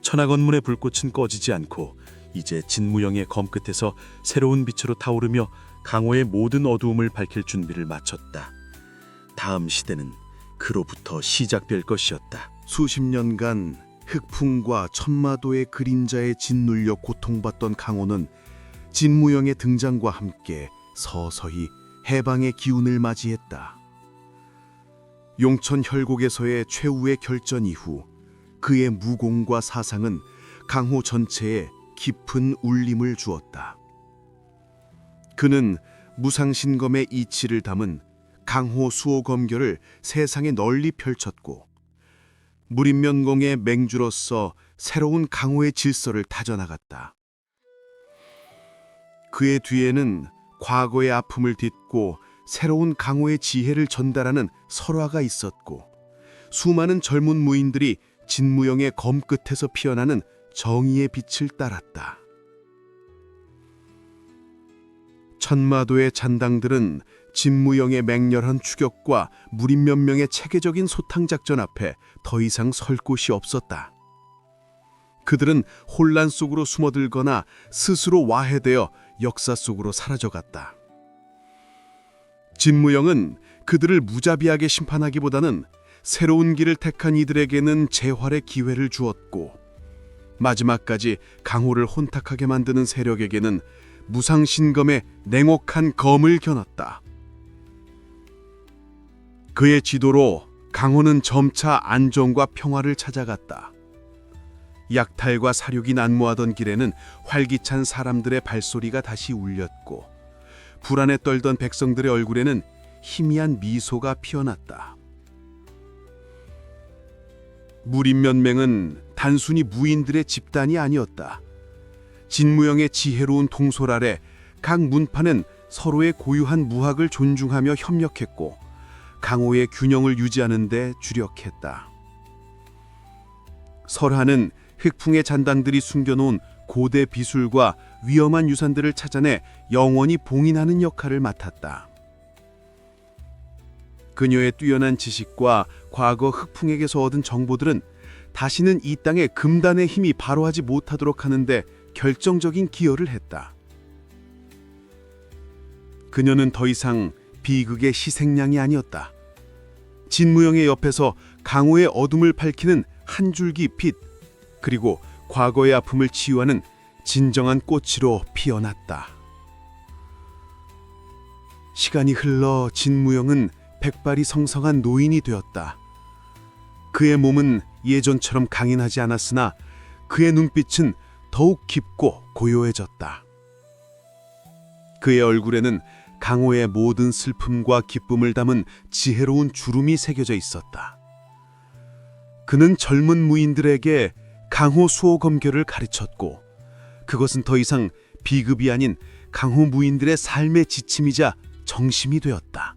Speaker 10: 천하건문의 불꽃은 꺼지지 않고 이제 진무영의 검끝에서 새로운 빛으로 타오르며 강호의 모든 어두움을 밝힐 준비를 마쳤다. 다음 시대는 그로부터 시작될 것이었다.
Speaker 6: 수십 년간 흑풍과 천마도의 그림자에 짓눌려 고통받던 강호는 진무영의 등장과 함께 서서히 해방의 기운을 맞이했다. 용천 혈곡에서의 최후의 결전 이후 그의 무공과 사상은 강호 전체에 깊은 울림을 주었다. 그는 무상신검의 이치를 담은 강호 수호검결을 세상에 널리 펼쳤고 무림면공의 맹주로서 새로운 강호의 질서를 다져나갔다. 그의 뒤에는 과거의 아픔을 딛고 새로운 강호의 지혜를 전달하는 설화가 있었고 수많은 젊은 무인들이 진무영의 검끝에서 피어나는 정의의 빛을 따랐다. 천마도의 잔당들은 진무영의 맹렬한 추격과 무림면명의 체계적인 소탕작전 앞에 더 이상 설 곳이 없었다. 그들은 혼란 속으로 숨어들거나 스스로 와해되어 역사 속으로 사라져갔다. 진무영은 그들을 무자비하게 심판하기보다는 새로운 길을 택한 이들에게는 재활의 기회를 주었고 마지막까지 강호를 혼탁하게 만드는 세력에게는 무상신검의 냉혹한 검을 겨눴다. 그의 지도로 강호는 점차 안정과 평화를 찾아갔다. 약탈과 사륙이 난무하던 길에는 활기찬 사람들의 발소리가 다시 울렸고 불안에 떨던 백성들의 얼굴에는 희미한 미소가 피어났다. 무림면맹은 단순히 무인들의 집단이 아니었다. 진무영의 지혜로운 통솔 아래 각 문파는 서로의 고유한 무학을 존중하며 협력했고 강호의 균형을 유지하는 데 주력했다. 설화는 흑풍의 잔당들이 숨겨놓은 고대 비술과 위험한 유산들을 찾아내 영원히 봉인하는 역할을 맡았다. 그녀의 뛰어난 지식과 과거 흑풍에게서 얻은 정보들은 다시는 이 땅의 금단의 힘이 발호하지 못하도록 하는데 결정적인 기여를 했다. 그녀는 더 이상 비극의 희생양이 아니었다. 진무영의 옆에서 강호의 어둠을 밝히는 한 줄기 빛, 그리고 과거의 아픔을 치유하는 진정한 꽃으로 피어났다. 시간이 흘러 진무영은 백발이 성성한 노인이 되었다. 그의 몸은 예전처럼 강인하지 않았으나 그의 눈빛은 더욱 깊고 고요해졌다. 그의 얼굴에는 강호의 모든 슬픔과 기쁨을 담은 지혜로운 주름이 새겨져 있었다. 그는 젊은 무인들에게 강호 수호 검결을 가르쳤고 그것은 더 이상 비급이 아닌 강호 무인들의 삶의 지침이자 정심이 되었다.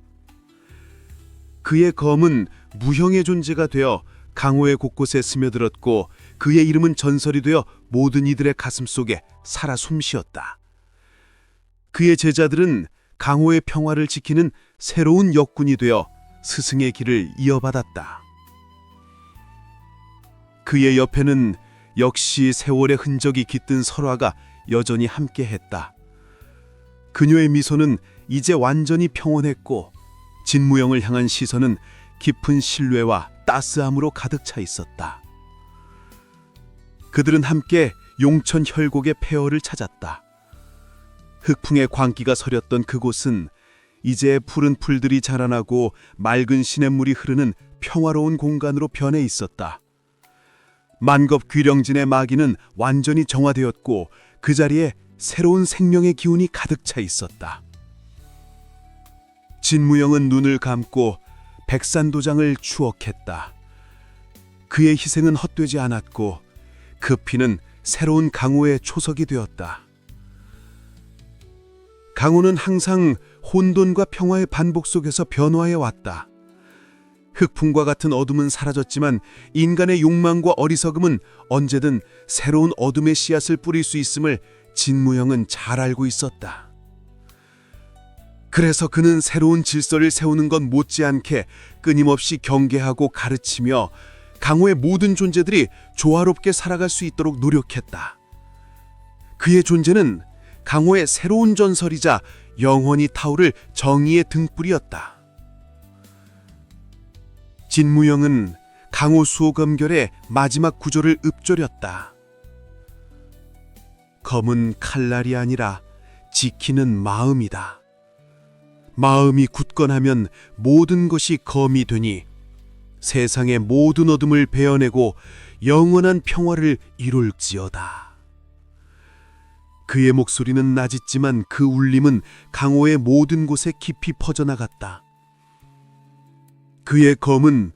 Speaker 6: 그의 검은 무형의 존재가 되어 강호의 곳곳에 스며들었고 그의 이름은 전설이 되어 모든 이들의 가슴 속에 살아 숨쉬었다. 그의 제자들은 강호의 평화를 지키는 새로운 역군이 되어 스승의 길을 이어받았다. 그의 옆에는 역시 세월의 흔적이 깃든 설화가 여전히 함께했다. 그녀의 미소는 이제 완전히 평온했고 진무영을 향한 시선은 깊은 신뢰와 따스함으로 가득 차 있었다. 그들은 함께 용천 혈곡의 폐허를 찾았다. 흑풍의 광기가 서렸던 그곳은
Speaker 3: 이제 푸른 풀들이 자라나고 맑은 시냇물이 흐르는 평화로운 공간으로 변해 있었다. 만겁 귀령진의 마기는 완전히 정화되었고 그 자리에 새로운 생명의 기운이 가득 차 있었다. 진무영은 눈을 감고 백산도장을 추억했다. 그의 희생은 헛되지 않았고 그 피는 새로운 강호의 초석이 되었다. 강호는 항상 혼돈과 평화의 반복 속에서 변화해 왔다. 흑풍과 같은 어둠은 사라졌지만 인간의 욕망과 어리석음은 언제든 새로운 어둠의 씨앗을 뿌릴 수 있음을 진무영은 잘 알고 있었다. 그래서 그는 새로운 질서를 세우는 것 못지않게 끊임없이 경계하고 가르치며 강호의 모든 존재들이 조화롭게 살아갈 수 있도록 노력했다. 그의 존재는 강호의 새로운 전설이자 영원히 타오를 정의의 등불이었다. 진무영은 강호 수호검결의 마지막 구절을 읊조렸다. 검은 칼날이 아니라 지키는 마음이다. 마음이 굳건하면 모든 것이 검이 되니 세상의 모든 어둠을 베어내고 영원한 평화를 이룰지어다. 그의 목소리는 낮았지만 그 울림은 강호의 모든 곳에 깊이 퍼져나갔다. 그의 검은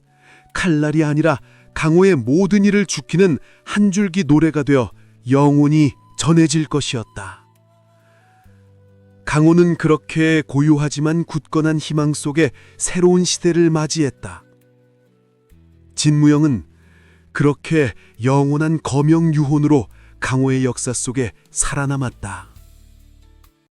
Speaker 3: 칼날이 아니라 강호의 모든 일을 죽이는 한 줄기 노래가 되어 영원히 전해질 것이었다. 강호는 그렇게 고요하지만 굳건한 희망 속에 새로운 시대를 맞이했다. 진무영은 그렇게 영원한 거명유혼으로 강호의 역사 속에 살아남았다.